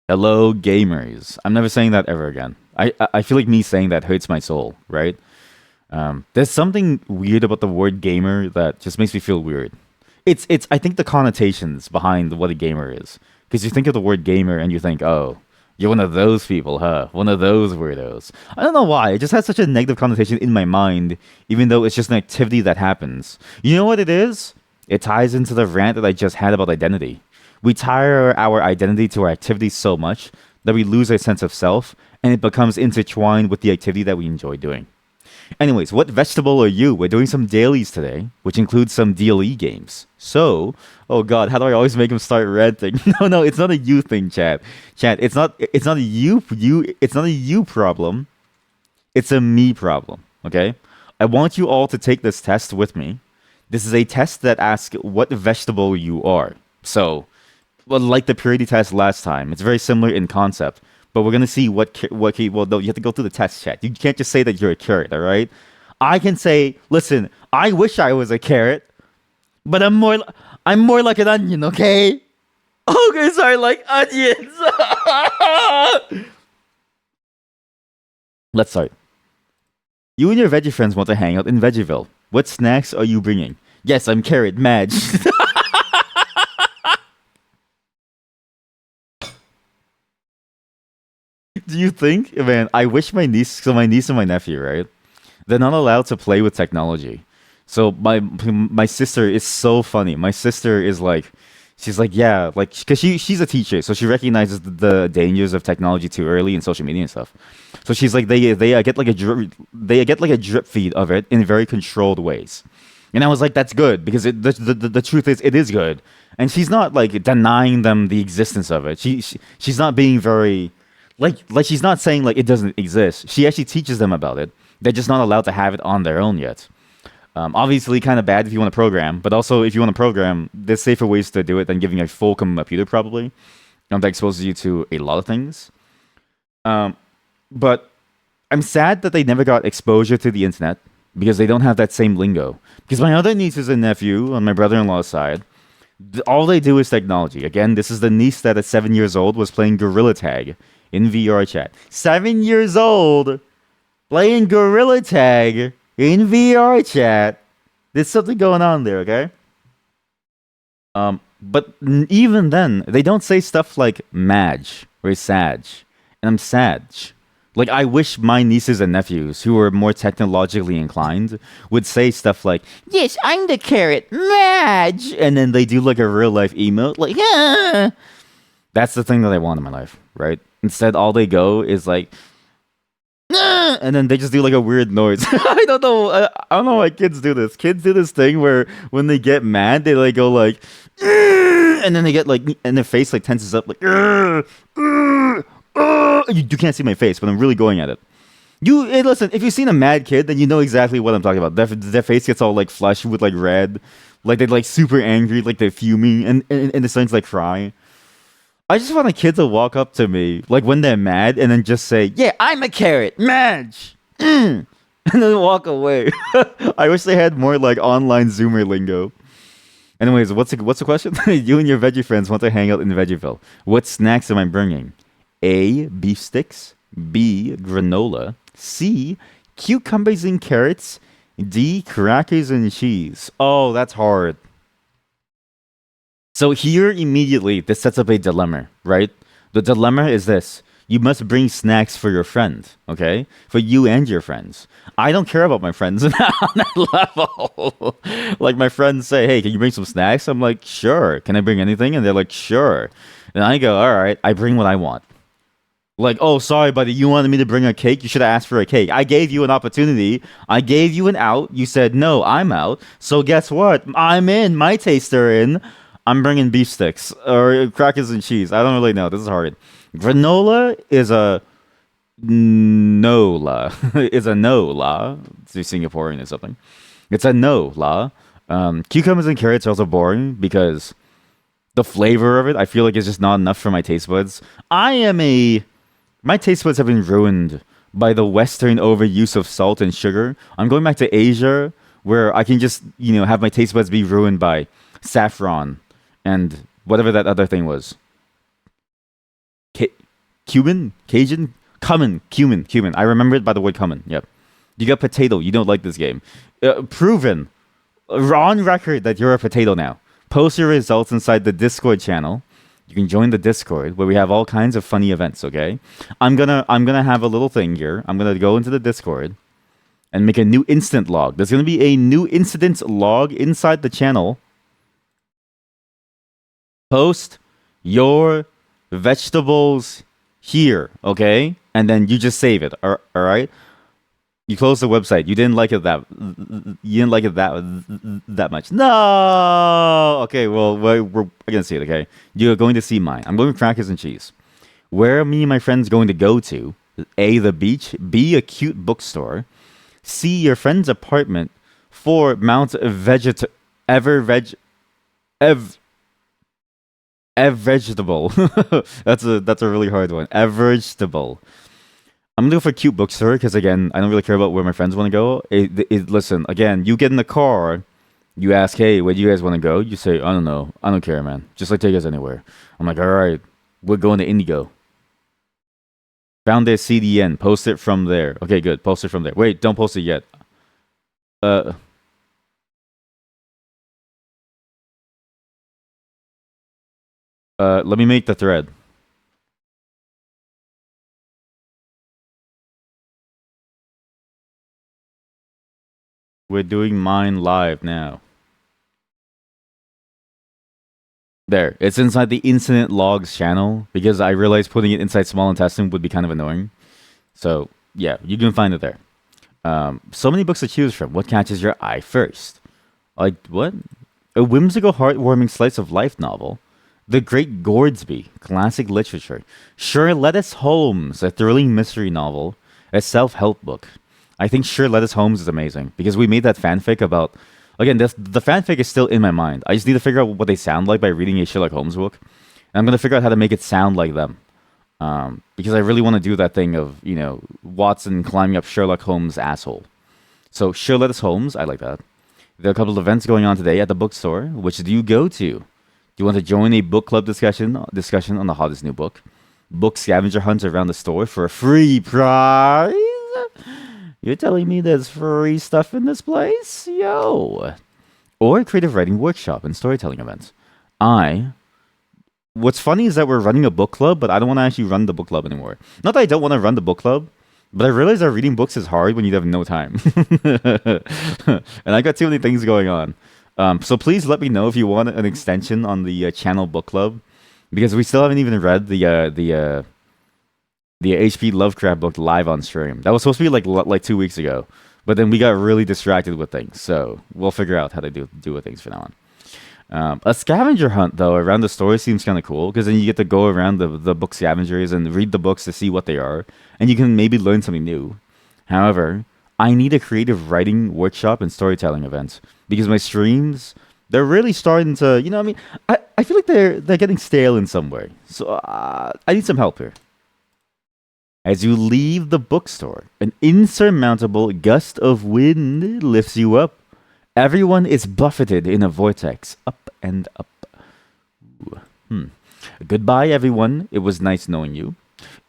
Hello, gamers. I'm never saying that ever again. I feel like me saying that hurts my soul, right? There's something weird about the word gamer that just makes me feel weird. It's I think the connotations behind what a gamer is. Because you think of the word gamer and you think, oh, you're one of those people, huh? One of those weirdos. I don't know why. It just has such a negative connotation in my mind, even though it's just an activity that happens. You know what it is? It ties into the rant that I just had about identity. We tie our identity to our activity so much that we lose our sense of self and it becomes intertwined with the activity that we enjoy doing. Anyways, what vegetable are you? We're doing some dailies today, which includes some DLE games. So, oh god, how do I always make him start ranting? No, it's not a you thing, chat. Chat, it's not a it's not a you problem. It's a me problem, okay? I want you all to take this test with me. This is a test that asks what vegetable you are. So, well, like the purity test last time, it's very similar in concept. But we're gonna see well, no, you have to go through the test chat. You can't just say that you're a carrot, all right? I can say, listen, I wish I was a carrot, but I'm more like an onion, okay? Ogres are like onions. Let's start. You and your veggie friends want to hang out in Veggieville. What snacks are you bringing? Yes, I'm carrot, Madge. Do you think, man? I wish my niece and my nephew, right? They're not allowed to play with technology. So my sister is so funny. My sister is like, she's like, yeah, like, because she's a teacher, so she recognizes the dangers of technology too early in social media and stuff. So she's like, they get like a drip feed of it in very controlled ways. And I was like, that's good because the truth is it is good, and she's not like denying them the existence of it. She's not being very like she's not saying like it doesn't exist. She actually teaches them about it. They're just not allowed to have it on their own yet. Obviously, kind of bad if you want to program, but also if you want to program, there's safer ways to do it than giving a full computer probably. That exposes you to a lot of things. Um, but I'm sad that they never got exposure to the internet because they don't have that same lingo. Because my other nieces and nephew on my brother-in-law's side, all they do is technology. Again, this is the niece that at 7 years old was playing Gorilla Tag in VR chat. 7 years old playing Gorilla Tag in VR chat. There's something going on there, okay? But even then, they don't say stuff like Madge or Sag, and I'm Sag. Like, I wish my nieces and nephews, who are more technologically inclined, would say stuff like, yes, I'm the carrot, Madge! And then they do like a real life emote, like, ah! That's the thing that I want in my life, right? Instead, all they go is like, ah! And then they just do like a weird noise. I don't know. I don't know why kids do this. Kids do this thing where when they get mad, they like go like, ah! And then they get like, and their face like tenses up, like, ah! Ah! You can't see my face, but I'm really going at it. Hey, listen, if you've seen a mad kid, then you know exactly what I'm talking about. Their face gets all like flushed with like red, like they're like super angry, like they're fuming, and the son's like cry. I just want a kid to walk up to me, like when they're mad, and then just say, "Yeah, I'm a carrot, Madge," and then walk away. I wish they had more like online Zoomer lingo. Anyways, what's the question? You and your veggie friends want to hang out in Veggieville. What snacks am I bringing? A. Beef sticks. B. Granola. C. Cucumbers and carrots. D. Crackers and cheese. Oh, that's hard. So here immediately, this sets up a dilemma, right? The dilemma is this. You must bring snacks for your friend, okay? For you and your friends. I don't care about my friends on that level. Like my friends say, hey, can you bring some snacks? I'm like, sure. Can I bring anything? And they're like, sure. And I go, all right, I bring what I want. Like, oh, sorry, buddy, you wanted me to bring a cake? You should have asked for a cake. I gave you an opportunity. I gave you an out. You said, no, I'm out. So guess what? I'm in. My tastes are in. I'm bringing beef sticks or crackers and cheese. I don't really know. This is hard. Granola is a no-la. Is a no-la. It's Singaporean or something. It's a no-la. Cucumbers and carrots are also boring because the flavor of it, I feel like, is just not enough for my taste buds. My taste buds have been ruined by the Western overuse of salt and sugar. I'm going back to Asia where I can just, have my taste buds be ruined by saffron and whatever that other thing was. Cumin, Cajun, cumin. I remember it by the word cumin. Yep. You got potato. You don't like this game. Proven on record that you're a potato now. Post your results inside the Discord channel. You can join the Discord where we have all kinds of funny events. Okay, I'm gonna have a little thing here. I'm gonna go into the Discord and make a new instant log. There's gonna be a new incident log inside the channel. Post your vegetables here, okay? And then you just save it. All right. You closed the website. You didn't like it that much. No. Okay. Well, we're gonna see it. Okay. You're going to see mine. I'm going with crackers and cheese. Where are me and my friends going to go to? A, the beach. B, a cute bookstore. C, your friend's apartment. 4, Mount Vegetal. Ev vegetable. That's a really hard one. Vegetable. I'm gonna go for cute bookstore because again, I don't really care about where my friends want to go. Listen, again, you get in the car, you ask, hey, where do you guys want to go? You say, I don't know, I don't care, man. Just like take us anywhere. I'm like, all right, we're going to Indigo. Found their CDN. Post it from there. Okay, good. Post it from there. Wait, don't post it yet. Let me make the thread. We're doing mine live now. There. It's inside the incident logs channel because I realized putting it inside small intestine would be kind of annoying. So, yeah, you can find it there. So many books to choose from. What catches your eye first? Like, what? A whimsical, heartwarming slice of life novel. The Great Gordsby, classic literature. Sure Lettuce Holmes, a thrilling mystery novel. A self-help book. I think Sure Lettuce Holmes is amazing because we made that fanfic about. Again, the fanfic is still in my mind. I just need to figure out what they sound like by reading a Sherlock Holmes book, and I'm gonna figure out how to make it sound like them. Because I really want to do that thing of Watson climbing up Sherlock Holmes' asshole. So Sure Lettuce Holmes, I like that. There are a couple of events going on today at the bookstore. Which do you go to? Do you want to join a book club discussion on the hottest new book? Book scavenger hunts around the store for a free prize? You're telling me there's free stuff in this place? Yo. Or a creative writing workshop and storytelling events. What's funny is that we're running a book club, but I don't want to actually run the book club anymore. Not that I don't want to run the book club, but I realize that reading books is hard when you have no time. And I got too many things going on. So please let me know if you want an extension on the channel book club, because we still haven't even read the H.P. Lovecraft book live on stream. That was supposed to be like 2 weeks ago, but then we got really distracted with things. So we'll figure out how to do with things from now on. A scavenger hunt though around the store seems kind of cool because then you get to go around the book scavengers and read the books to see what they are, and you can maybe learn something new. However, I need a creative writing workshop and storytelling event because my streams, they're really starting to, I feel like they're getting stale in some way. So I need some help here. As you leave the bookstore, an insurmountable gust of wind lifts you up. Everyone is buffeted in a vortex, up and up. Goodbye, everyone. It was nice knowing you.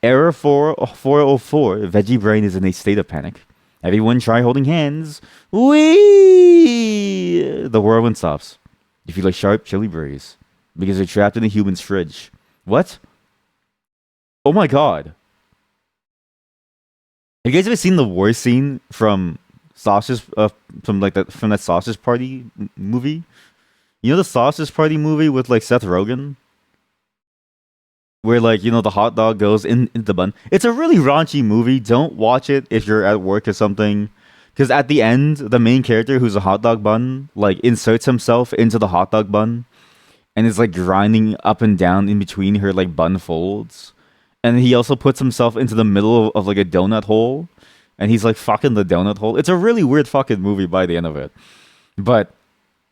Error 404. Veggie Brain is in a state of panic. Everyone try holding hands. Whee! The whirlwind stops. You feel a sharp, chilly breeze because you're trapped in a human's fridge. What? Oh my god. Have you guys ever seen the war scene from Sausage from that Sausage Party movie? You know the Sausage Party movie with like Seth Rogen, where the hot dog goes in the bun. It's a really raunchy movie. Don't watch it if you're at work or something, because at the end, the main character who's a hot dog bun inserts himself into the hot dog bun, and is grinding up and down in between her bun folds, and he also puts himself into the middle of a donut hole. And he's fucking the donut hole. It's a really weird fucking movie by the end of it. But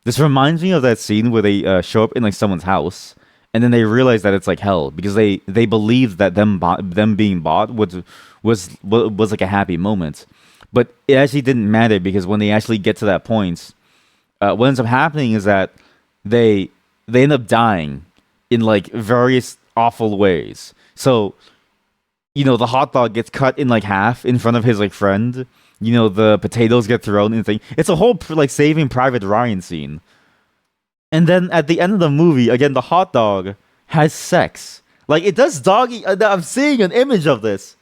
this reminds me of that scene where they show up in someone's house, and then they realize that it's hell because they believe that them being bought was a happy moment. But it actually didn't matter because when they actually get to that point, what ends up happening is that they end up dying in various awful ways. So the hot dog gets cut in like half in front of his like friend. The potatoes get thrown in the thing. It's a whole like Saving Private Ryan scene. And then at the end of the movie, again, the hot dog has sex. Like it does doggy. I'm seeing an image of this.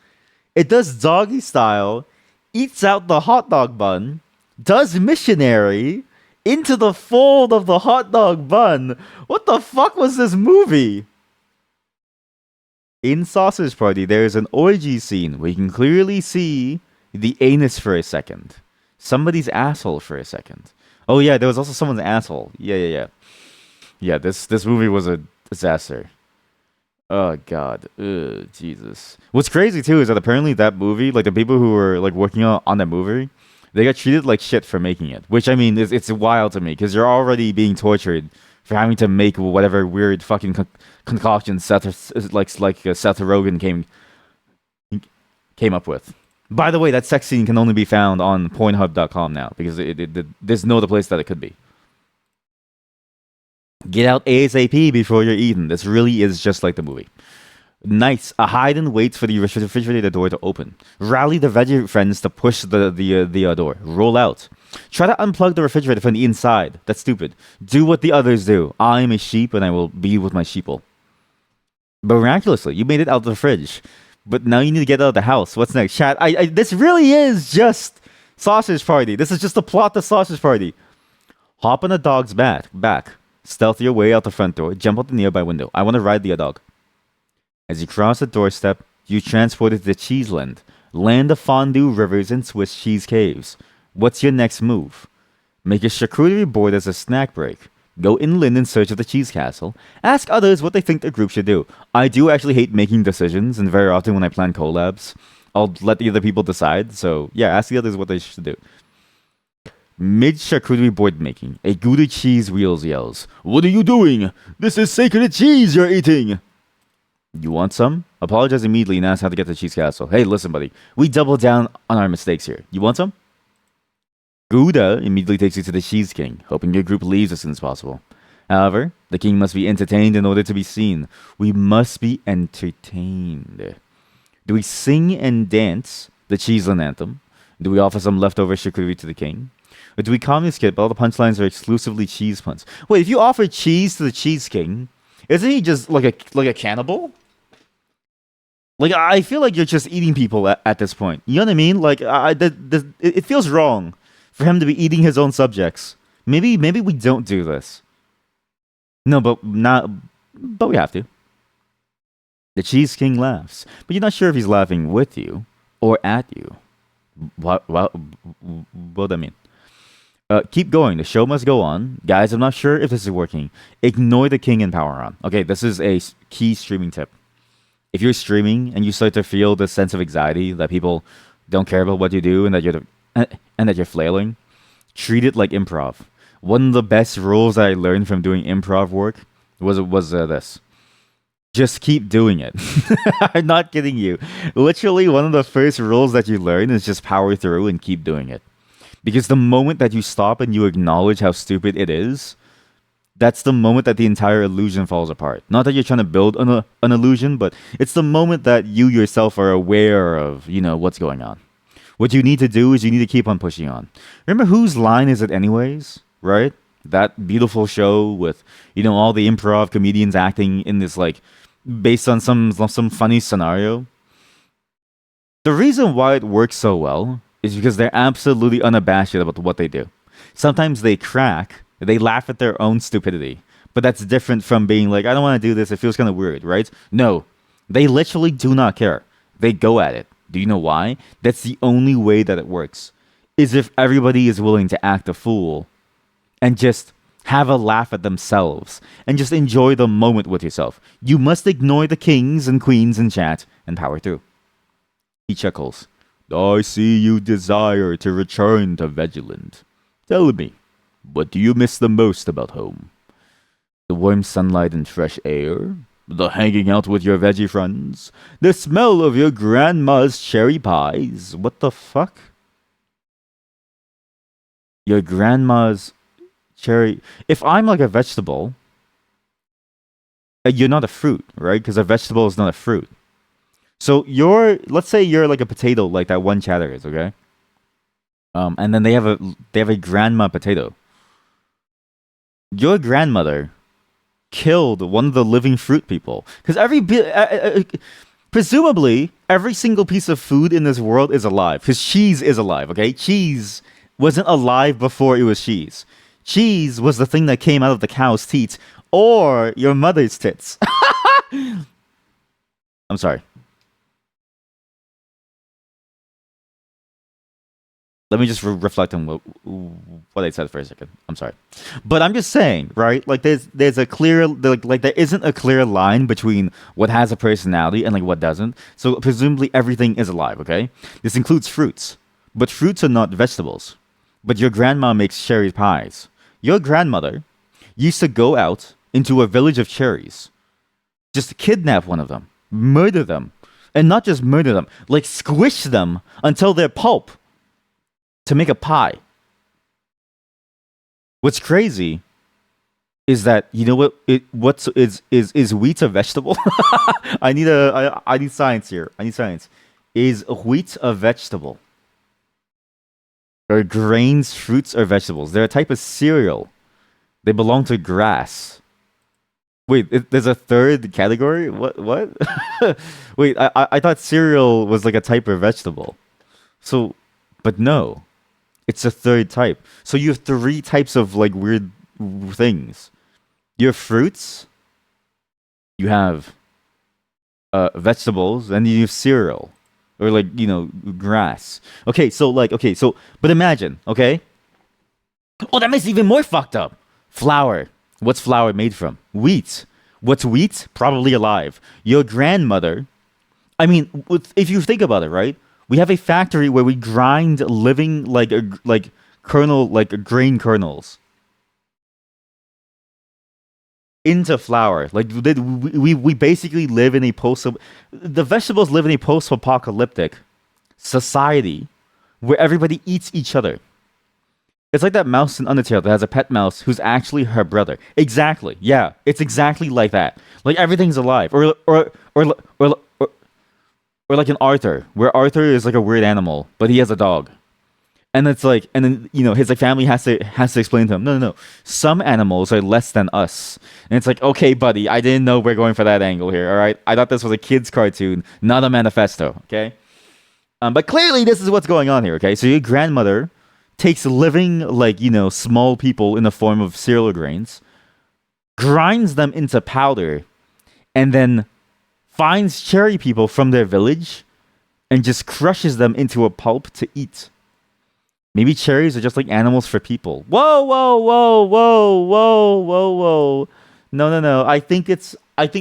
It does doggy style, eats out the hot dog bun, does missionary into the fold of the hot dog bun. What the fuck was this movie? In Sausage Party, there is an orgy scene where you can clearly see the anus for a second, somebody's asshole for a second. Oh yeah, there was also someone's asshole. Yeah. Yeah, this movie was a disaster. Oh God, ugh, Jesus. What's crazy too is that apparently that movie, like the people who were like working on that movie, they got treated like shit for making it. Which I mean, it's wild to me because you're already being tortured for having to make whatever weird fucking concoction Seth Seth Rogen came up with. By the way, that sex scene can only be found on Pornhub.com now because there's no other place that it could be. Get out ASAP before you're eaten. This really is just like the movie. Nice. A hide and wait for the refrigerator door to open. Rally the veggie friends to push the door. Roll out. Try to unplug the refrigerator from the inside. That's stupid. Do what the others do. I am a sheep and I will be with my sheeple. Miraculously, you made it out of the fridge. But now you need to get out of the house. What's next? Chat, this really is just Sausage Party. This is just the plot of Sausage Party. Hop on a dog's back. Stealth your way out the front door. Jump out the nearby window. I want to ride the dog. As you cross the doorstep, you transported to Cheeseland, land of fondue rivers and Swiss cheese caves. What's your next move? Make a charcuterie board as a snack break. Go inland in search of the cheese castle. Ask others what they think the group should do. I do actually hate making decisions, and very often when I plan collabs, I'll let the other people decide. So yeah, ask the others what they should do. Mid charcuterie board making, a Gouda cheese wheels yells, "What are you doing? This is sacred cheese you're eating!" You want some? Apologize immediately and ask how to get to Cheese Castle. Hey, listen, buddy. We double down on our mistakes here. You want some? Gouda immediately takes you to the Cheese King, hoping your group leaves as soon as possible. However, the king must be entertained in order to be seen. We must be entertained. Do we sing and dance the Cheeseland anthem? Do we offer some leftover charcuterie to the king? Or do we calmly skip all the punchlines are exclusively cheese puns? Wait, if you offer cheese to the Cheese King, isn't he just like a cannibal? Like, I feel like you're just eating people at this point. You know what I mean? Like, it feels wrong for him to be eating his own subjects. Maybe we don't do this. No, but we have to. The Cheese King laughs, but you're not sure if he's laughing with you or at you. What does that mean? Keep going. The show must go on. Guys, I'm not sure if this is working. Ignore the king and power on. Okay, this is a key streaming tip. If you're streaming and you start to feel the sense of anxiety that people don't care about what you do and that you're flailing, treat it like improv. One of the best rules that I learned from doing improv work was this. Just keep doing it. I'm not kidding you. Literally, one of the first rules that you learn is just power through and keep doing it. Because the moment that you stop and you acknowledge how stupid it is, that's the moment that the entire illusion falls apart. Not that you're trying to build an illusion, but it's the moment that you yourself are aware of, what's going on. What you need to do is you need to keep on pushing on. Remember whose line is it anyways, right? That beautiful show with, all the improv comedians acting in this, like, based on some funny scenario. The reason why it works so well is because they're absolutely unabashed about what they do. Sometimes they crack, they laugh at their own stupidity. But that's different from being like, I don't want to do this, it feels kind of weird, right? No, they literally do not care. They go at it. Do you know why? That's the only way that it works, is if everybody is willing to act a fool and just have a laugh at themselves and just enjoy the moment with yourself. You must ignore the kings and queens in chat and power through. He chuckles. I see you desire to return to Vegetal. Tell me, what do you miss the most about home? The warm sunlight and fresh air? The hanging out with your veggie friends? The smell of your grandma's cherry pies? What the fuck? Your grandma's cherry... If I'm like a vegetable, you're not a fruit, right? Because a vegetable is not a fruit. So let's say you're like a potato, like that one chatter is, okay? And then they have a grandma potato. Your grandmother killed one of the living fruit people because presumably every single piece of food in this world is alive because cheese is alive. Okay, cheese wasn't alive before it was cheese. Cheese was the thing that came out of the cow's teats or your mother's tits. I'm sorry. Let me just reflect on what I said for a second. I'm sorry, but I'm just saying, right? Like there's a clear like there isn't a clear line between what has a personality and like what doesn't. So presumably everything is alive. Okay, this includes fruits, but fruits are not vegetables. But your grandma makes cherry pies. Your grandmother used to go out into a village of cherries, just kidnap one of them, murder them, and not just murder them, like squish them until they're pulp to make a pie. What's crazy is that you know what what's is wheat a vegetable? I need science here. I need science. Is wheat a vegetable? Are grains fruits or vegetables? They're a type of cereal. They belong to grass. Wait, there's a third category? What? Wait, I thought cereal was like a type of vegetable. So, but no. It's a third type. So you have three types of like weird things. You have fruits, you have vegetables, and you have cereal. Or like, grass. Okay, so but imagine, okay? Oh, that makes it even more fucked up. Flour. What's flour made from? Wheat. What's wheat? Probably alive. Your grandmother. I mean, if you think about it, right? We have a factory where we grind living like kernel like grain kernels into flour. Like we basically live in a the vegetables live in a post-apocalyptic society where everybody eats each other. It's like that mouse in Undertale that has a pet mouse who's actually her brother. Exactly. Yeah, it's exactly like that. Like everything's alive. Or like an Arthur, where Arthur is like a weird animal, but he has a dog. And it's like, and then his like family has to explain to him, no. Some animals are less than us. And it's like, okay, buddy, I didn't know we're going for that angle here. All right, I thought this was a kids' cartoon, not a manifesto. Okay, but clearly this is what's going on here. Okay, so your grandmother takes living like small people in the form of cereal grains, grinds them into powder, and then finds cherry people from their village and just crushes them into a pulp to eat. Maybe cherries are just like animals for people. Whoa, whoa, whoa, whoa, whoa, whoa, whoa. No. I think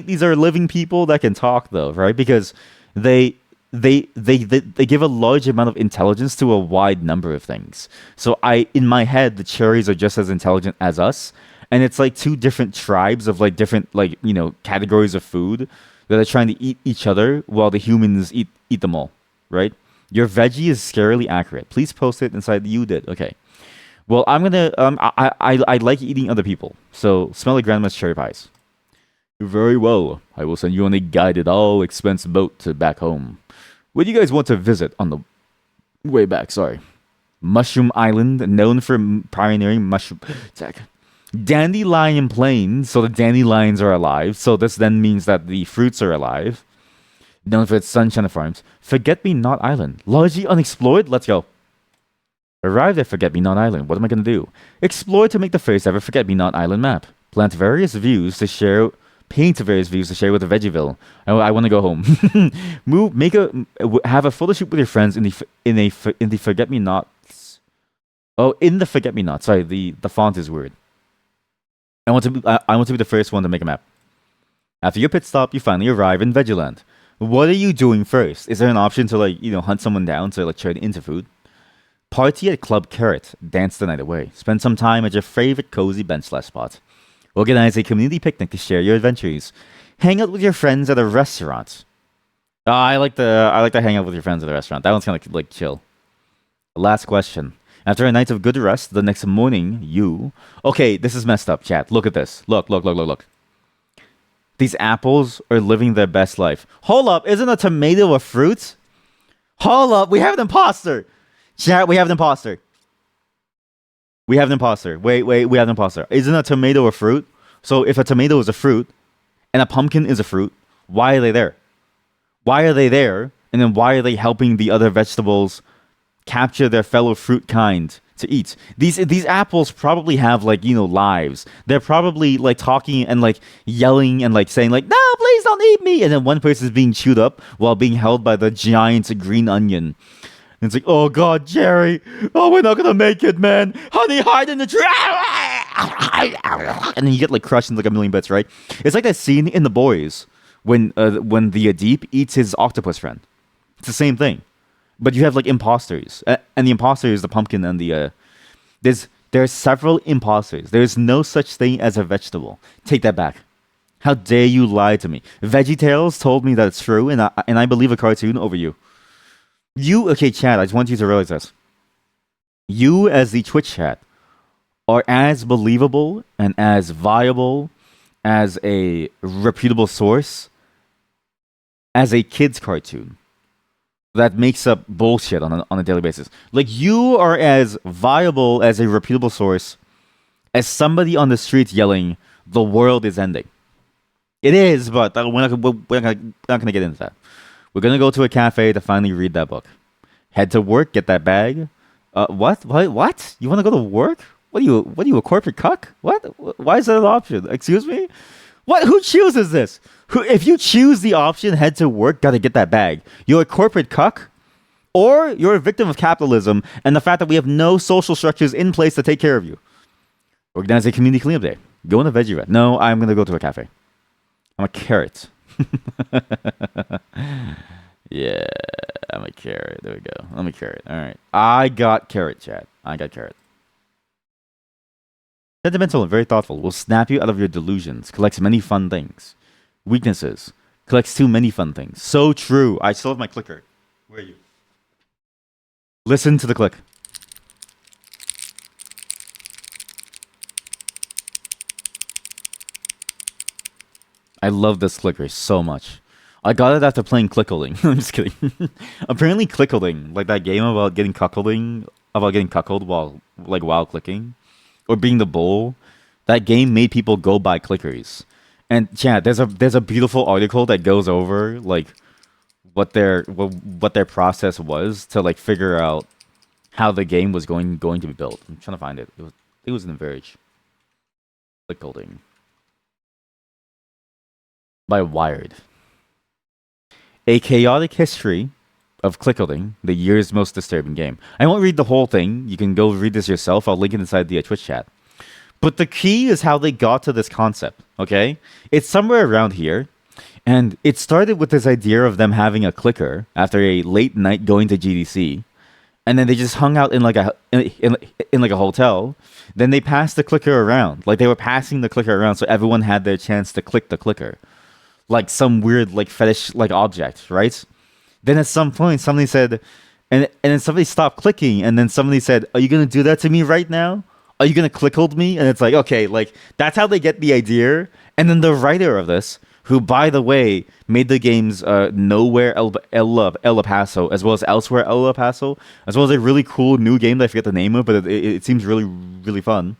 these are living people that can talk though, right? Because they they give a large amount of intelligence to a wide number of things. So in my head, the cherries are just as intelligent as us, and it's like two different tribes of like different like categories of food that are trying to eat each other while the humans eat them all, right? Your veggie is scarily accurate. Please post it inside. You did okay. Well, I'm gonna I like eating other people, so smell like grandma's cherry pies. Very well. I will send you on a guided all expense boat to back home. Where do you guys want to visit on the way back? Sorry. Mushroom Island, known for pioneering mushroom tech. Dandelion Plains, so the dandelions are alive. So this then means that the fruits are alive. Known for its sunshine farms. Forget Me Not Island, largely unexplored. Let's go. Arrived at Forget Me Not Island. What am I gonna do? Explore to make the first ever Forget Me Not Island map. Plant various views to share. Paint various views to share with the Vegetal. I want to go home. Have a photo shoot with your friends in the Forget Me Nots. Oh, in the Forget Me Not. Sorry, the font is weird. I want to be the first one to make a map. After your pit stop, you finally arrive in Vegeland. What are you doing first? Is there an option to hunt someone down to turn it into food? Party at Club Carrot. Dance the night away. Spend some time at your favorite cozy bench/spot. Organize a community picnic to share your adventures. Hang out with your friends at a restaurant. Oh, I like to hang out with your friends at a restaurant. That one's kind of like chill. Last question. After a night of good rest, the next morning, okay, this is messed up, chat. Look at this. Look. These apples are living their best life. Hold up, isn't a tomato a fruit? Hold up, we have an imposter. Chat, we have an imposter. We have an imposter. Wait, we have an imposter. Isn't a tomato a fruit? So if a tomato is a fruit and a pumpkin is a fruit, why are they there? Why are they there? And then why are they helping the other vegetables capture their fellow fruit kind to eat? These apples probably have like, lives. They're probably like talking and like yelling and like saying like, no, please don't eat me. And then one person is being chewed up while being held by the giant green onion. And it's like, oh God, Jerry, oh, we're not gonna make it, man. Honey, hide in the tree. And then you get like crushed into like a million bits, right? It's like that scene in The Boys when the Adip eats his octopus friend. It's the same thing. But you have like imposters, and the imposter is the pumpkin and the there are several imposters. There is no such thing as a vegetable. Take that back. How dare you lie to me? VeggieTales told me that it's true, and I believe a cartoon over you. Okay, chat. I just want you to realize this. You, as the Twitch chat, are as believable and as viable as a reputable source as a kids cartoon that makes up bullshit on a daily basis. Like, you are as viable as a reputable source as somebody on the street yelling, "The world is ending." It is, but we're not gonna get into that. We're gonna go to a cafe to finally read that book. Head to work, get that bag. What? You want to go to work? What are you, a corporate cuck? What? Why is that an option? Excuse me? What? Who chooses this? If you choose the option, head to work, gotta get that bag, you're a corporate cuck, or you're a victim of capitalism and the fact that we have no social structures in place to take care of you. Organize a community cleanup day. Go on a veggie rat. No, I'm gonna go to a cafe. I'm a carrot. Yeah, I'm a carrot. There we go. I'm a carrot. All right. I got carrot, chat. I got carrot. Sentimental and very thoughtful. Will snap you out of your delusions. Collects many fun things. Weaknesses. Collects too many fun things. So true. I still have my clicker. Where are you? Listen to the click. I love this clicker so much. I got it after playing Clickling. I'm just kidding. Apparently Clickling, like that game about getting cuckolded while clicking, or being the bull, that game made people go buy clickers. And yeah, there's a beautiful article that goes over like what their process was to like figure out how the game was going to be built. I'm trying to find it. It was in The Verge. Clickholding by Wired. A chaotic history of clickholding, the year's most disturbing game. I won't read the whole thing. You can go read this yourself. I'll link it inside the Twitch chat. But the key is how they got to this concept, okay? It's somewhere around here. And it started with this idea of them having a clicker after a late night going to GDC. And then they just hung out in like a hotel. Then they passed the clicker around. Like they were passing the clicker around so everyone had their chance to click the clicker. Like some weird like fetish like object, right? Then at some point somebody said, and then somebody stopped clicking, and then somebody said, "Are you gonna do that to me right now? Are you gonna clickhold me?" And it's like, okay, like that's how they get the idea. And then the writer of this, who by the way made the games Nowhere El Paso, as well as Elsewhere El Paso, as well as a really cool new game that I forget the name of, but it seems really really fun,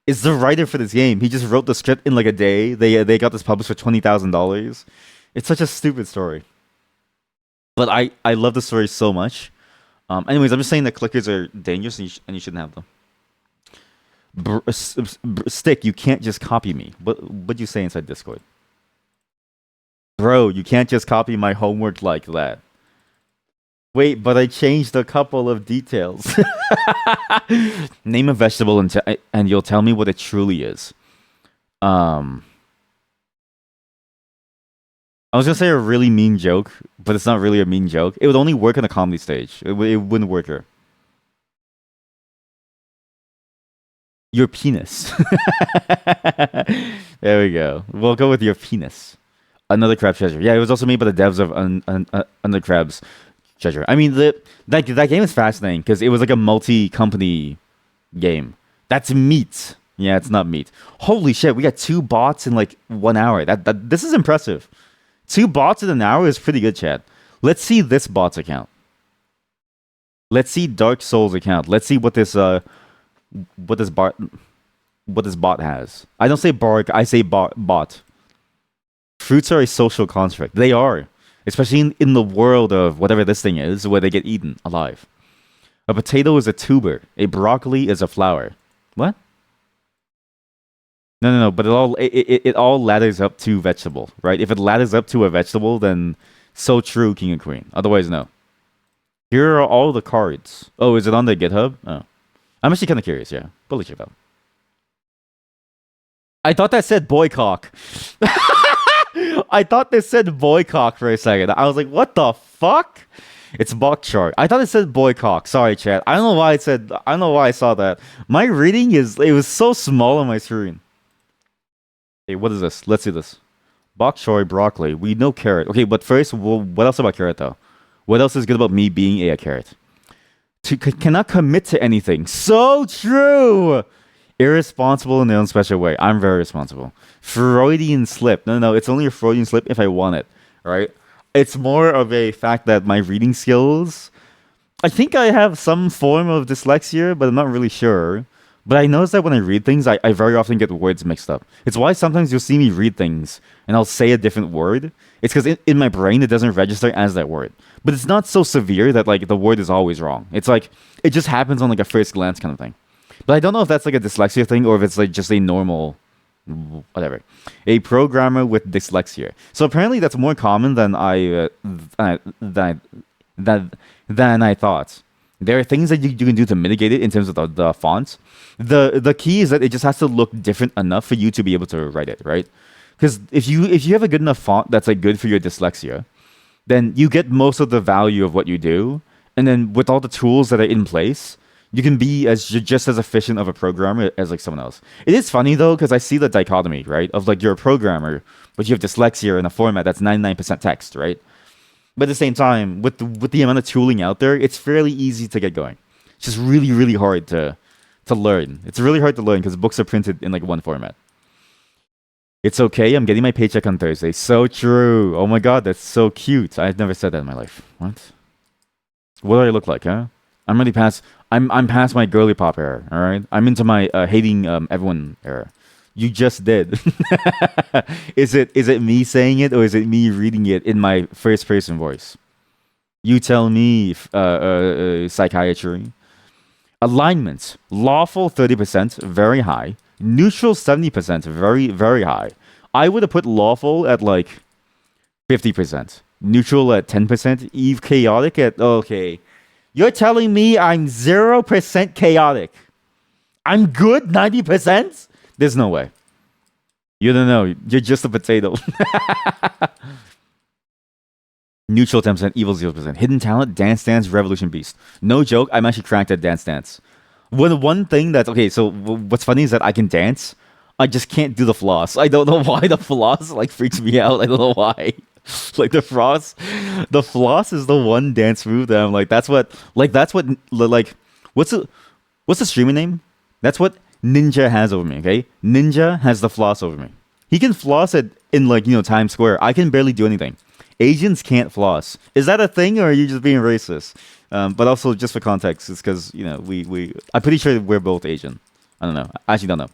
is the writer for this game. He just wrote the script in like a day. They got this published for $20,000. It's such a stupid story, but I love the story so much. Anyways, I'm just saying that clickers are dangerous and you shouldn't have them. Stick, you can't just copy me. What'd you say inside Discord? Bro, you can't just copy my homework like that. Wait, but I changed a couple of details. Name a vegetable and you'll tell me what it truly is. I was gonna say a really mean joke, but it's not really a mean joke. It would only work on a comedy stage. It wouldn't work here. Your penis. There we go. We'll go with your penis. Another crab treasure. Yeah, it was also made by the devs of Under Crab's Treasure. I mean, that game is fascinating because it was like a multi-company game. That's meat. Yeah, it's not meat. Holy shit, we got 2 bots in like 1 hour. This is impressive. 2 bots in an hour is pretty good, Chad. Let's see this bot's account. Let's see Dark Souls account. Let's see what this bot has. I don't say bark, I say bot. Fruits are a social construct. They are. Especially in the world of whatever this thing is, where they get eaten alive. A potato is a tuber. A broccoli is a flower. What? No. But it all ladders up to vegetable, right? If it ladders up to a vegetable, then so true, King and Queen. Otherwise, no. Here are all the cards. Oh, is it on the GitHub? Oh, I'm actually kind of curious. Yeah, bully check out. I thought that said boycock. I thought this said boycock for a second. I was like, what the fuck? It's bok chart. I thought it said boycock. Sorry, chat. I don't know why it said. I don't know why I saw that. My reading is. It was so small on my screen. Hey, what is this? Let's see this. Bok choy, broccoli. We know carrot. Okay, but first, what else about carrot though? What else is good about me being a carrot? Cannot commit to anything. So true. Irresponsible in their own special way. I'm very responsible. Freudian slip. No. It's only a Freudian slip if I want it. Right? It's more of a fact that my reading skills. I think I have some form of dyslexia, but I'm not really sure. But I notice that when I read things, I very often get words mixed up. It's why sometimes you'll see me read things and I'll say a different word. It's because in my brain, it doesn't register as that word. But it's not so severe that like the word is always wrong. It's like, it just happens on like a first glance kind of thing. But I don't know if that's like a dyslexia thing or if it's like just a normal, whatever. A programmer with dyslexia. So apparently that's more common than I thought. There are things that you can do to mitigate it in terms of the fonts. The key is that it just has to look different enough for you to be able to write it, right? Because if you have a good enough font that's like good for your dyslexia, then you get most of the value of what you do. And then with all the tools that are in place, you can be just as efficient of a programmer as like someone else. It is funny though, because I see the dichotomy, right? Of like you're a programmer, but you have dyslexia in a format that's 99% text, right? But at the same time, with the amount of tooling out there, it's fairly easy to get going. It's just really, really hard to learn. It's really hard to learn because books are printed in like one format. It's okay, I'm getting my paycheck on Thursday. So true. Oh my god, that's so cute. I've never said that in my life. What? What do I look like, huh? I'm really past. I'm past my girly pop era. All right, I'm into my hating everyone era. You just did. Is it me saying it or is it me reading it in my first person voice? You tell me. Psychiatry. Alignments. Lawful 30%, very high. Neutral 70%, very very high. I would have put lawful at like 50%. Neutral at 10%. Eve chaotic at okay. You're telling me I'm 0% chaotic. I'm good 90%? There's no way. You don't know. You're just a potato. Neutral 10%, evil 0%. Hidden talent, Dance Dance, Revolution Beast. No joke, I'm actually cracked at Dance Dance. One thing that's... Okay, so what's funny is that I can dance. I just can't do the floss. I don't know why the floss like freaks me out. I don't know why. Like the floss is the one dance move that I'm like, what's the streamer name? That's what Ninja has over me, okay? Ninja has the floss over me. He can floss it in like, Times Square. I can barely do anything. Asians can't floss. Is that a thing or are you just being racist? But also just for context, it's because, I'm pretty sure we're both Asian. I don't know. I actually don't know.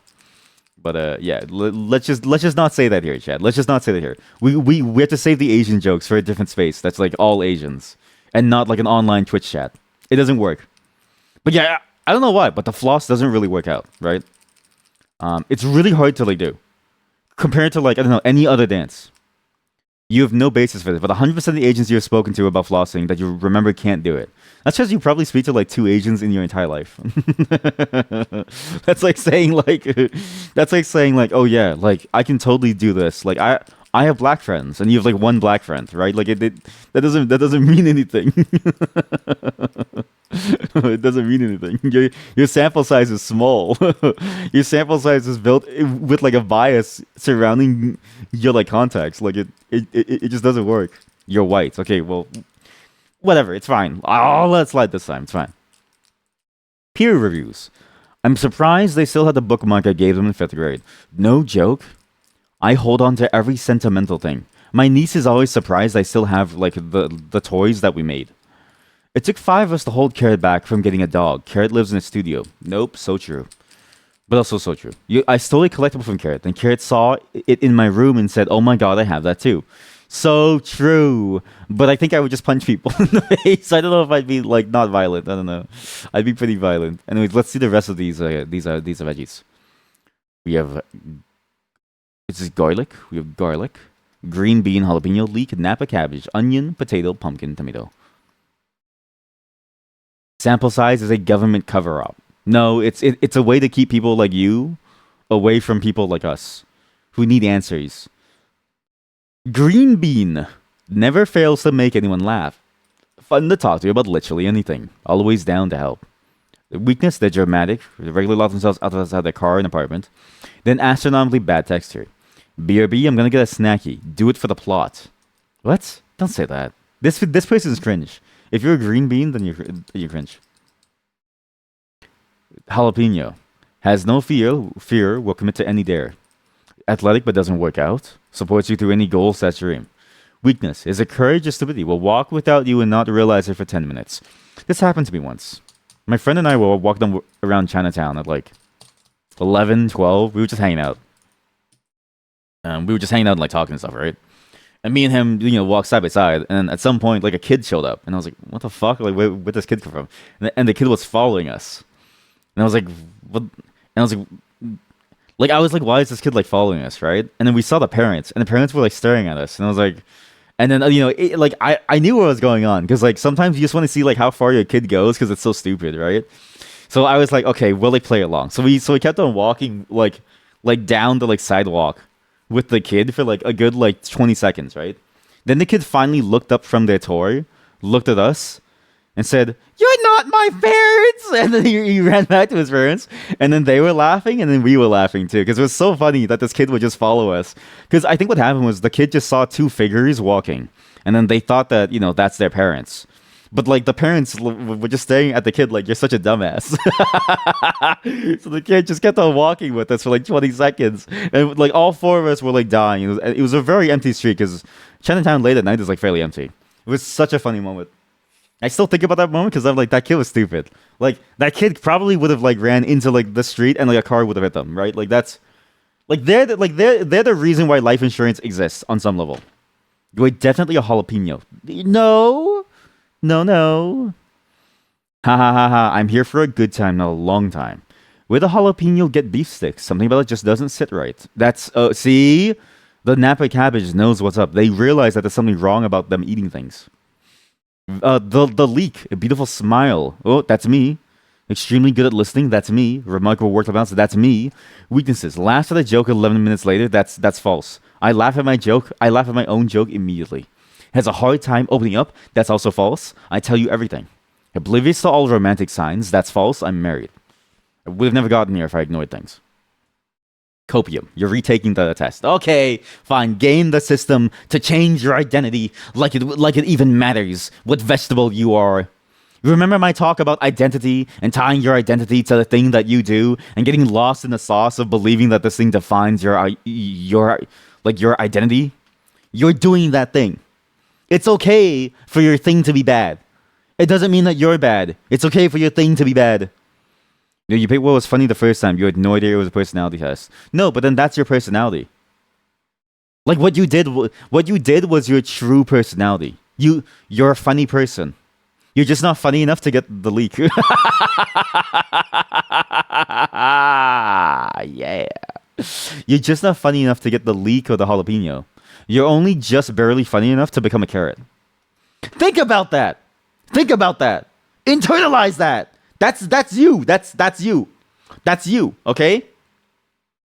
But yeah, let's just not say that here, Chad. Let's just not say that here. We have to save the Asian jokes for a different space that's like all Asians and not like an online Twitch chat. It doesn't work. But yeah, I don't know why, but the floss doesn't really work out, right? It's really hard to like do compared to like I don't know any other dance. You have no basis for this, but 100% of the Asians you've spoken to about flossing that you remember can't do it. That's because you probably speak to like 2 Asians in your entire life. That's like saying oh yeah, like I can totally do this. Like I have black friends and you have like 1 black friend, right? Like that doesn't mean anything. It doesn't mean anything. Your sample size is small. Your sample size is built with like a bias surrounding your like context. Like it just doesn't work. You're white. Okay, well, whatever. It's fine. I'll let it slide this time. It's fine. Peer reviews. I'm surprised they still had the bookmark I gave them in 5th grade. No joke. I hold on to every sentimental thing. My niece is always surprised I still have like the toys that we made. It took 5 of us to hold Carrot back from getting a dog. Carrot lives in a studio. Nope, so true. But also so true. I stole a collectible from Carrot, and Carrot saw it in my room and said, "Oh my god, I have that too." So true. But I think I would just punch people in the face. I don't know if I'd be like not violent. I don't know. I'd be pretty violent. Anyways, let's see the rest of these veggies. We have this is garlic. We have garlic, green bean, jalapeno, leek, napa cabbage, onion, potato, pumpkin, tomato. Sample size is a government cover up. No, it's a way to keep people like you away from people like us who need answers. Green bean never fails to make anyone laugh. Fun to talk to about literally anything. Always down to help. The weakness, they're dramatic. They regularly lock themselves outside their car and apartment. Then astronomically bad texture. BRB, I'm gonna get a snacky. Do it for the plot. What? Don't say that. This person's cringe. If you're a green bean, then you're cringe. Jalapeno has no fear, will commit to any dare. Athletic but doesn't work out. Supports you through any goal set your aim. Weakness is a courage or stupidity. Will walk without you and not realize it for 10 minutes. This happened to me once. My friend and I were walking around Chinatown at like 11, 12. We were just hanging out. We were just hanging out and like talking and stuff, right? And me and him, walked side by side. And at some point, like a kid showed up, and I was like, "What the fuck? Like, where'd this kid come from?" And the kid was following us. And I was like, "What?" And I was I was like, "Why is this kid like following us?" Right? And then we saw the parents, and the parents were like staring at us, and I was like, and then I knew what was going on because like sometimes you just want to see like how far your kid goes because it's so stupid, right? So I was like, okay, will they play along? So we kept on walking like down the like sidewalk with the kid for like a good like 20 seconds, right? Then the kid finally looked up from their toy, looked at us, and said, "You're not my parents!" And then he ran back to his parents, and then they were laughing, and then we were laughing too, because it was so funny that this kid would just follow us. Because I think what happened was the kid just saw 2 figures walking, and then they thought that, that's their parents. But like the parents were just staring at the kid like, "You're such a dumbass." So the kid just kept on walking with us for like 20 seconds, and like all 4 of us were like dying. It was a very empty street because Chinatown late at night is like fairly empty. It was such a funny moment. I still think about that moment because I'm like, that kid was stupid. Like that kid probably would have like ran into like the street and like a car would have hit them, right? Like that's like they're the reason why life insurance exists on some level. You're definitely a jalapeno. No. No. Ha ha ha ha. I'm here for a good time, not a long time. With a jalapeno, get beef sticks. Something about it just doesn't sit right. That's see, the Napa cabbage knows what's up. They realize that there's something wrong about them eating things. The leak, a beautiful smile. Oh, that's me. Extremely good at listening. That's me. Remarkable work balance. That's me. Weaknesses. Laugh at a joke 11 minutes later. That's false. I laugh at my joke. I laugh at my own joke immediately. Has a hard time opening up. That's also false. I tell you everything. Oblivious to all romantic signs. That's false. I'm married. I would have never gotten here if I ignored things. Copium. You're retaking the test. Okay, fine. Game the system to change your identity like it even matters what vegetable you are. Remember my talk about identity and tying your identity to the thing that you do and getting lost in the sauce of believing that this thing defines your identity? You're doing that thing. It's okay for your thing to be bad. It doesn't mean that you're bad. It's okay for your thing to be bad. You picked what was funny the first time. You had no idea it was a personality test. No, but then that's your personality. Like what you did was your true personality. You're a funny person. You're just not funny enough to get the leak. Yeah. You're just not funny enough to get the leak or the jalapeno. You're only just barely funny enough to become a carrot. Think about that. Internalize that. That's you. That's you. That's you. Okay?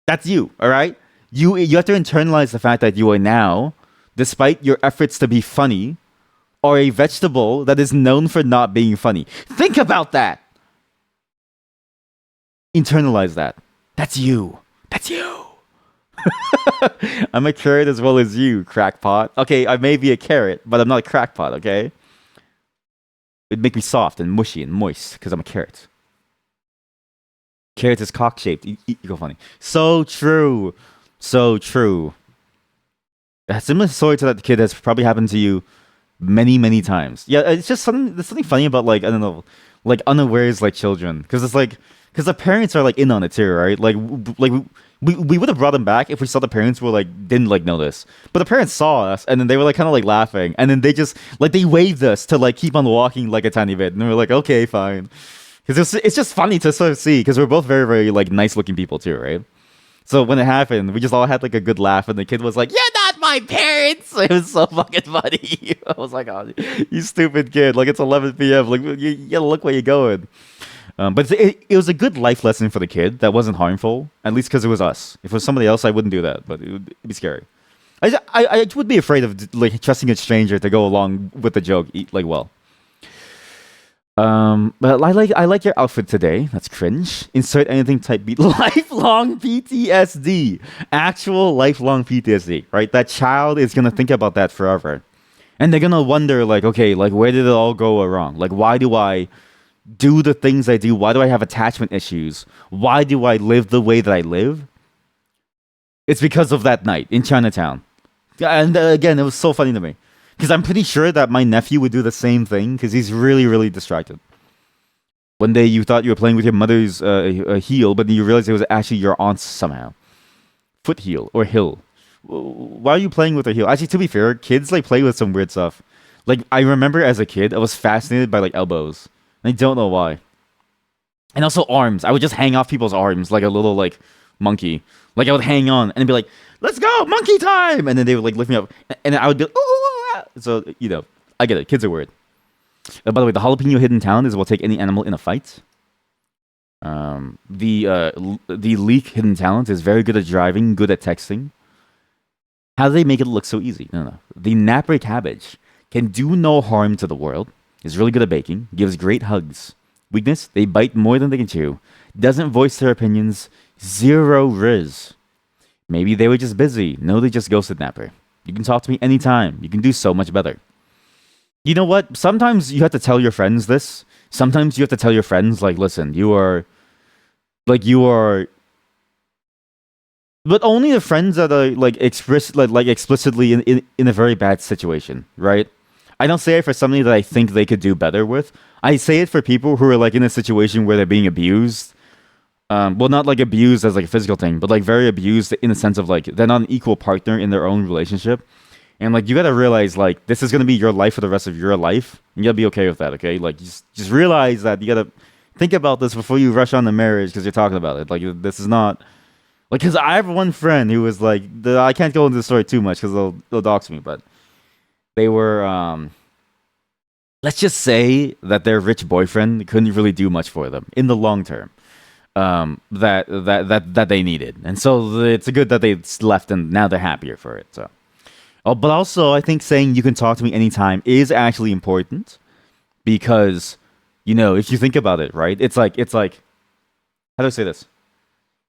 That's you. All right? You have to internalize the fact that you are now, despite your efforts to be funny, are a vegetable that is known for not being funny. Think about that. Internalize that. That's you. I'm a carrot as well as you, crackpot. Okay, I may be a carrot, but I'm not a crackpot, okay? It'd make me soft and mushy and moist because I'm a carrot. Carrot is cock shaped. Equal funny. So true. So true. A similar story to that kid has probably happened to you many, many times. Yeah, it's just something. There's something funny about like I don't know, like unawares like children, because it's like because the parents are like in on it too, right? We would have brought them back if we saw the parents were like didn't like notice, but the parents saw us and then they were like kind of like laughing, and then they just like they waved us to like keep on walking like a tiny bit, and we were like okay, fine, because it's just funny to sort of see because we're both very very like nice looking people too, right? So when it happened, we just all had like a good laugh, and the kid was like, "You're not my parents." It was so fucking funny. I was like, "Oh, you stupid kid! Like it's 11 p.m. Like you gotta look where you're going." But it was a good life lesson for the kid that wasn't harmful, at least because it was us. If it was somebody else, I wouldn't do that, but it'd be scary. I would be afraid of like trusting a stranger to go along with the joke, like well. But I like your outfit today. That's cringe. Insert anything type beat. Lifelong PTSD. Actual lifelong PTSD. Right? That child is gonna think about that forever, and they're gonna wonder like, okay, like where did it all go wrong? Like why do I do the things I do? Why do I have attachment issues? Why do I live the way that I live? It's because of that night in Chinatown. And again, it was so funny to me. Because I'm pretty sure that my nephew would do the same thing because he's really, really distracted. One day you thought you were playing with your mother's heel, but then you realized it was actually your aunt's somehow. Foot heel or hill. Why are you playing with a heel? Actually, to be fair, kids like play with some weird stuff. Like, I remember as a kid, I was fascinated by like elbows. I don't know why. And also arms. I would just hang off people's arms like a little like monkey. Like I would hang on and be like, "Let's go, monkey time!" And then they would like lift me up, and I would be like, "Ooh!" So I get it. Kids are weird. By the way, the jalapeno hidden talent is will take any animal in a fight. The leek hidden talent is very good at driving, good at texting. How do they make it look so easy? No. The napper cabbage can do no harm to the world. Is really good at baking. Gives great hugs. Weakness: they bite more than they can chew. Doesn't voice their opinions. Zero riz. Maybe they were just busy. No, they just ghosted Napper. You can talk to me anytime. You can do so much better. You know what? Sometimes you have to tell your friends this. Sometimes you have to tell your friends, like, listen, you are. But only the friends that are like explicitly in a very bad situation, right? I don't say it for somebody that I think they could do better with. I say it for people who are like in a situation where they're being abused. Well, not like abused as like a physical thing, but like very abused in the sense of like they're not an equal partner in their own relationship. And like you gotta realize like this is gonna be your life for the rest of your life. And you gotta be okay with that, okay? Like just realize that you gotta think about this before you rush on the marriage because you're talking about it. Like this is not like because I have one friend who was like I can't go into the story too much because they'll dox me, but they were let's just say that their rich boyfriend couldn't really do much for them in the long term. That they needed, and so it's good that they left, and now they're happier for it. So, but also I think saying you can talk to me anytime is actually important because if you think about it, right? It's like how do I say this?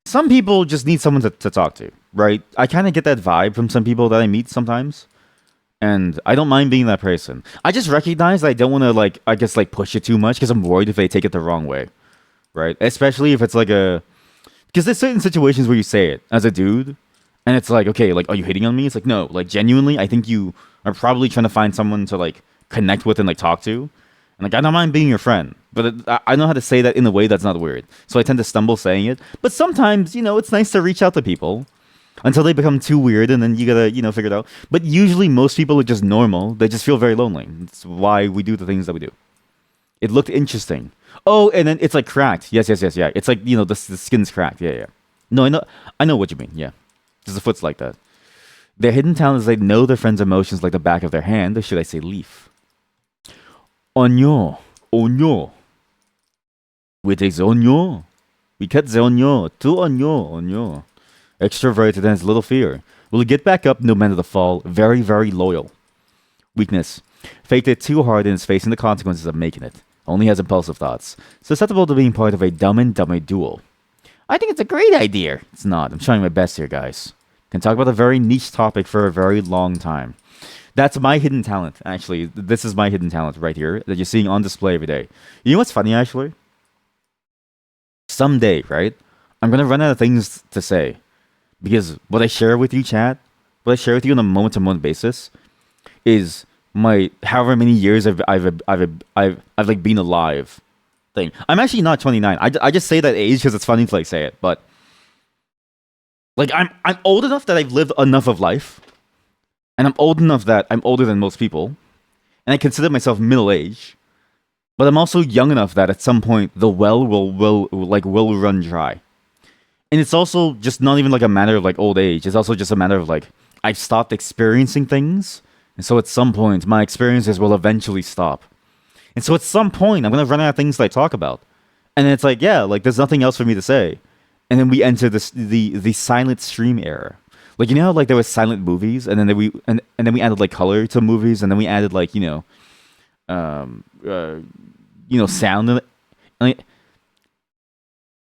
Some people just need someone to talk to, right? I kind of get that vibe from some people that I meet sometimes. And I don't mind being that person. I just recognize that I don't want to push it too much because I'm worried if they take it the wrong way. Right? Especially if it's like because there's certain situations where you say it as a dude and it's like, okay, like, are you hitting on me? It's like, no, like genuinely, I think you are probably trying to find someone to like connect with and like talk to. And like, I don't mind being your friend, but I know how to say that in a way that's not weird. So I tend to stumble saying it. But sometimes, it's nice to reach out to people until they become too weird and then you gotta, figure it out. But usually most people are just normal. They just feel very lonely. That's why we do the things that we do. It looked interesting. Oh, and then it's like cracked. Yes, yeah. It's like, the skin's cracked. Yeah. No, I know what you mean. Yeah. Because the foot's like that. Their hidden talent is they know their friend's emotions like the back of their hand, or should I say leaf. Onyo. We take the onyo. We cut the onyo. Two onyo. Extroverted and has little fear. Will get back up no matter the fall. Very, very loyal. Weakness. Faked it too hard and is facing the consequences of making it. Only has impulsive thoughts. Susceptible to being part of a dumb and dumber duel. I think it's a great idea. It's not. I'm trying my best here, guys. Can talk about a very niche topic for a very long time. That's my hidden talent, actually. This is my hidden talent right here that you're seeing on display every day. You know what's funny, actually? someday, right? I'm gonna run out of things to say because what I share with you, chat, what I share with you on a moment-to-moment basis is my however many years I've like been alive thing. I'm actually not 29. I just say that age because it's funny to like say it, but like I'm old enough that I've lived enough of life, and I'm old enough that I'm older than most people, and I consider myself middle aged. But I'm also young enough that at some point the well will run dry. And it's also just not even like a matter of like old age. It's also just a matter of like I've stopped experiencing things, and so at some point my experiences will eventually stop. And so at some point I'm gonna run out of things to like talk about, and then it's like yeah, like there's nothing else for me to say, and then we enter the silent stream era. Like you know how, like there was silent movies, and then then we added like color to movies, and then we added like um uh, sound like, and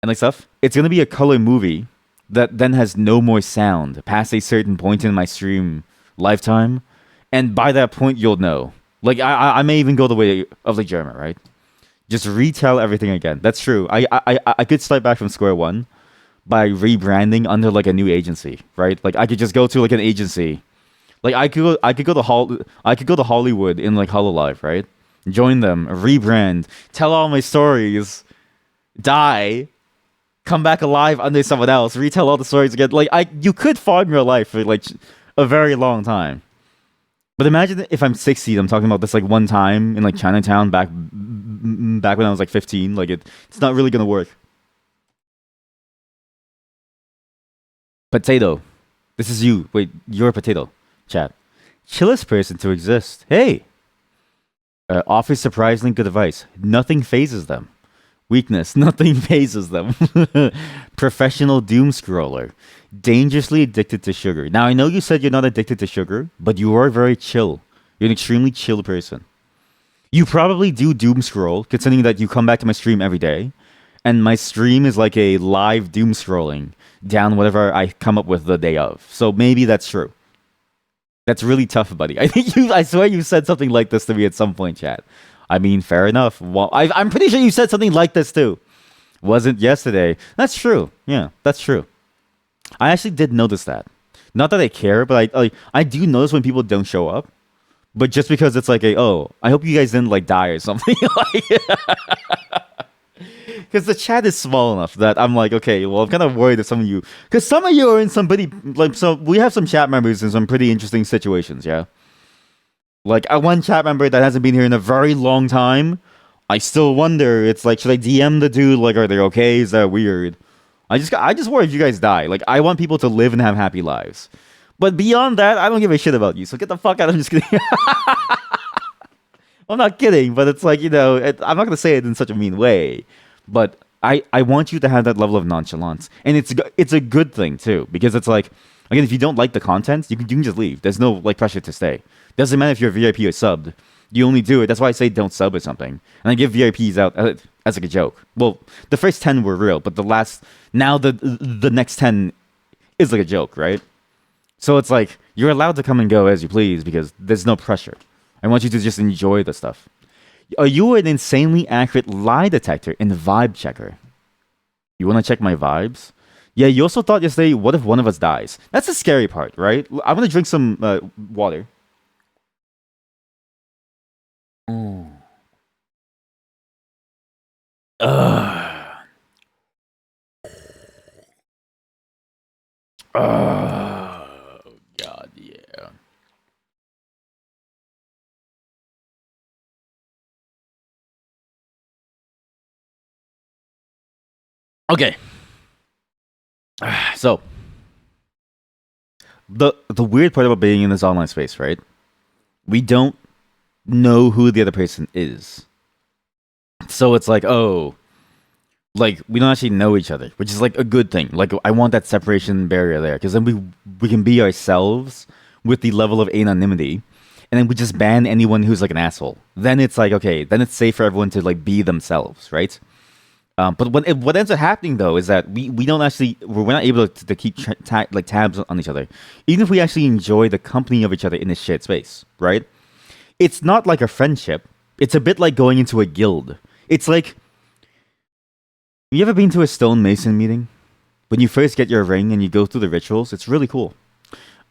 like stuff. It's gonna be a color movie that then has no more sound past a certain point in my stream lifetime, and by that point you'll know. Like I may even go the way of like Jeremy, right? Just retell everything again. That's true. I could start back from square one by rebranding under like a new agency, right? Like I could just go to like an agency. Like I could go to Hollywood in like Hololive, right? Join them, rebrand, tell all my stories, die, come back alive under someone else, retell all the stories again. Like you could farm your life for like a very long time. But imagine if I'm 60, I'm talking about this like one time in like Chinatown back when I was like 15. Like it's not really gonna work. Potato, this is you. Wait, you're a potato. Chat. Chillest person to exist. Hey. Offers surprisingly good advice. Nothing phases them. Weakness. Nothing phases them. Professional doom scroller. Dangerously addicted to sugar. Now, I know you said you're not addicted to sugar, but you are very chill. You're an extremely chill person. You probably do doom scroll, considering that you come back to my stream every day. And my stream is like a live doom scrolling down whatever I come up with the day of. So maybe that's true. That's really tough, buddy. I swear you said something like this to me at some point, chat. I mean, fair enough. Well, I'm pretty sure you said something like this too. Wasn't yesterday. That's true. Yeah, that's true. I actually did notice that. Not that I care, but I do notice when people don't show up. But just because it's like I hope you guys didn't like die or something. Because the chat is small enough that I'm like, okay, well, I'm kind of worried that some of you, because some of you are in some pretty, like, so we have some chat members in some pretty interesting situations, yeah? Like, one chat member that hasn't been here in a very long time, I still wonder, it's like, should I DM the dude? Like, are they okay? Is that weird? I just worry if you guys die. Like, I want people to live and have happy lives. But beyond that, I don't give a shit about you, so get the fuck out. I'm just kidding. I'm not kidding, but it's like, I'm not going to say it in such a mean way. But I want you to have that level of nonchalance. And it's a good thing, too. Because it's like, again, if you don't like the content, you can just leave. There's no like pressure to stay. Doesn't matter if you're a VIP or subbed. You only do it. That's why I say don't sub or something. And I give VIPs out as like a joke. Well, the first 10 were real, but the next 10 is like a joke, right? So it's like, you're allowed to come and go as you please because there's no pressure. I want you to just enjoy the stuff. Are you an insanely accurate lie detector in Vibe Checker? You want to check my vibes? Yeah, you also thought yesterday, what if one of us dies? That's the scary part, right? I'm going to drink some water. Ooh. God, yeah. Okay. So the weird part about being in this online space, right? We don't know who the other person is. So it's like, like we don't actually know each other, which is like a good thing. Like I want that separation barrier there because then we can be ourselves with the level of anonymity, and then we just ban anyone who's like an asshole. Then it's like okay, then it's safe for everyone to like be themselves, right? But what ends up happening though is that we don't actually we're not able to keep tabs on each other, even if we actually enjoy the company of each other in this shared space, right? It's not like a friendship. It's a bit like going into a guild. It's like You ever been to a stonemason meeting? When you first get your ring and you go through the rituals, it's really cool.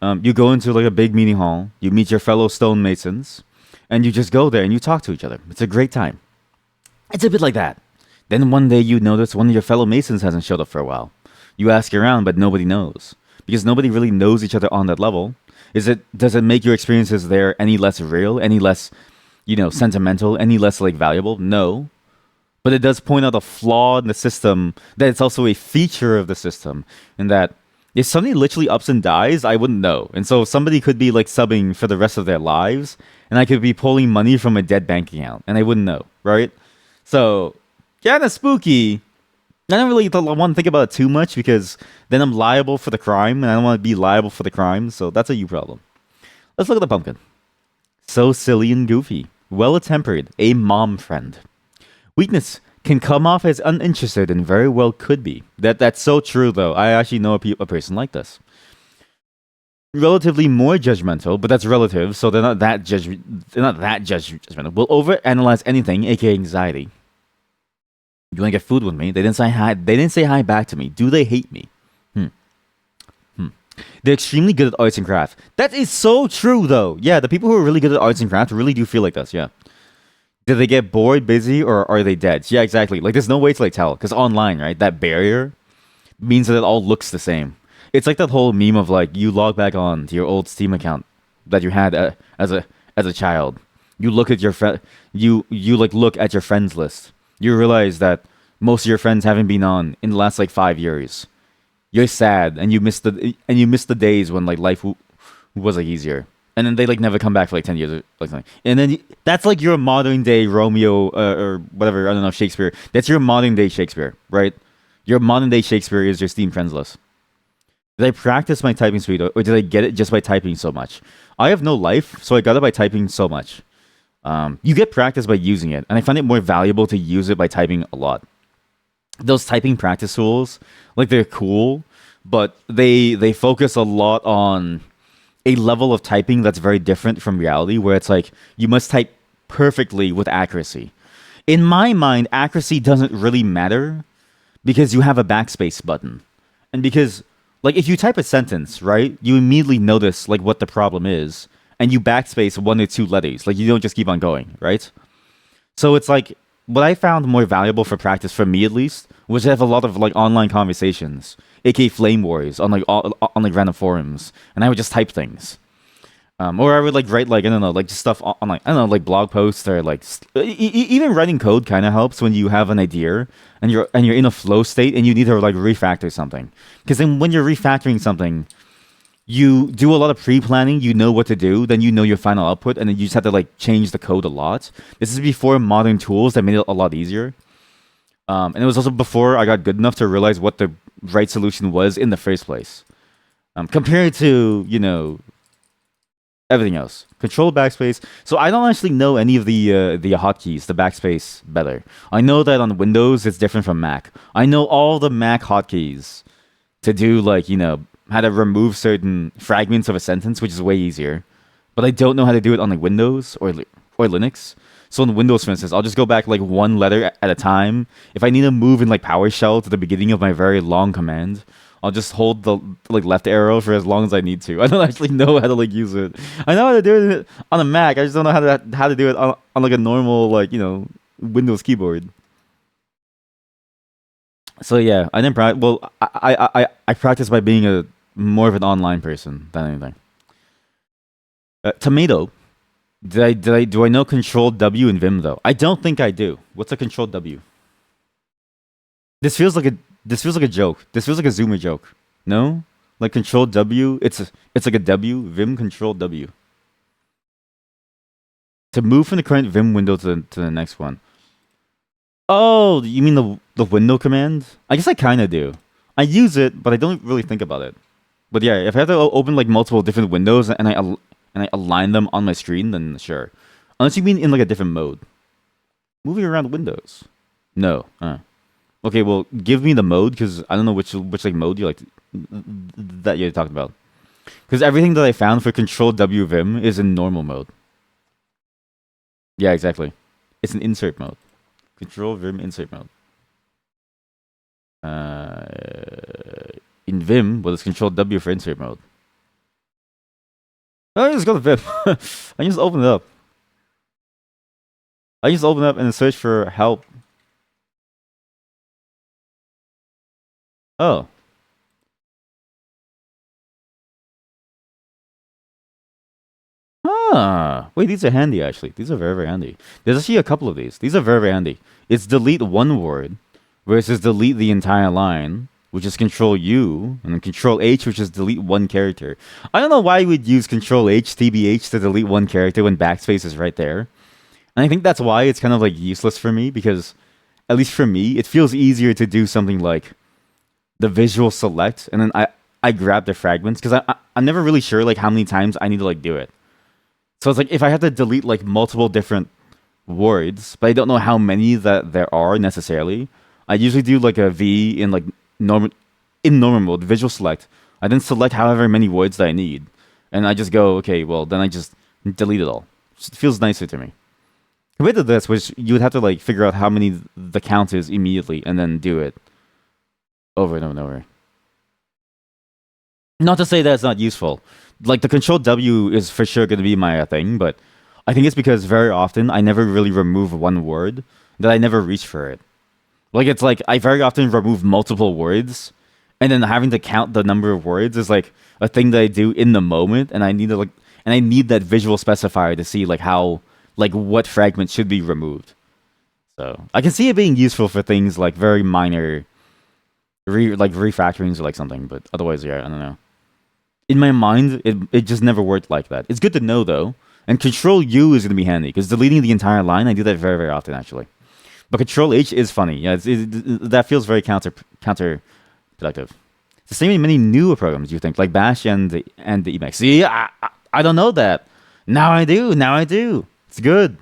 You go into like a big meeting hall, you meet your fellow stonemasons, and you just go there and you talk to each other. It's a great time. It's a bit like that. Then one day you notice one of your fellow masons hasn't showed up for a while. You ask around, but nobody knows because nobody really knows each other on that level. Does it make your experiences there any less real, any less, sentimental, any less like valuable? No, but it does point out a flaw in the system that it's also a feature of the system, in that if somebody literally ups and dies, I wouldn't know. And so somebody could be like subbing for the rest of their lives, and I could be pulling money from a dead bank account, and I wouldn't know, right? So kind of spooky. I don't really want to think about it too much because then I'm liable for the crime, and I don't want to be liable for the crime. So that's a you problem. Let's look at the pumpkin. So silly and goofy, well-tempered, a mom friend. Weakness can come off as uninterested and very well could be. That's so true though. I actually know a person like this. Relatively more judgmental, but that's relative, so they're not that judgmental. Will overanalyze anything, aka anxiety. You want to get food with me? They didn't say hi. They didn't say hi back to me. Do they hate me? They're extremely good at arts and craft. That is so true, though. Yeah, the people who are really good at arts and craft really do feel like this. Yeah. Did they get bored, busy, or are they dead? Yeah, exactly. Like, there's no way to like tell because online, right? That barrier means that it all looks the same. It's like that whole meme of like you log back on to your old Steam account that you had as a child. You look at your friend. You like look at your friends list. You realize that most of your friends haven't been on in the last like 5 years. You're sad and you miss the days when like life was like easier, and then they like never come back for like 10 years or like something. And then that's like your modern day Romeo or whatever, I don't know, Shakespeare. That's your modern day Shakespeare, right? Your modern day Shakespeare is your Steam friends list. Did I practice my typing speed, or did I get it just by typing so much? I have no life, so I got it by typing so much. You get practice by using it, and I find it more valuable to use it by typing a lot. Those typing practice tools, like they're cool, but they focus a lot on a level of typing that's very different from reality, where it's like you must type perfectly with accuracy. In my mind, accuracy doesn't really matter because you have a backspace button, and because like if you type a sentence, right, you immediately notice like what the problem is, and you backspace one or two letters, like you don't just keep on going, right? So it's like what I found more valuable for practice, for me at least, was to have a lot of like online conversations, aka flame wars on like random forums, and I would just type things, or I would like write like I don't know, like just stuff on like I don't know, like blog posts, or like even writing code kind of helps when you have an idea and you're in a flow state and you need to like refactor something, because then when you're refactoring something, you do a lot of pre-planning, you know what to do, then you know your final output, and then you just have to like change the code a lot. This is before modern tools that made it a lot easier. And it was also before I got good enough to realize what the right solution was in the first place. Compared to, everything else. Control backspace. So I don't actually know any of the hotkeys, the backspace better. I know that on Windows it's different from Mac. I know all the Mac hotkeys to do like, how to remove certain fragments of a sentence, which is way easier. But I don't know how to do it on like Windows or Linux. So in Windows, for instance, I'll just go back like one letter at a time. If I need to move in like PowerShell to the beginning of my very long command, I'll just hold the like left arrow for as long as I need to. I don't actually know how to like use it. I know how to do it on a Mac. I just don't know how to do it on like a normal like Windows keyboard. So yeah, I didn't practice. Well, I practice by being a more of an online person than anything. Tomato. Do I know Control W in Vim though? I don't think I do. What's a Control W? This feels like a joke. This feels like a Zoomer joke. No? Like Control W, it's like a W, Vim Control W. To move from the current Vim window to the next one. Oh, you mean the window command? I guess I kind of do. I use it, but I don't really think about it. But yeah, if I have to open like multiple different windows and I align them on my screen, then sure. Unless you mean in like a different mode. Moving around windows. No. Okay, well, give me the mode, because I don't know which like mode you like that you're talking about. Because everything that I found for Control W Vim is in normal mode. Yeah, exactly. It's an insert mode. Control Vim insert mode. Uh, in Vim, well, it's Control W for insert mode. Oh, I just go to Vim. I just open it up. I just open up and search for help. Oh. Ah. Wait, these are handy actually. These are very, very handy. There's actually a couple of these. These are very, very handy. It's delete one word versus delete the entire line, which is Control U, and then Control H, which is delete one character. I don't know why we'd use Control H, TBH to delete one character when backspace is right there. And I think that's why it's kind of like useless for me because, at least for me, it feels easier to do something like the visual select and then I grab the fragments because I'm never really sure like how many times I need to like do it. So it's like if I have to delete like multiple different words, but I don't know how many that there are necessarily, I usually do like a V in like normal mode, visual select. I then select however many words that I need, and I just go okay. Well, then I just delete it all. It feels nicer to me. Compared to this, which you would have to like figure out how many the count is immediately and then do it over and over and over. Not to say that it's not useful. Like the Control W is for sure going to be my thing, but I think it's because very often I never really remove one word that I never reach for it. Like it's like I very often remove multiple words, and then having to count the number of words is like a thing that I do in the moment, and I need to like and I need that visual specifier to see like how like what fragment should be removed. So I can see it being useful for things like very minor like refactorings or like something, but otherwise, yeah, I don't know. In my mind, it just never worked like that. It's good to know though, and Control U is going to be handy because deleting the entire line, I do that very very often actually. But Control H is funny. Yeah, that feels very counterproductive. It's the same in many newer programs. You think like Bash and the Emacs. See, I don't know that. Now I do. Now I do. It's good.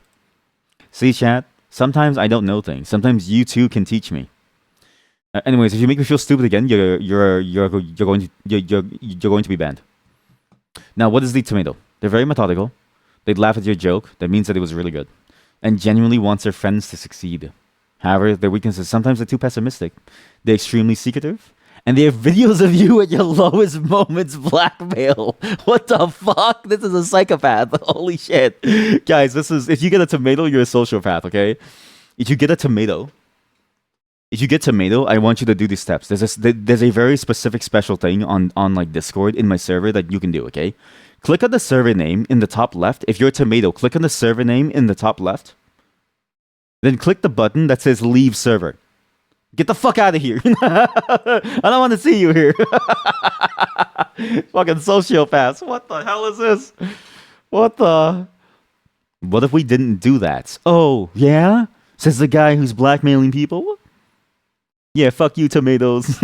See, chat. Sometimes I don't know things. Sometimes you too can teach me. Anyways, if you make me feel stupid again, you're going to be banned. Now, what is the tomato? They're very methodical. They'd laugh at your joke. That means that it was really good, and genuinely wants their friends to succeed. However, their weaknesses sometimes they're too pessimistic. They're extremely secretive, and they have videos of you at your lowest moments blackmail. What the fuck? This is a psychopath. Holy shit, guys! This is if you get a tomato, you're a sociopath. Okay, if you get a tomato. If you get tomato, I want you to do these steps. There's a very specific special thing on like Discord in my server that you can do, okay? Click on the server name in the top left. If you're a tomato, click on the server name in the top left. Then click the button that says leave server. Get the fuck out of here. I don't want to see you here. Fucking sociopaths. What the hell is this? What if we didn't do that? Oh, yeah? Says the guy who's blackmailing people? Yeah, fuck you, tomatoes.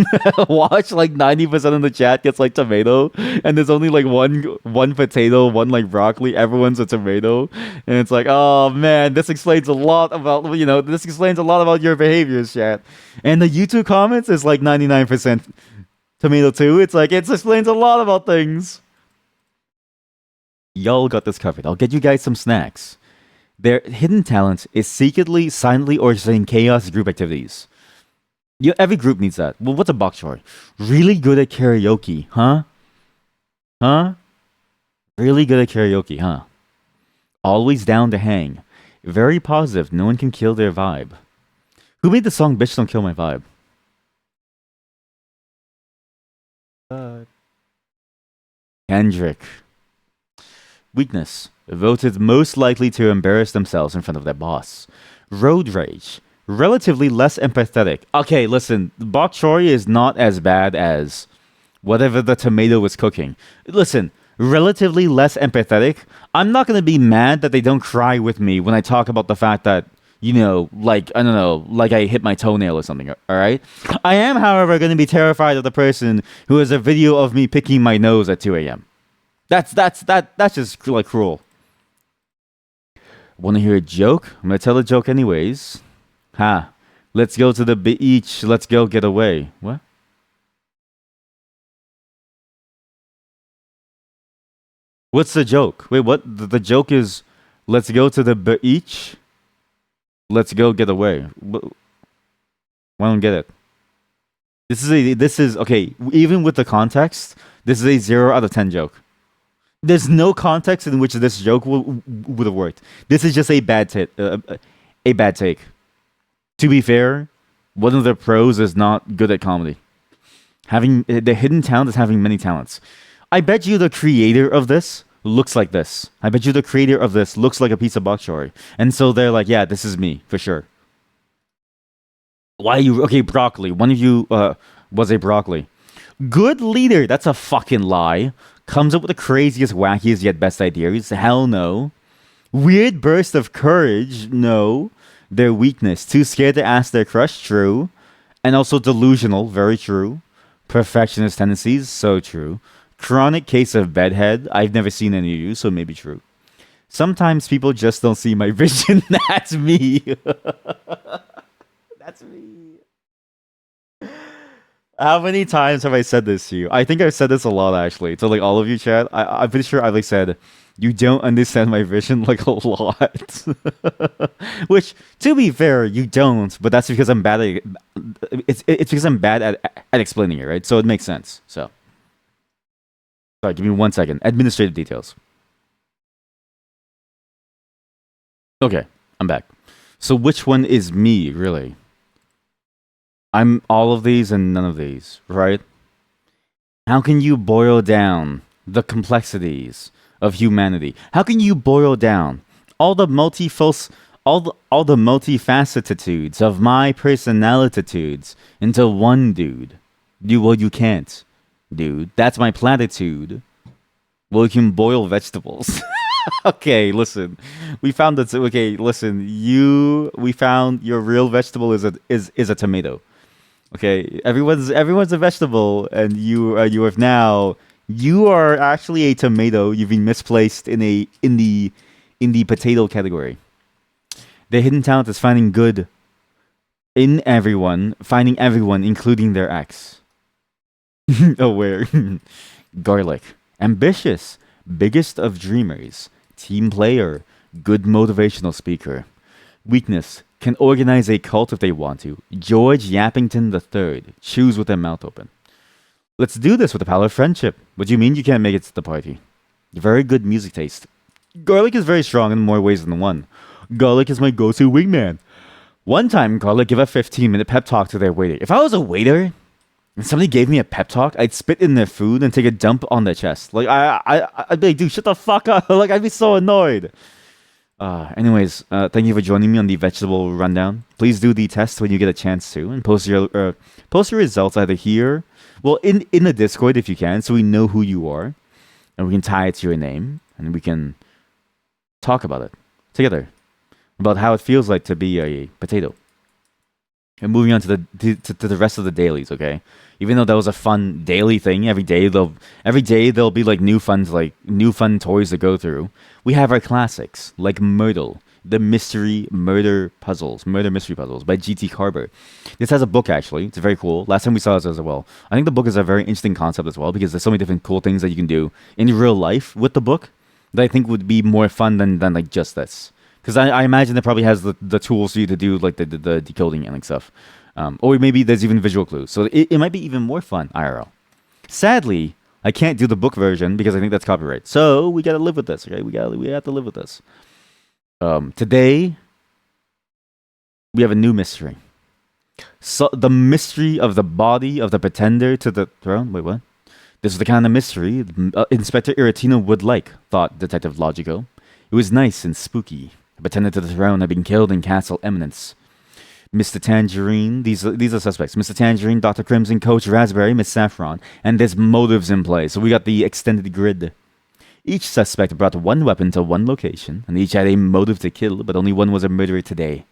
Watch like 90% of the chat gets like tomato, and there's only like one potato, one like broccoli. Everyone's a tomato, and it's like, oh man, this explains a lot about this explains a lot about your behaviors, chat. And the YouTube comments is like 99% tomato too. It's like it explains a lot about things. Y'all got this covered. I'll get you guys some snacks. Their hidden talent is secretly, silently orchestrating chaos group activities. Every group needs that. Well, what's a bok choy? Really good at karaoke, huh? Huh? Really good at karaoke, huh? Always down to hang. Very positive. No one can kill their vibe. Who made the song Bitch Don't Kill My Vibe? Kendrick. Weakness. Voted most likely to embarrass themselves in front of their boss. Road rage. Relatively less empathetic. Okay, listen, bok choy is not as bad as whatever the tomato was cooking. Listen, relatively less empathetic. I'm not going to be mad that they don't cry with me when I talk about the fact that, like, I don't know, like I hit my toenail or something, all right? I am, however, going to be terrified of the person who has a video of me picking my nose at 2 a.m. That's just, like, cruel. Want to hear a joke? I'm going to tell a joke anyways. Ha. Let's go to the beach. Let's go get away. What? What's the joke? Wait, what? The joke is let's go to the beach. Let's go get away. I don't get it. This is okay. Even with the context, this is a 0 out of 10 joke. There's no context in which this joke would have worked. This is just a bad take. To be fair, one of the pros is not good at comedy. Having the hidden talent is having many talents. I bet you the creator of this looks like this. I bet you the creator of this looks like a piece of bok choy, and so they're like, yeah, this is me for sure. Why you okay? Broccoli. One of you was a broccoli. Good leader. That's a fucking lie. Comes up with the craziest, wackiest yet best ideas. Hell no. Weird burst of courage. No. Their weakness. Too scared to ask their crush. True. And also delusional. Very true. Perfectionist tendencies. So true. Chronic case of bedhead. I've never seen any of you, so maybe true. Sometimes people just don't see my vision. That's me. That's me. How many times have I said this to you? I think I've said this a lot actually. To like all of you, chat. I'm pretty sure I've like said, you don't understand my vision like a lot. Which, to be fair, you don't. But that's because I'm bad at it's because I'm bad at explaining it, right? So it makes sense. So, sorry, give me 1 second. Administrative details. Okay, I'm back. So which one is me, really? I'm all of these and none of these, right? How can you boil down the complexities of humanity? How can you boil down all the all the multifacetitudes of my personalititudes into one dude? You can't, dude. That's my platitude. Well, you can boil vegetables. Okay, listen. We found that. Okay, listen. We found your real vegetable is a tomato. Okay, everyone's a vegetable, and you have now you are actually a tomato. You've been misplaced in the potato category. The hidden talent is finding good in everyone, finding everyone, including their ex. Aware, garlic, ambitious, biggest of dreamers, team player, good motivational speaker. Weakness, can organize a cult if they want to. George Yappington III. Choose with their mouth open. Let's do this with the power of friendship. What do you mean you can't make it to the party? Very good music taste. Garlic is very strong in more ways than one. Garlic is my go-to wingman. One time, Garlic gave a 15-minute pep talk to their waiter. If I was a waiter and somebody gave me a pep talk, I'd spit in their food and take a dump on their chest. Like I'd be like, dude, shut the fuck up. Like I'd be so annoyed. Anyways, thank you for joining me on the vegetable rundown. Please do the test when you get a chance to, and post your results either here, well, in the Discord if you can, so we know who you are, and we can tie it to your name, and we can talk about it together, about how it feels like to be a potato. And moving on to the rest of the dailies, okay? Even though that was a fun daily thing, every day there'll be like new fun toys to go through. We have our classics like Murdle, the murder mystery puzzles by GT Carver. This has a book actually. It's very cool. Last time we saw this as well. I think the book is a very interesting concept as well because there's so many different cool things that you can do in real life with the book that I think would be more fun than like just this. Because I imagine it probably has the tools for you to do like the decoding and like stuff. Or maybe there's even visual clues. So it might be even more fun IRL. Sadly, I can't do the book version because I think that's copyright. So we gotta live with this, okay? We have to live with this. Today we have a new mystery. So the mystery of the body of the pretender to the throne. Wait, what? This is the kind of mystery Inspector Iratino would like, thought Detective Logico. It was nice and spooky. The pretender to the throne had been killed in Castle Eminence. Mr. Tangerine, these are suspects. Mr. Tangerine, Dr. Crimson, Coach Raspberry, Miss Saffron, and there's motives in play. So we got the extended grid. Each suspect brought one weapon to one location, and each had a motive to kill, but only one was a murderer today.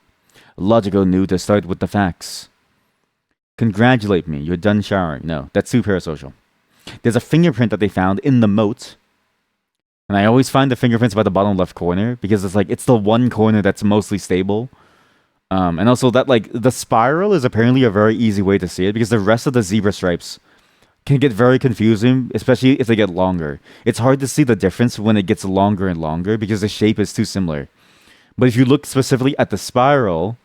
Logico knew to start with the facts. Congratulate me, you're done showering. No, that's too parasocial. There's a fingerprint that they found in the moat. And I always find the fingerprints by the bottom left corner because it's the one corner that's mostly stable. And also that like the spiral is apparently a very easy way to see it because the rest of the zebra stripes can get very confusing, especially if they get longer. It's hard to see the difference when it gets longer and longer because the shape is too similar. But if you look specifically at the spiral,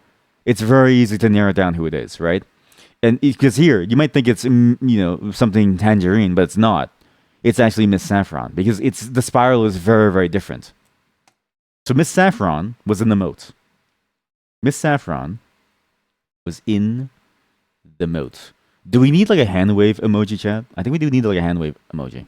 it's very easy to narrow down who it is, right? And because here you might think it's something tangerine, but it's not. It's actually Miss Saffron because it's the spiral is very very different. So Miss Saffron was in the moat. Miss Saffron was in the moat. Do we need like a hand wave emoji, chat? I think we do need like a hand wave emoji.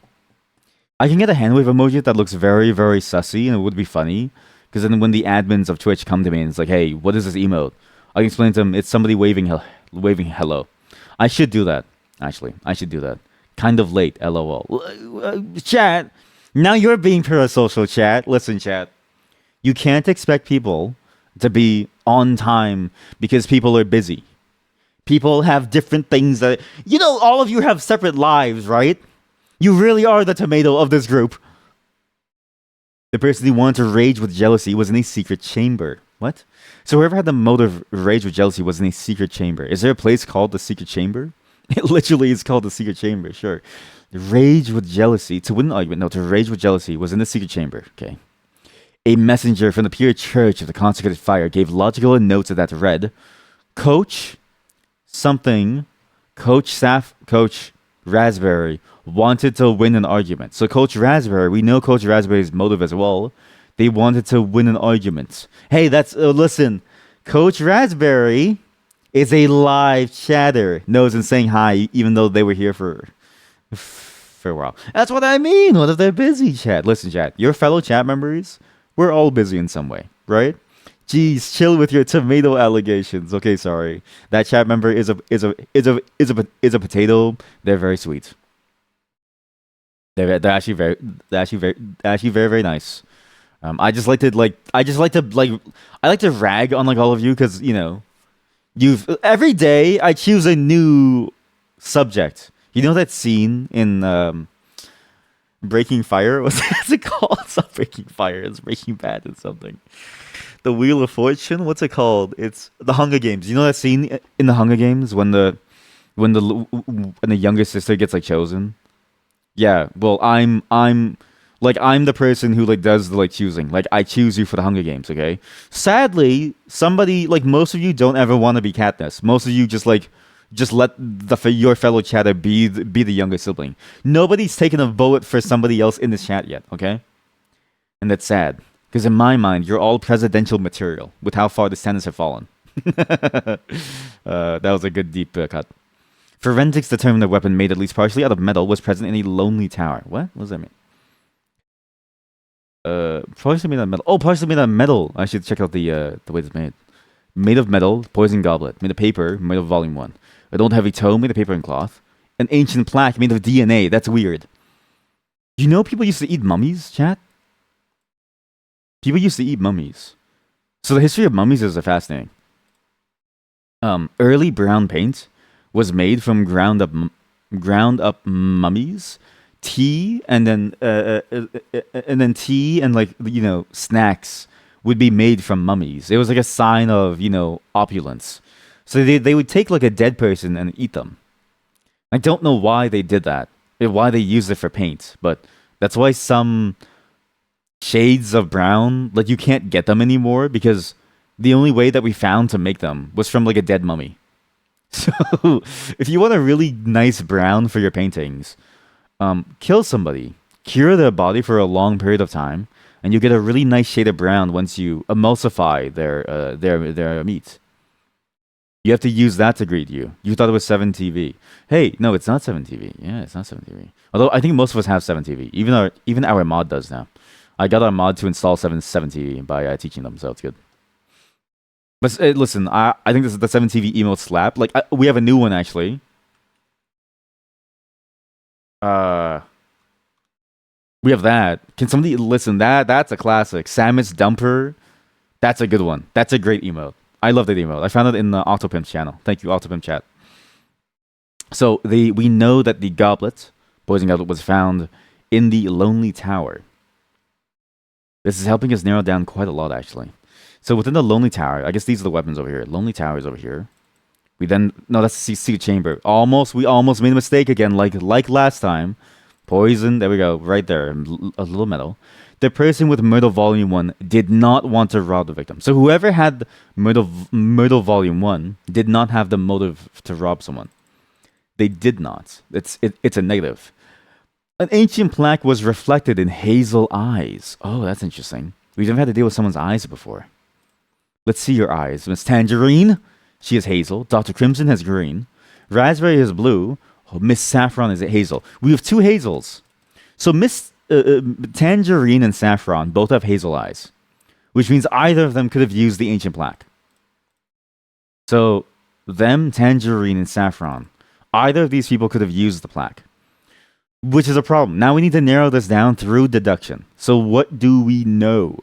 I can get a hand wave emoji that looks very, very sussy and it would be funny. Because then when the admins of Twitch come to me and it's like, hey, what is this emote? I can explain to them it's somebody waving hello. I should do that, actually. I should do that. Kind of late, lol. Chat, now you're being parasocial, chat. Listen, chat. You can't expect people to be on time because people are busy. People have different things that... all of you have separate lives, right? You really are the tomato of this group. The person who wanted to rage with jealousy was in a secret chamber. What? So whoever had the motive rage with jealousy was in a secret chamber. Is there a place called the secret chamber? It literally is called the secret chamber, sure. Rage with jealousy. To win an argument, no, to rage with jealousy was in the secret chamber. Okay. A messenger from the pure church of the consecrated fire gave logical notes that read, Coach something, Coach Raspberry wanted to win an argument. So Coach Raspberry, we know Coach Raspberry's motive as well. They wanted to win an argument. Hey, that's listen. Coach Raspberry is a live chatter. Knows and saying hi, even though they were here for a while. That's what I mean. What if they're busy, chat? Listen, chat. Your fellow chat members, we're all busy in some way, right? Jeez, chill with your tomato allegations. Okay, sorry. That chat member is a potato. They're very sweet. They're actually very nice. I like to rag on like all of you because every day I choose a new subject. You know that scene in Breaking Fire? What's it called? It's not Breaking Fire. It's Breaking Bad or something. The Wheel of Fortune. What's it called? It's the Hunger Games. You know that scene in the Hunger Games when the younger sister gets like chosen. Yeah. Well, I'm the person who like does the like choosing. Like I choose you for the Hunger Games. Okay. Sadly, somebody like most of you don't ever want to be Katniss. Most of you just let your fellow chatter be the younger sibling. Nobody's taken a vote for somebody else in this chat yet. Okay. And that's sad. Because in my mind, you're all presidential material with how far the standards have fallen. That was a good deep cut. Forensics determined the weapon made at least partially out of metal was present in a lonely tower. What does that mean? Partially made out of metal. Oh, partially made out of metal. I should check out the way it's made. Made of metal, poison goblet. Made of paper, made of volume 1. An old heavy tome made of paper and cloth. An ancient plaque made of DNA. That's weird. You know people used to eat mummies, chat? People used to eat mummies. So the history of mummies is fascinating. Early brown paint was made from ground up mummies, tea, and then tea and like snacks would be made from mummies. It was like a sign of opulence. So they would take like a dead person and eat them. I don't know why they did that, why they used it for paint, but that's why some shades of brown, like you can't get them anymore because the only way that we found to make them was from like a dead mummy. So if you want a really nice brown for your paintings, kill somebody, cure their body for a long period of time, and you get a really nice shade of brown once you emulsify their meat. You have to use that to greet you. You thought it was 7TV. Hey, no, it's not 7TV. Yeah, it's not 7TV. Although I think most of us have 7TV. Even our mod does now. I got our mod to install 7TV by teaching them, so it's good. But listen, I think this is the 7TV emote slap. Like we have a new one actually. We have that. Can somebody listen? That's a classic. Samus Dumper. That's a good one. That's a great emote. I love that emote. I found it in the Octopimp's channel. Thank you, Octopimp chat. So we know that the goblet, poison goblet, was found in the Lonely Tower. This is helping us narrow down quite a lot, actually. So within the Lonely Tower, I guess these are the weapons over here. Lonely Tower is over here. That's the secret chamber. We almost made a mistake again, like last time. Poison, there we go, right there, a little metal. The person with Murdle Volume 1 did not want to rob the victim. So whoever had Murdle Volume 1 did not have the motive to rob someone. They did not. It's a negative. An ancient plaque was reflected in hazel eyes. Oh, that's interesting. We've never had to deal with someone's eyes before. Let's see your eyes. Miss Tangerine, she is hazel. Dr. Crimson has green. Raspberry is blue. Oh, Miss Saffron is hazel. We have two hazels. So Miss Tangerine and Saffron both have hazel eyes, which means either of them could have used the ancient plaque. So them, Tangerine and Saffron, either of these people could have used the plaque, which is a problem. Now we need to narrow this down through deduction. So what do we know?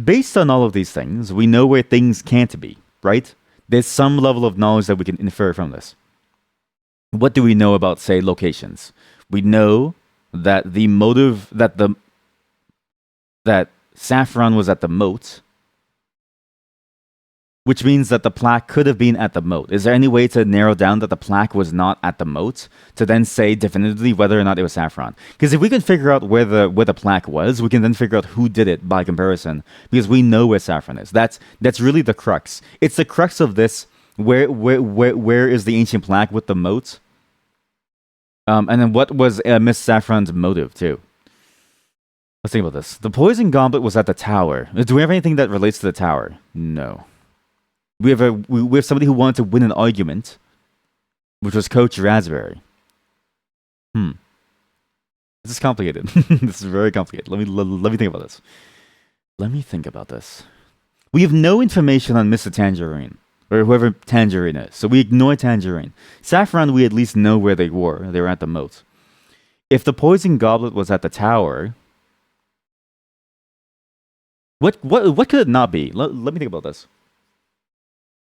Based on all of these things, we know where things can't be, right? There's some level of knowledge that we can infer from this. What do we know about, say, locations? We know that the motive that Saffron was at the moat, which means that the plaque could have been at the moat. Is there any way to narrow down that the plaque was not at the moat to then say definitively whether or not it was Saffron? Because if we can figure out where the plaque was, we can then figure out who did it by comparison, because we know where Saffron is. That's really the crux. It's the crux of this. Where is the ancient plaque with the moat? And then what was Miss Saffron's motive too? Let's think about this. The poison goblet was at the tower. Do we have anything that relates to the tower? No. We have somebody who wanted to win an argument, which was Coach Raspberry. This is complicated. This is very complicated. Let me think about this. Let me think about this. We have no information on Mr. Tangerine, or whoever Tangerine is, so we ignore Tangerine. Saffron, we at least know where they were. They were at the moat. If the poison goblet was at the tower, what could it not be? Let me think about this.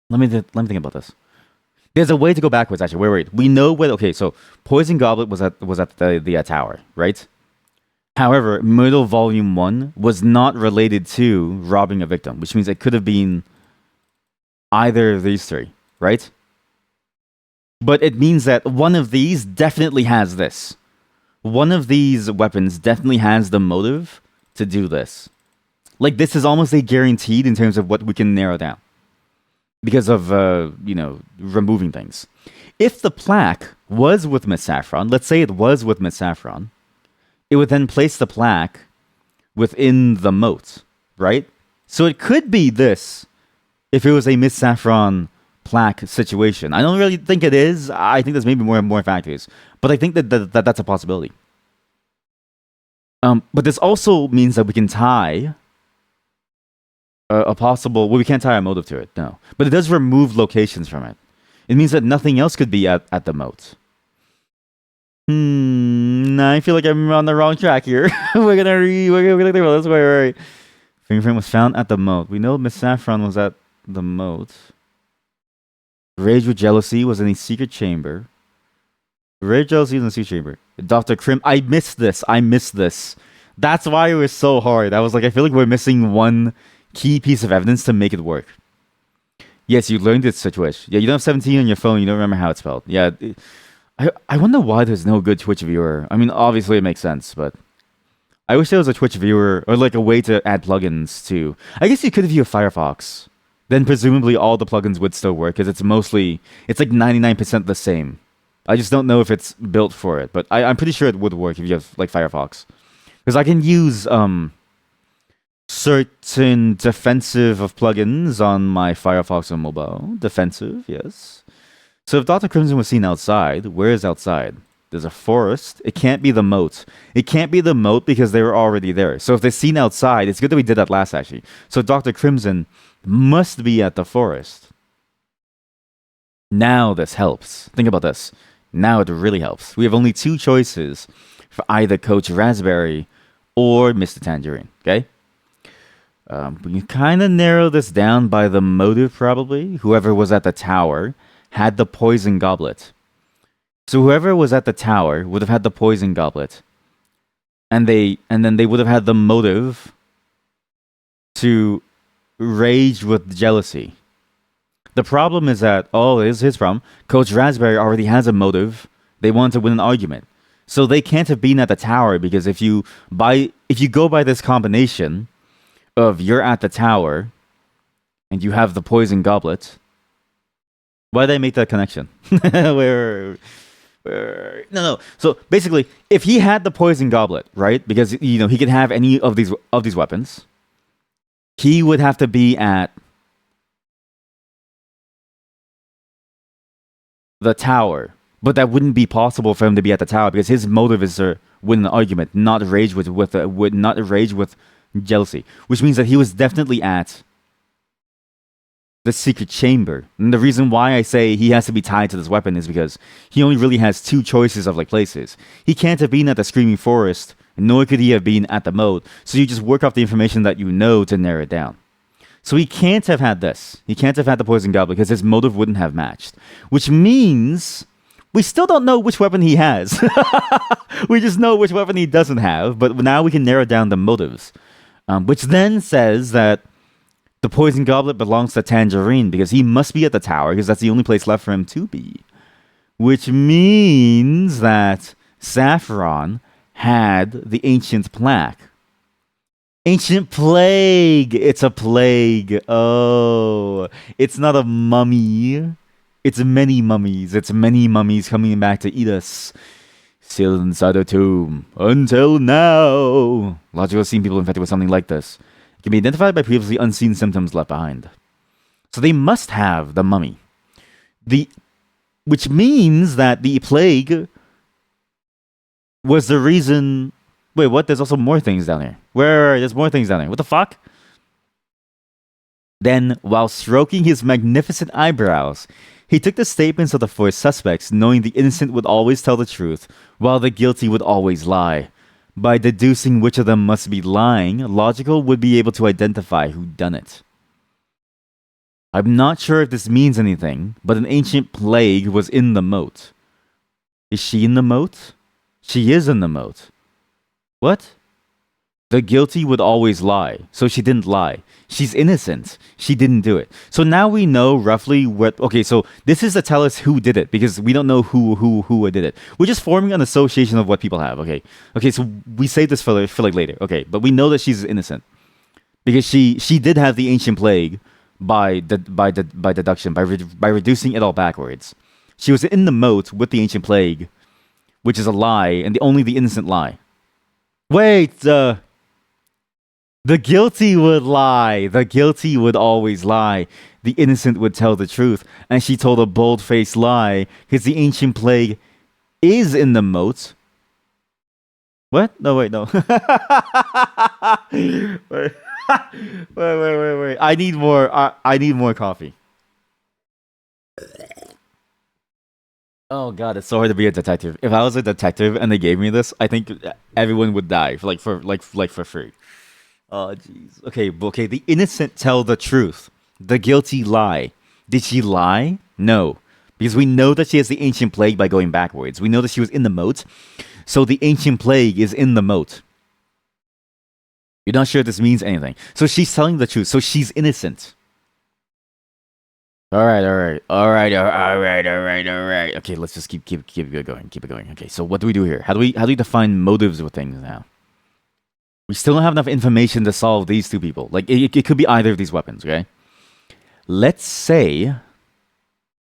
Let me think about this. There's a way to go backwards, actually. Wait. We know where. Okay, so Poison Goblet was at the tower, right? However, Murdle Volume 1 was not related to robbing a victim, which means it could have been either of these three, right? But it means that one of these definitely has this. One of these weapons definitely has the motive to do this. Like, this is almost a guaranteed in terms of what we can narrow down, because of, removing things. If the plaque was with Miss Saffron, let's say it was with Miss Saffron, it would then place the plaque within the moat, right? So it could be this if it was a Miss Saffron plaque situation. I don't really think it is. I think there's maybe more factors. But I think that's a possibility. But this also means that we can tie a possible... Well, we can't tie a motive to it, no. But it does remove locations from it. It means that nothing else could be at the moat. I feel like I'm on the wrong track here. we're gonna think about this. Wait. Fingerprint was found at the moat. We know Miss Saffron was at the moat. Rage with jealousy was in a secret chamber. Rage jealousy was in a secret chamber. Dr. Crim. I missed this. That's why it was so hard. I was like, I feel like we're missing one key piece of evidence to make it work. Yes, you learned this situation. Yeah, you don't have 17 on your phone. You don't remember how it's spelled. Yeah. I wonder why there's no good Twitch viewer. I mean, obviously it makes sense, but I wish there was a Twitch viewer or like a way to add plugins to. I guess you could if you have Firefox. Then presumably all the plugins would still work because it's like 99% the same. I just don't know if it's built for it, but I'm pretty sure it would work if you have like Firefox. Because I can use certain defensive of plugins on my Firefox on mobile. Defensive, yes. So if Dr. Crimson was seen outside, where is outside? There's a forest. It can't be the moat. It can't be the moat because they were already there. So if they're seen outside, it's good that we did that last, actually. So Dr. Crimson must be at the forest. Now this helps. Think about this. Now it really helps. We have only two choices for either Coach Raspberry or Mr. Tangerine, okay? We can kind of narrow this down by the motive, probably. Whoever was at the tower had the poison goblet. So whoever was at the tower would have had the poison goblet. And then they would have had the motive to rage with jealousy. The problem is that, it's his problem. Coach Raspberry already has a motive. They want to win an argument. So they can't have been at the tower because if you, by if you go by this combination of you're at the tower and you have the poison goblet, why did I make that connection? No. So basically, if he had the poison goblet, right? Because he could have any of these weapons, he would have to be at the tower. But that wouldn't be possible for him to be at the tower because his motive is to win an argument, not rage with jealousy, which means that he was definitely at the secret chamber. And the reason why I say he has to be tied to this weapon is because he only really has two choices of places. He can't have been at the Screaming Forest, nor could he have been at the moat. So you just work off the information that you know to narrow it down. So he can't have had this. He can't have had the poison goblet because his motive wouldn't have matched. Which means we still don't know which weapon he has. We just know which weapon he doesn't have. But now we can narrow down the motives. Which then says that the poison goblet belongs to Tangerine because he must be at the tower because that's the only place left for him to be. Which means that Saffron had the ancient plaque. Ancient plague. It's a plague. Oh, it's not a mummy. It's many mummies. It's many mummies coming back to eat us. Still inside the tomb. Until now. Logical has seen people infected with something like this. It can be identified by previously unseen symptoms left behind. So they must have the mummy. Which means that the plague was the reason... Wait, what? There's also more things down here. Where? There's more things down here. What the fuck? Then, while stroking his magnificent eyebrows, he took the statements of the four suspects, knowing the innocent would always tell the truth, while the guilty would always lie. By deducing which of them must be lying, Logical would be able to identify who done it. I'm not sure if this means anything, but an ancient plague was in the moat. Is she in the moat? She is in the moat. What? The guilty would always lie, so she didn't lie. She's innocent. She didn't do it. So now we know roughly what... Okay, so this is to tell us who did it, because we don't know who did it. We're just forming an association of what people have, okay? Okay, so we save this for later, okay? But we know that she's innocent. Because she did have the ancient plague by deduction, by reducing it all backwards. She was in the moat with the ancient plague, which is a lie, and only the innocent lie. Wait, the guilty would lie. The guilty would always lie. The innocent would tell the truth. And she told a bold-faced lie because the ancient plague is in the moat. What? No, wait, no. wait. I need more coffee. Oh god, it's so hard to be a detective. If I was a detective and they gave me this, I think everyone would die for free. Oh jeez. Okay. The innocent tell the truth. The guilty lie. Did she lie? No, because we know that she has the ancient plague by going backwards. We know that she was in the moat, so the ancient plague is in the moat. You're not sure if this means anything. So she's telling the truth. So she's innocent. All right. Okay, let's just keep it going. Keep it going. Okay, so what do we do here? How do we define motives with things now? We still don't have enough information to solve these two people. Like it could be either of these weapons. Okay, let's say.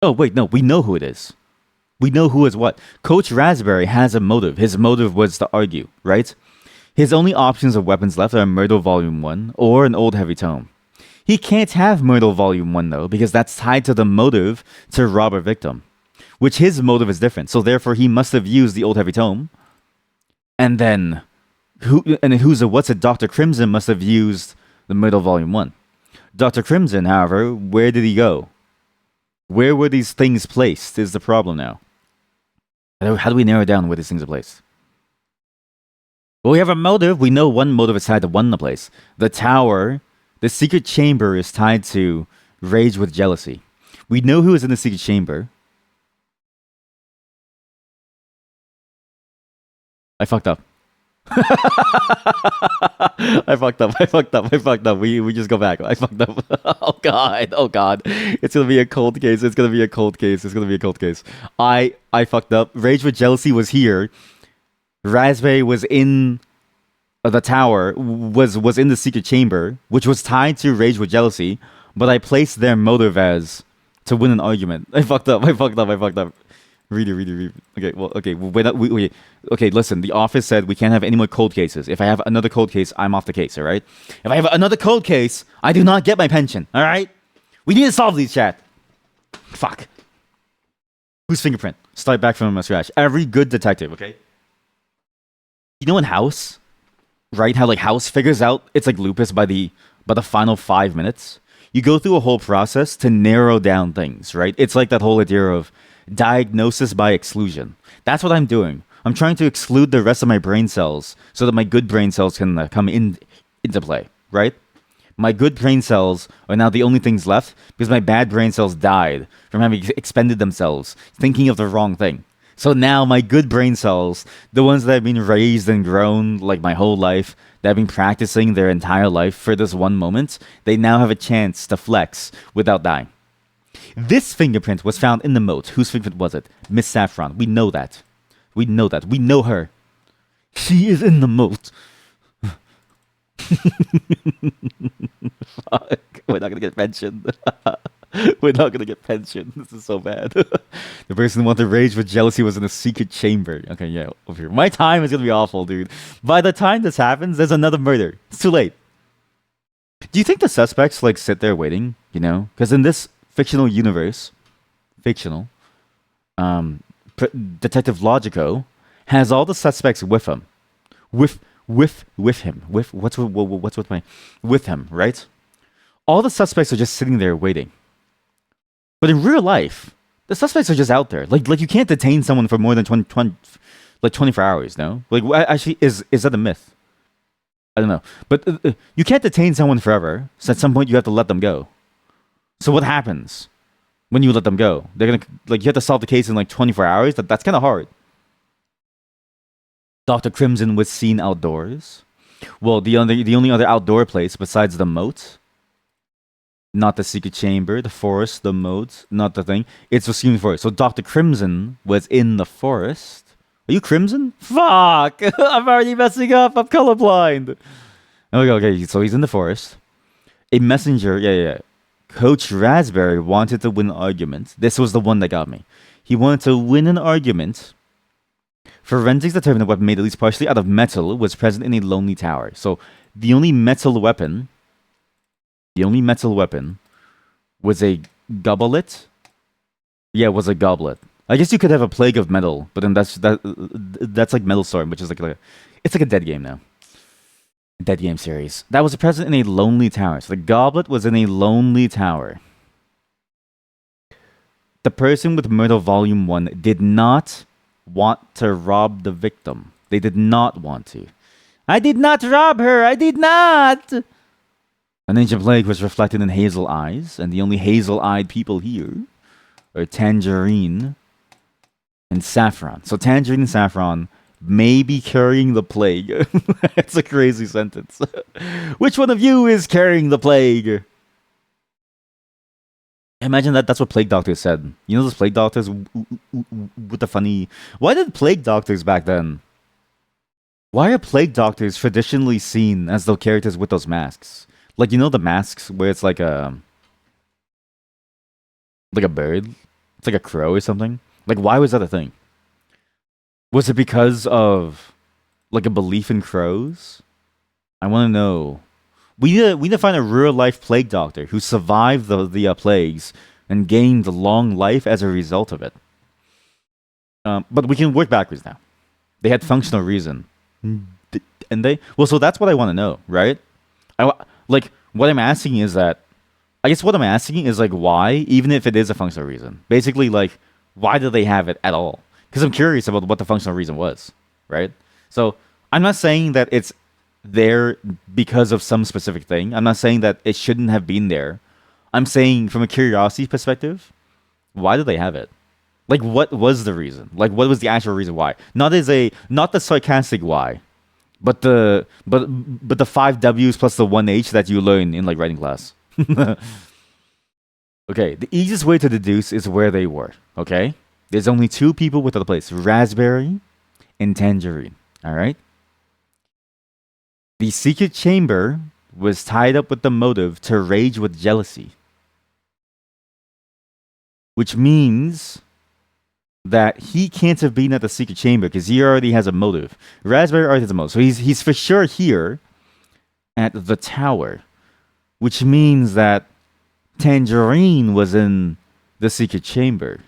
Oh wait, no, we know who it is. We know who is what. Coach Raspberry has a motive. His motive was to argue, right? His only options of weapons left are Murdle Volume 1 or an old heavy tome. He can't have Murdle Volume 1, though, because that's tied to the motive to rob a victim, which his motive is different. So therefore, he must have used the old heavy tome. And then, what's it? Dr. Crimson must have used the Murdle Volume 1. Dr. Crimson, however, where did he go? Where were these things placed is the problem now. How do we narrow down where these things are placed? Well, we have a motive. We know one motive is tied to one place. The tower... The secret chamber is tied to rage with jealousy. We know who is in the secret chamber. I fucked up. I fucked up. We just go back. I fucked up. Oh god. It's gonna be a cold case. I fucked up. Rage with jealousy was here. Raspberry was in the tower was in the secret chamber, which was tied to rage with jealousy, but I placed their motive as to win an argument. I fucked up. I fucked up. I fucked up. Read it. Okay, well, okay, wait. Okay, listen. The office said we can't have any more cold cases. If I have another cold case, I'm off the case. All right. If I have another cold case, I do not get my pension. All right. We need to solve these, chat. Fuck. Whose fingerprint? Start back from scratch. Every good detective. Okay. You know in House, right? How like House figures out it's like lupus by the final 5 minutes. You go through a whole process to narrow down things, right? It's like that whole idea of diagnosis by exclusion. That's what I'm doing. I'm trying to exclude the rest of my brain cells so that my good brain cells can come into play, right? My good brain cells are now the only things left because my bad brain cells died from having expended themselves thinking of the wrong thing. So now my good brain cells, the ones that have been raised and grown like my whole life, that have been practicing their entire life for this one moment, they now have a chance to flex without dying. This fingerprint was found in the moat. Whose fingerprint was it? Miss Saffron. We know that. We know her. She is in the moat. Fuck. We're not gonna get pension. We're not gonna get pension. This is so bad. The person who wanted rage with jealousy was in a secret chamber. Okay, yeah, over here. My time is gonna be awful, dude. By the time this happens, there's another murder. It's too late. Do you think the suspects like sit there waiting? You know, because in this fictional universe, um, Detective Logico has all the suspects with him, with him, with him, right? All the suspects are just sitting there waiting. But in real life, the suspects are just out there. Like you can't detain someone for more than 24 hours. No, like actually, is that a myth? I don't know. But you can't detain someone forever. So at some point, you have to let them go. So what happens when you let them go? They're gonna like you have to solve the case in like 24 hours. That's kind of hard. Dr. Crimson was seen outdoors. Well, the only other outdoor place besides the moat, not the secret chamber, the forest, the moat, not the thing. It's the Screaming Forest. So Dr. Crimson was in the forest. Are you Crimson? Fuck! I'm already messing up. I'm colorblind. Okay. So he's in the forest. A messenger. Yeah. Coach Raspberry wanted to win an argument. This was the one that got me. He wanted to win an argument. Forensics determined the weapon made at least partially out of metal was present in a lonely tower. So the only metal weapon was a goblet. Yeah, it was a goblet. I guess you could have a plague of metal, but then that's like Metal Storm, which is it's like a dead game now. Dead game series. That was present in a lonely tower. So the goblet was in a lonely tower. The person with Murdle Volume 1 did not want to rob the victim. They did not want to. I did not rob her. I did not. An ancient plague was reflected in hazel eyes, and the only hazel-eyed people here are Tangerine and Saffron. So Tangerine and Saffron may be carrying the plague. It's a crazy sentence. Which one of you is carrying the plague? Imagine that's what plague doctors said. You know those plague doctors with the funny... Why did plague doctors back then? Why are plague doctors traditionally seen as the characters with those masks? Like, you know the masks where it's like a bird? It's like a crow or something? Like, why was that a thing? Was it because of, like, a belief in crows? I want to know. We need to find a real-life plague doctor who survived the plagues and gained a long life as a result of it. But we can work backwards now. They had functional reason. And they... Well, so that's what I want to know, right? What I'm asking is that... I guess what I'm asking is, like, why, even if it is a functional reason. Basically, like, why do they have it at all? Because I'm curious about what the functional reason was, right? So, I'm not saying that it's there because of some specific thing. I'm not saying that it shouldn't have been there. I'm saying, from a curiosity perspective, why do they have it? Like, what was the reason? Like, what was the actual reason why? Not the sarcastic why, but the 5 W's plus the 1 H that you learn in, like, writing class. Okay, the easiest way to deduce is where they were, okay? There's only 2 people with the place, Raspberry and Tangerine, all right? The secret chamber was tied up with the motive to rage with jealousy, which means that he can't have been at the secret chamber because he already has a motive. Raspberry already has a motive, so he's for sure here at the tower, which means that Tangerine was in the secret chamber.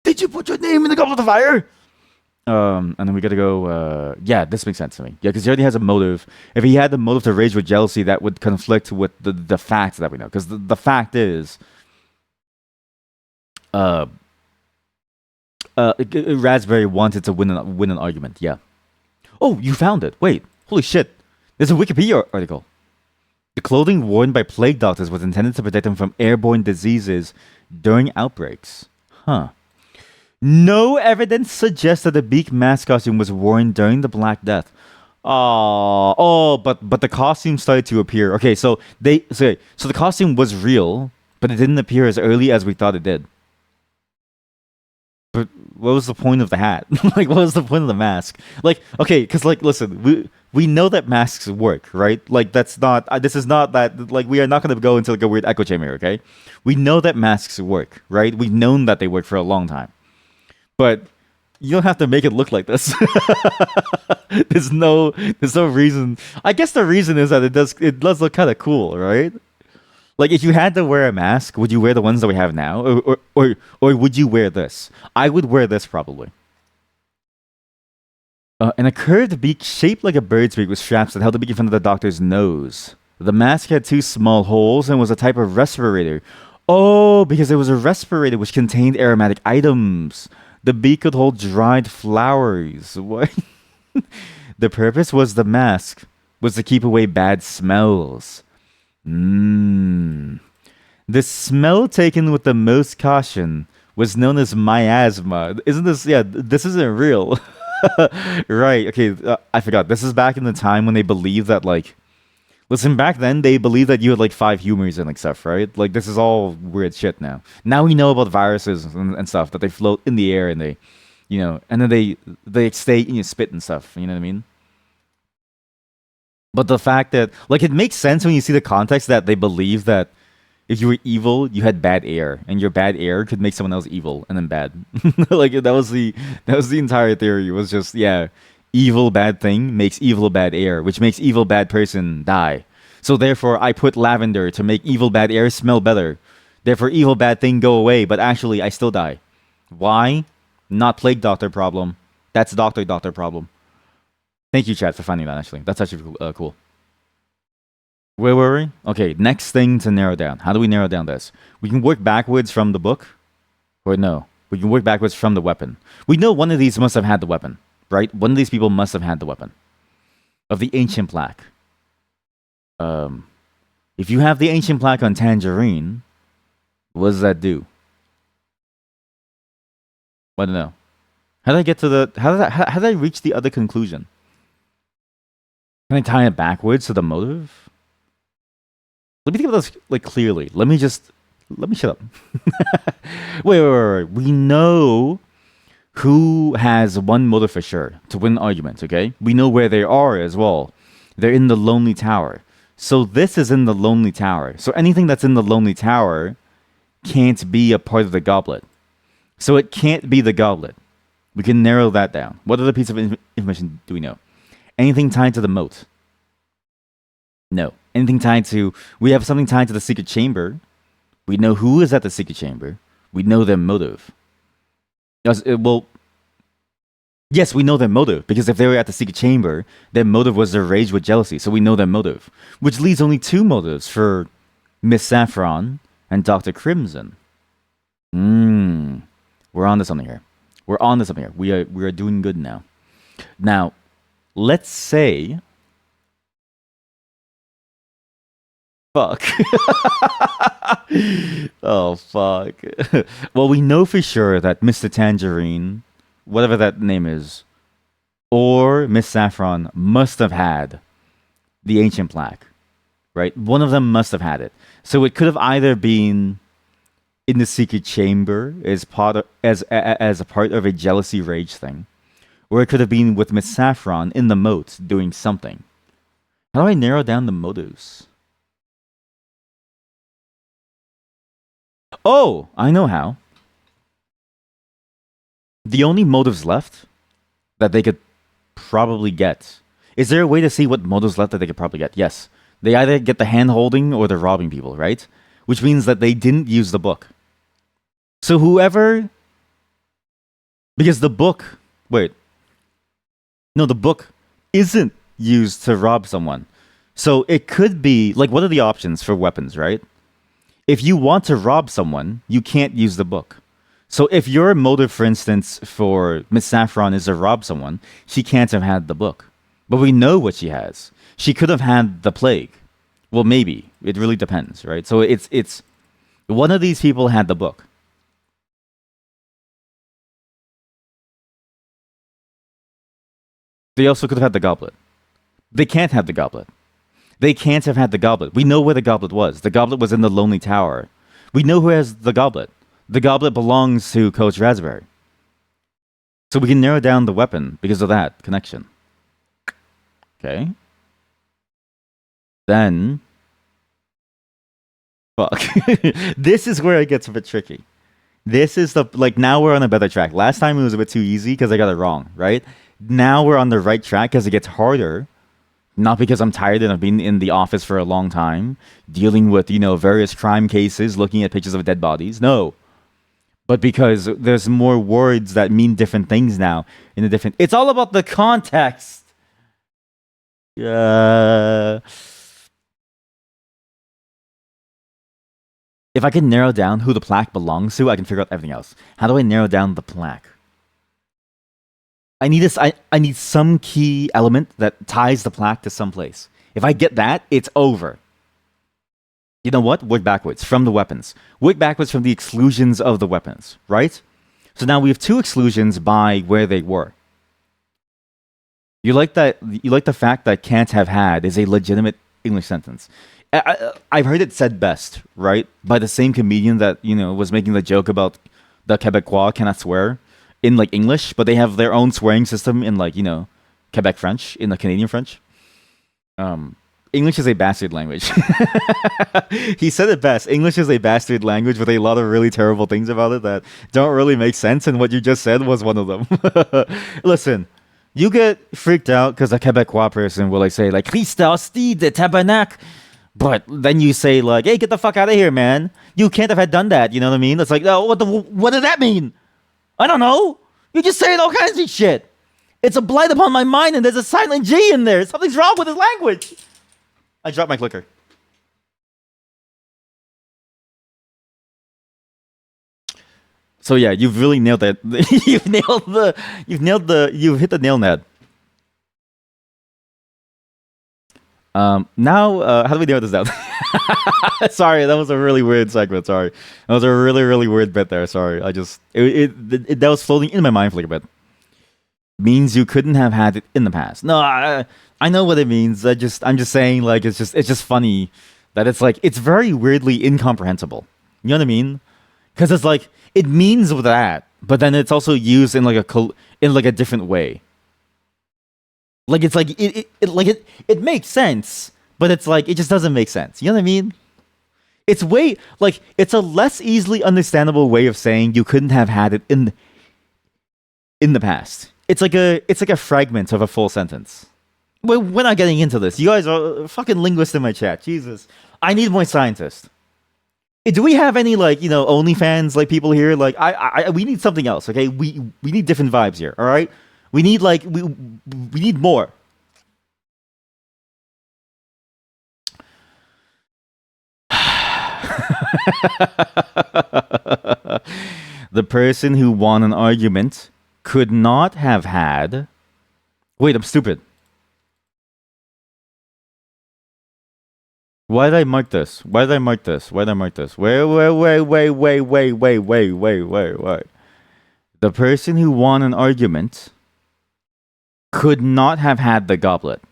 Did you put your name in the goblet of fire? And then we gotta go. Yeah, this makes sense to me. Yeah, because he already has a motive. If he had the motive to rage with jealousy, that would conflict with the facts that we know. Because the fact is, uh, Raspberry wanted to win an argument. Yeah. Oh, you found it. Wait, holy shit! There's a Wikipedia article. The clothing worn by plague doctors was intended to protect them from airborne diseases during outbreaks. Huh. No evidence suggests that the beak mask costume was worn during the Black Death. But the costume started to appear. Okay, so the costume was real, but it didn't appear as early as we thought it did. But what was the point of the hat? Like, what was the point of the mask? Like, okay, because like, listen, we know that masks work, right? Like, that's not. This is not that. Like, we are not going to go into like a weird echo chamber, okay? We know that masks work, right? We've known that they work for a long time. But you don't have to make it look like this. there's no reason. I guess the reason is that it does look kind of cool, right? Like if you had to wear a mask, would you wear the ones that we have now, or would you wear this? I would wear this probably. And a curved beak shaped like a bird's beak with straps that held the beak in front of the doctor's nose. The mask had two small holes and was a type of respirator. Oh, because it was a respirator which contained aromatic items. The beak could hold dried flowers. What? The purpose was the mask was to keep away bad smells. The smell taken with the most caution was known as miasma. Isn't this? Yeah, this isn't real. Right. Okay. I forgot. This is back in the time when they believed that like. Listen, back then they believed that you had like 5 humors and like stuff, right? Like this is all weird shit now. Now we know about viruses and stuff that they float in the air and they, and then they stay in your spit and stuff. You know what I mean? But the fact that like it makes sense when you see the context that they believe that if you were evil, you had bad air, and your bad air could make someone else evil and then bad. Like that was the entire theory. It was just evil bad thing makes evil bad air, which makes evil bad person die. So therefore, I put lavender to make evil bad air smell better. Therefore, evil bad thing go away, but actually I still die. Why? Not plague doctor problem. That's doctor problem. Thank you, chat, for finding that. Actually, that's actually cool. Where were we? Okay, next thing to narrow down. How do we narrow down this? We can work backwards from the book, or no? We can work backwards from the weapon. We know one of these must have had the weapon. Right? One of these people must have had the weapon of the ancient plaque. If you have the ancient plaque on Tangerine, what does that do? I don't know. How did I get to the? How did I reach the other conclusion? Can I tie it backwards to the motive? Let me think about this like clearly. Let me shut up. Wait. We know who has one motive for sure to win arguments, okay? We know where they are as well. They're in the Lonely Tower. So this is in the Lonely Tower. So anything that's in the Lonely Tower can't be a part of the goblet. So it can't be the goblet. We can narrow that down. What other piece of information do we know? Anything tied to the moat? No. Anything tied to... We have something tied to the secret chamber. We know who is at the secret chamber. We know their motive. Well, yes, we know their motive, because if they were at the secret chamber, their motive was their rage with jealousy, so we know their motive. Which leaves only 2 motives for Miss Saffron and Dr. Crimson. We're on to something here. We are doing good now. Now, let's say... Fuck. Oh, fuck. Well, we know for sure that Mr. Tangerine, whatever that name is, or Miss Saffron must have had the ancient plaque, right? One of them must have had it. So it could have either been in the secret chamber as a part of a jealousy rage thing, Or it could have been with Miss Saffron in the moat doing something. How do I narrow down the motives? Oh, I know how. The only motives left that they could probably get. Is there a way to see what motives left that they could probably get? Yes. They either get the hand holding or they're robbing people, right? Which means that they didn't use the book. So whoever. Because the book. Wait. No, the book isn't used to rob someone. So it could be. Like, what are the options for weapons, right? If you want to rob someone, you can't use the book. So if your motive, for instance, for Miss Saffron is to rob someone, she can't have had the book. But we know what she has. She could have had the plague. Well, maybe. It really depends, right? So it's one of these people had the book. They also could have had the goblet. They can't have the goblet. They can't have had the goblet. We know where the goblet was. The goblet was in the Lonely Tower. We know who has the goblet. The goblet belongs to Coach Raspberry. So we can narrow down the weapon because of that connection. Okay. Then. Fuck. This is where it gets a bit tricky. This is the. Like, now we're on a better track. Last time it was a bit too easy because I got it wrong, right? Now we're on the right track because it gets harder. Not because I'm tired and I've been in the office for a long time, dealing with, various crime cases, looking at pictures of dead bodies. No. But because there's more words that mean different things now in a different. It's all about the context. If I can narrow down who the plaque belongs to, I can figure out everything else. How do I narrow down the plaque? I need this. I need some key element that ties the plaque to someplace. If I get that, it's over. You know what? Work backwards from the weapons. Work backwards from the exclusions of the weapons, right? So now we have two exclusions by where they were. You like that? You like the fact that can't have had is a legitimate English sentence. I've heard it said best, right? By the same comedian that, was making the joke about the Quebecois cannot swear in like English, but they have their own swearing system in like, Quebec French, in the Canadian French. English is a bastard language. He said it best. English is a bastard language with a lot of really terrible things about it that don't really make sense, and what you just said was one of them. Listen, you get freaked out because a Quebecois person will like say like Christ hostie de tabarnak, but then you say like, hey, get the fuck out of here, man. You can't have had done that. You know what I mean? It's like, oh, what does that mean? I don't know. You just saying all kinds of shit. It's a blight upon my mind, and there's a silent G in there. Something's wrong with his language. I dropped my clicker. So yeah, you've really nailed that. You've hit the nail, Ned. Now, how do we narrow this down? Sorry, that was a really weird segment. Sorry, that was a really, really weird bit there. Sorry, that was floating in my mind for like a bit. Means you couldn't have had it in the past. No, I know what it means. I'm just saying like it's just funny that it's like it's very weirdly incomprehensible. You know what I mean? Because it's like it means that, but then it's also used in like a different way. Like it's like it makes sense, but it's like it just doesn't make sense. You know what I mean? It's it's a less easily understandable way of saying you couldn't have had it in the past. It's like a fragment of a full sentence. We're not getting into this. You guys are fucking linguists in my chat. Jesus, I need more scientists. Do we have any like OnlyFans like people here? Like we need something else. Okay, we need different vibes here. All right. We need like we need more. The person who won an argument could not have had. Wait, I'm stupid. Why did I mark this? Why did I mark this? Why did I mark this? Wait. The person who won an argument could not have had the goblet.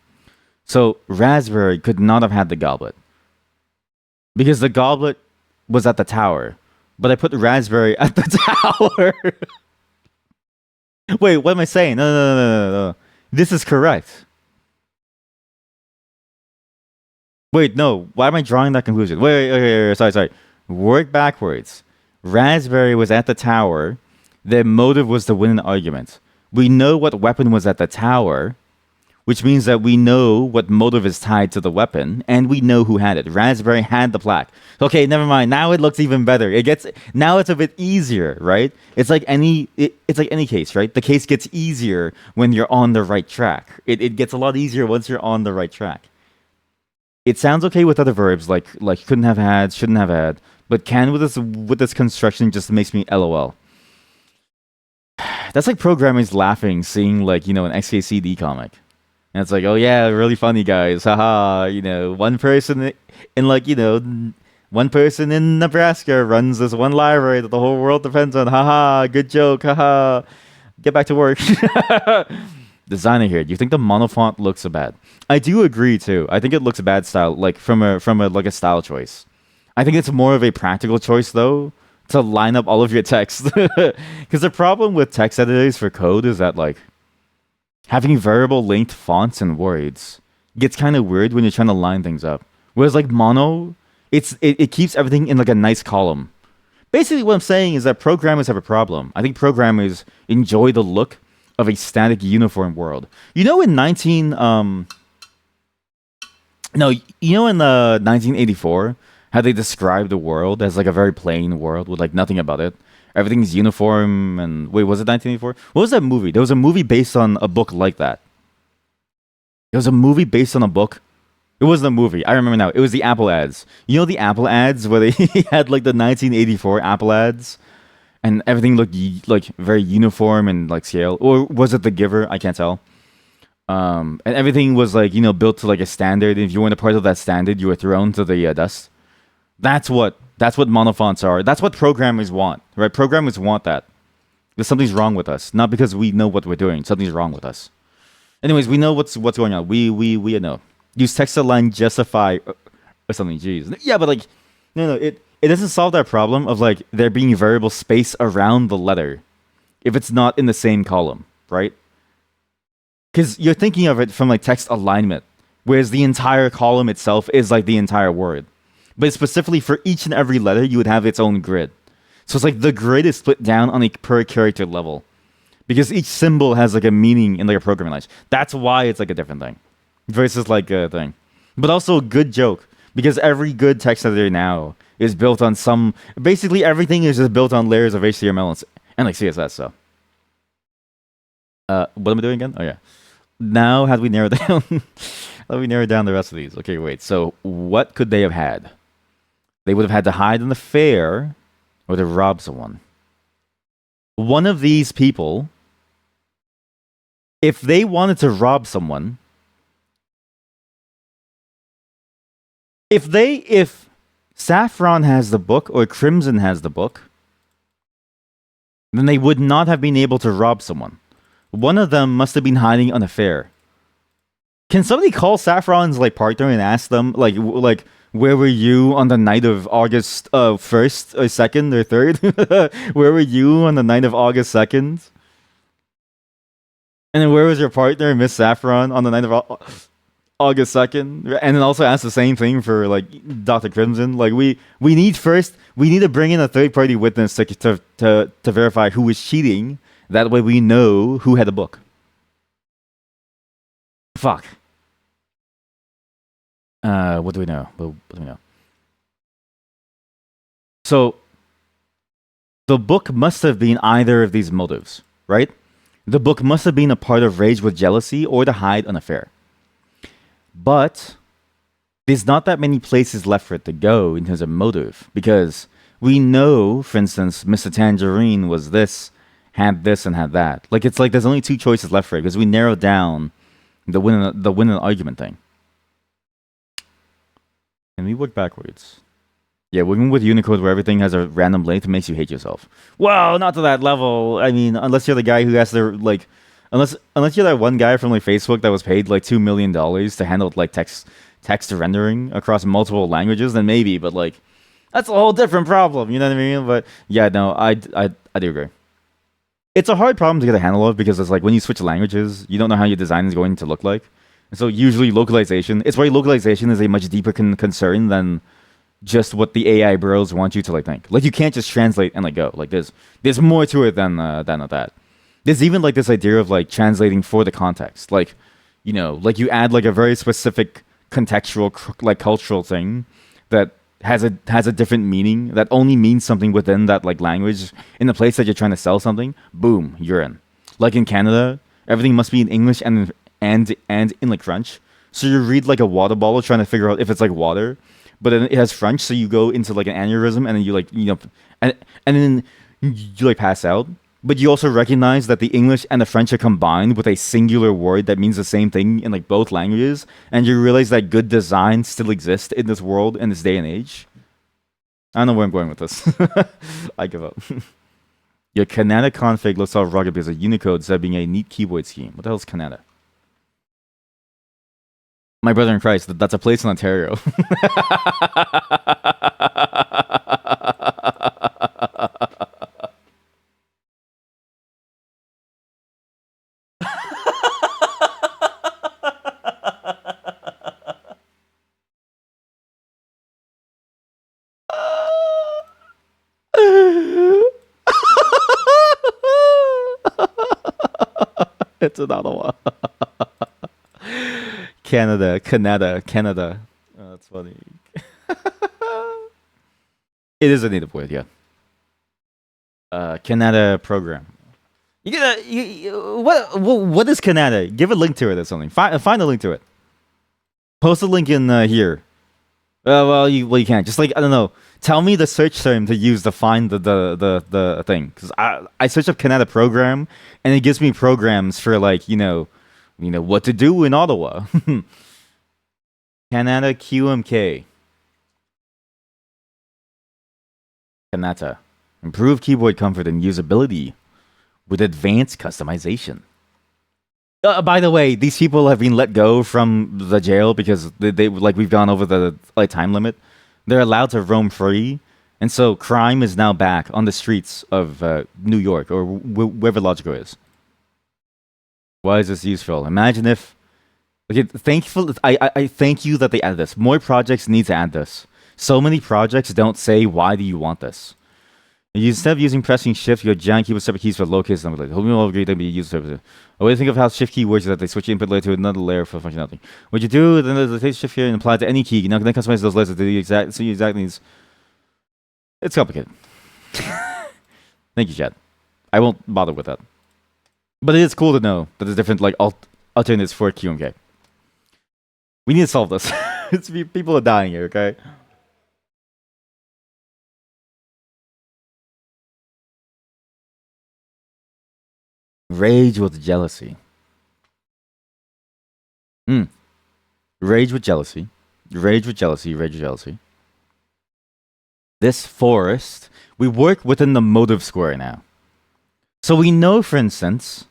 So Raspberry could not have had the goblet. Because the goblet was at the tower. But I put Raspberry at the tower. Wait, what am I saying? No. This is correct. Wait, no. Why am I drawing that conclusion? Wait. Sorry. Work backwards. Raspberry was at the tower. Their motive was to win an argument. We know what weapon was at the tower, which means that we know what motive is tied to the weapon, and we know who had it. Raspberry had the plaque. Okay, never mind. Now it looks even better. It gets now it's a bit easier, right? It's like any case, right? The case gets easier when you're on the right track. It gets a lot easier once you're on the right track. It sounds okay with other verbs like couldn't have had, shouldn't have had, but can with this construction just makes me LOL. That's like programmers laughing seeing like an XKCD comic. And it's like, oh yeah, really funny guys, haha. One person in one person in Nebraska runs this one library that the whole world depends on. Haha, good joke, haha. Get back to work. Designer here. Do you think the monofont looks bad? I do agree too. I think it looks bad style, like from a like a style choice. I think it's more of a practical choice though to line up all of your text. Because the problem with text editors for code is that like having variable length fonts and words gets kind of weird when you're trying to line things up. Whereas like mono, it keeps everything in like a nice column. Basically, what I'm saying is that programmers have a problem. I think programmers enjoy the look of a static, uniform world. In 1984, how they described the world as like a very plain world with like nothing about it. Everything's uniform and wait, was it 1984? What was that movie? There was a movie based on a book like that. There was a movie based on a book. It wasn't a movie. I remember now. It was the Apple ads. The Apple ads where they had like the 1984 Apple ads, and everything looked like very uniform and like scale. Or was it The Giver? I can't tell. And everything was like built to like a standard. If you weren't a part of that standard, you were thrown to the dust. That's what monofonts are. That's what programmers want, right? Programmers want that. Because something's wrong with us, not because we know what we're doing. Something's wrong with us. Anyways, we know what's going on. We know. Use text align justify or something. Jeez. Yeah, but like, no. It doesn't solve that problem of like there being variable space around the letter if it's not in the same column, right? Because you're thinking of it from like text alignment, whereas the entire column itself is like the entire word. But specifically for each and every letter, you would have its own grid. So it's like the grid is split down on a per character level because each symbol has like a meaning in like a programming language. That's why it's like a different thing versus like a thing. But also a good joke because every good text editor now is built on some. Basically, everything is just built on layers of HTML and like CSS. So, what am I doing again? Oh yeah. Now, how do we narrow down? How do we narrow down the rest of these? Okay, wait. So, what could they have had? They would have had to hide in the fair or to rob someone. One of these people, if they wanted to rob someone, if Saffron has the book or Crimson has the book, then they would not have been able to rob someone. One of them must have been hiding on a fair. Can somebody call Saffron's like partner and ask them like where were you on the night of August 1st or 2nd or 3rd? Where were you on the night of August 2nd? And then where was your partner, Miss Saffron, on the night of August 2nd? And then also ask the same thing for like Dr. Crimson. Like we need to bring in a third party witness to verify who was cheating. That way we know who had the book. Fuck. What do we know? What do we know? So, the book must have been either of these motives, right? The book must have been a part of rage with jealousy or to hide an affair. But there's not that many places left for it to go in terms of motive because we know, for instance, Mr. Tangerine was this, had this, and had that. Like it's like there's only two choices left for it because we narrowed down the win and argument thing. And we work backwards. Yeah, working with Unicode where everything has a random length makes you hate yourself. Well, not to that level. I mean, unless you're the guy who has to like, unless you're that one guy from like Facebook that was paid like $2 million to handle like text rendering across multiple languages, then maybe. But like, that's a whole different problem. You know what I mean? But yeah, no, I do agree. It's a hard problem to get a handle of because it's like when you switch languages, you don't know how your design is going to look like. And so usually localization, it's why localization is a much deeper concern than just what the AI bros want you to like think. Like you can't just translate and like go. Like there's more to it than that. There's even like this idea of like translating for the context. Like, you know, like you add like a very specific contextual like cultural thing that has a different meaning that only means something within that like language in the place that you're trying to sell something. Boom, you're in. Like in Canada, everything must be in English and in like French. So you read like a water bottle trying to figure out if it's like water, but then it has French, so you go into like an aneurysm and then you like and then you like pass out. But you also recognize that the English and the French are combined with a singular word that means the same thing in like both languages, and you realize that good design still exists in this world in this day and age. I don't know where I'm going with this. I give up. Your Canada config looks all rugged because of Unicode instead of being a neat keyboard scheme. What the hell is Canada? My brother in Christ, that's a place in Ontario. It's an Ottawa. Canada. Oh, that's funny. It is a native word, yeah. Canada program. What is Canada? Give a link to it or something. Find a link to it. Post a link in here. You can't. Just like I don't know. Tell me the search term to use to find the thing. Because I search up Canada program and it gives me programs for like what to do in Ottawa. Canada QMK. Kanata. Improve keyboard comfort and usability with advanced customization. By the way, these people have been let go from the jail because they like we've gone over the like time limit. They're allowed to roam free, and so crime is now back on the streets of New York or wherever Logico is. Why is this useful? Imagine if. Okay, thankful. I thank you that they added this. More projects need to add this. So many projects don't say why do you want this. Instead of using pressing shift, you have giant keyboard separate keys for lowercase and number. Hold me all agree that be used services. A way to think of how shift key works is that they switch input layer to another layer for functionality. What you do, then there's a take shift here and apply it to any key. You now can then customize those layers to the exact needs. It's complicated. Thank you, Chad. I won't bother with that. But it is cool to know that there's different like alternatives for QMK. We need to solve this. People are dying here, okay? Rage with jealousy. Rage with jealousy. Rage with jealousy. Rage with jealousy. This forest, we work within the motive square now. So we know, for instance,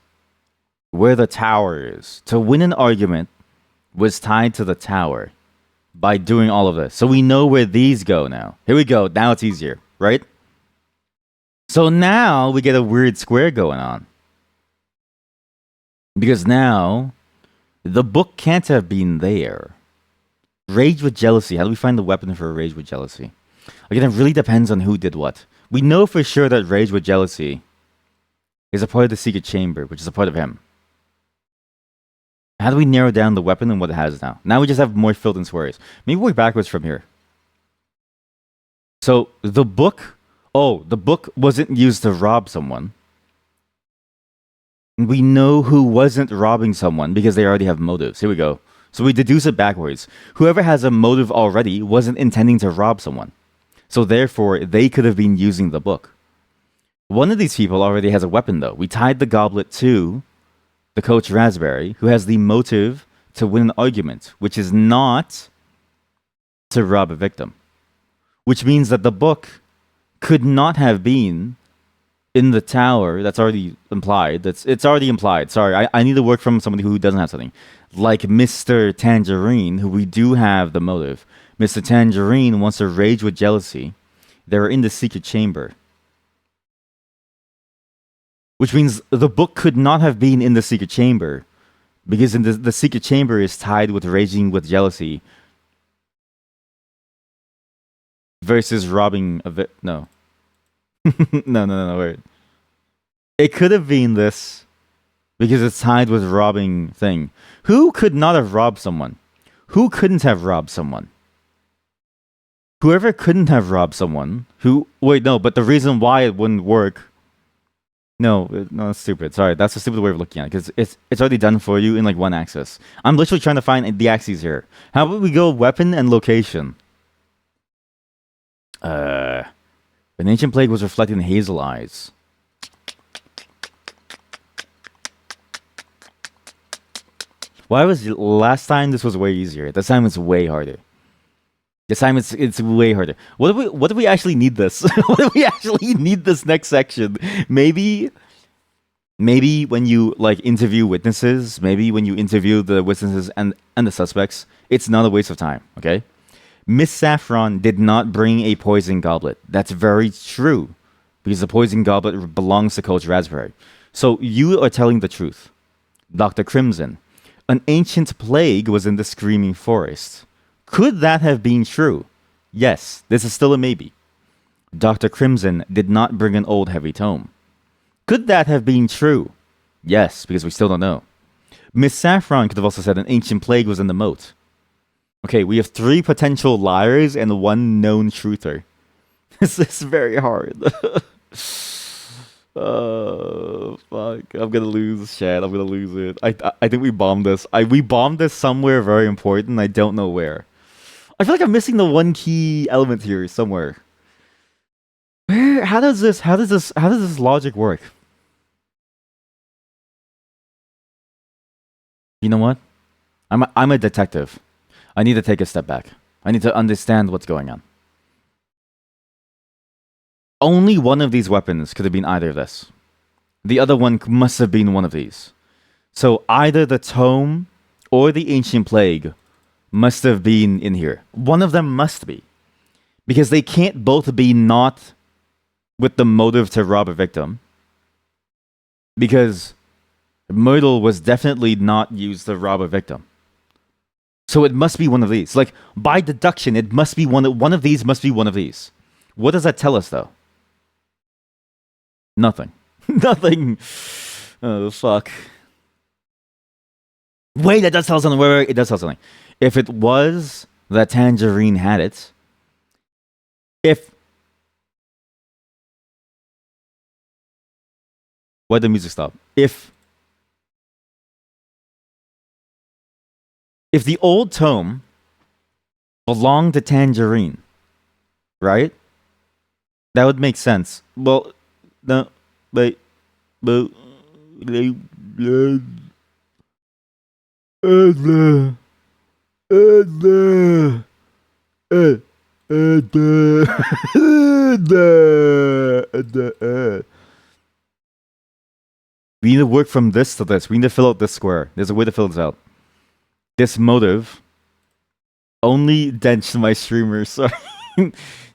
where the tower is. To win an argument was tied to the tower by doing all of this. So we know where these go now. Here we go. Now it's easier, right? So now we get a weird square going on. Because now, the book can't have been there. Rage with jealousy. How do we find the weapon for rage with jealousy? Again, it really depends on who did what. We know for sure that rage with jealousy is a part of the secret chamber, which is a part of him. How do we narrow down the weapon and what it has now? Now we just have more filled in squares. Maybe work backwards from here. So the book wasn't used to rob someone. We know who wasn't robbing someone because they already have motives. Here we go. So we deduce it backwards. Whoever has a motive already wasn't intending to rob someone. So therefore, they could have been using the book. One of these people already has a weapon, though. We tied the goblet to the coach Raspberry, who has the motive to win an argument, which is not to rob a victim. Which means that the book could not have been in the tower. That's already implied. It's already implied. Sorry, I need to work from somebody who doesn't have something. Like Mr. Tangerine, who we do have the motive. Mr. Tangerine wants to rage with jealousy. They're in the secret chamber. which means the book could not have been in the secret chamber, because in the secret chamber is tied with raging with jealousy versus robbing a no. No, wait. It could have been this because it's tied with robbing thing. Who could not have robbed someone? Who couldn't have robbed someone? Whoever couldn't have robbed someone. Who? Wait, no. But the reason why it wouldn't work. No, that's stupid. Sorry, that's a stupid way of looking at it because it's already done for you in like one axis. I'm literally trying to find the axes here. How about we go weapon and location? An ancient plague was reflected in hazel eyes. Why was last time this was way easier? This time it's way harder. This time it's way harder. What do we actually need this? What do we actually need this next section? Maybe when you like interview witnesses, maybe when you interview the witnesses and the suspects, it's not a waste of time, okay? Miss Saffron did not bring a poison goblet. That's very true. Because the poison goblet belongs to Coach Raspberry. So you are telling the truth. Dr. Crimson, an ancient plague was in the Screaming Forest. Could that have been true? Yes, this is still a maybe. Dr. Crimson did not bring an old heavy tome. Could that have been true? Yes, because we still don't know. Miss Saffron could have also said an ancient plague was in the moat. Okay, we have 3 potential liars and 1 known truther. This is very hard. Oh, fuck. I'm gonna lose, chat. I'm gonna lose it. I think we bombed this. We bombed this somewhere very important. I don't know where. I feel like I'm missing the one key element here somewhere. Where? How does this logic work? You know what? I'm a detective. I need to take a step back. I need to understand what's going on. Only one of these weapons could have been either of this. The other one must have been one of these. So either the tome or the ancient plague must have been in here. One of them must be. Because they can't both be not with the motive to rob a victim. Because Murdle was definitely not used to rob a victim. So it must be one of these. Like, by deduction, it must be one of these must be one of these. What does that tell us, though? Nothing. Nothing. Oh, fuck. Wait, that does tell us something. Wait, it does tell us something. If it was that Tangerine had it, why'd the music stop? If the old tome belonged to Tangerine, right? That would make sense. Well, no, wait, but we need to work from this to this. We need to fill out this square. There's a way to fill this out. This motive only dents my streamer. Sorry.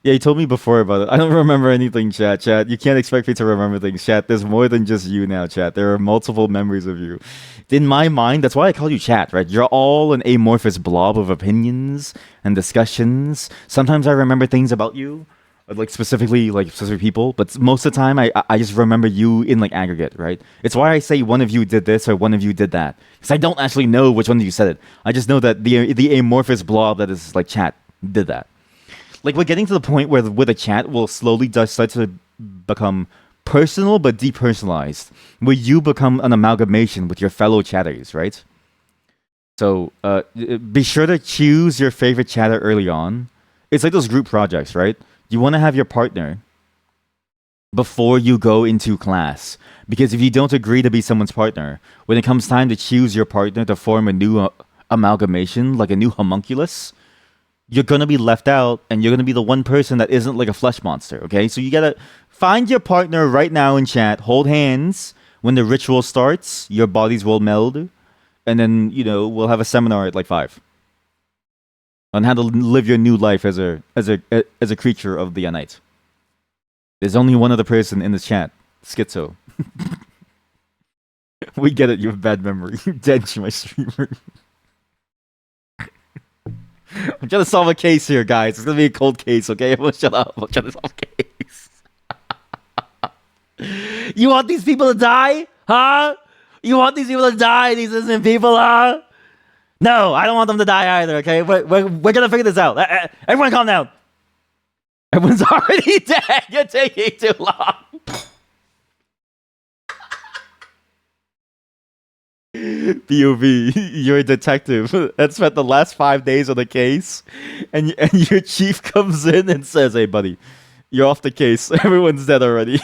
Yeah, you told me before about it. I don't remember anything, chat. You can't expect me to remember things, chat. There's more than just you now, chat. There are multiple memories of you. In my mind, that's why I call you chat, right? You're all an amorphous blob of opinions and discussions. Sometimes I remember things about you, like specifically like specific people, but most of the time I just remember you in like aggregate, right? It's why I say one of you did this or one of you did that, because I don't actually know which one of you said it. I just know that the amorphous blob that is like chat did that. Like, we're getting to the point where the chat will slowly start to become personal but depersonalized, where you become an amalgamation with your fellow chatters, right? So be sure to choose your favorite chatter early on. It's like those group projects, right? You want to have your partner before you go into class, because if you don't agree to be someone's partner, when it comes time to choose your partner to form a new amalgamation, like a new homunculus, you're going to be left out, and you're going to be the one person that isn't like a flesh monster, okay? So you got to find your partner right now in chat, hold hands. When the ritual starts, your bodies will meld, and then, you know, we'll have a seminar at like 5 on how to live your new life as a creature of the night. There's only one other person in this chat, Schizo. We get it. You have bad memory. You dench my streamer. I'm trying to solve a case here, guys. It's gonna be a cold case, okay? Everyone shut up. I'm trying to solve a case. You want these people to die? Huh? You want these people to die, these innocent people, huh? No, I don't want them to die either, okay? We're gonna figure this out. Everyone calm down. Everyone's already dead. You're taking too long. POV, you're a detective that spent the last 5 days on the case, and your chief comes in and says, "Hey, buddy, you're off the case. Everyone's dead already."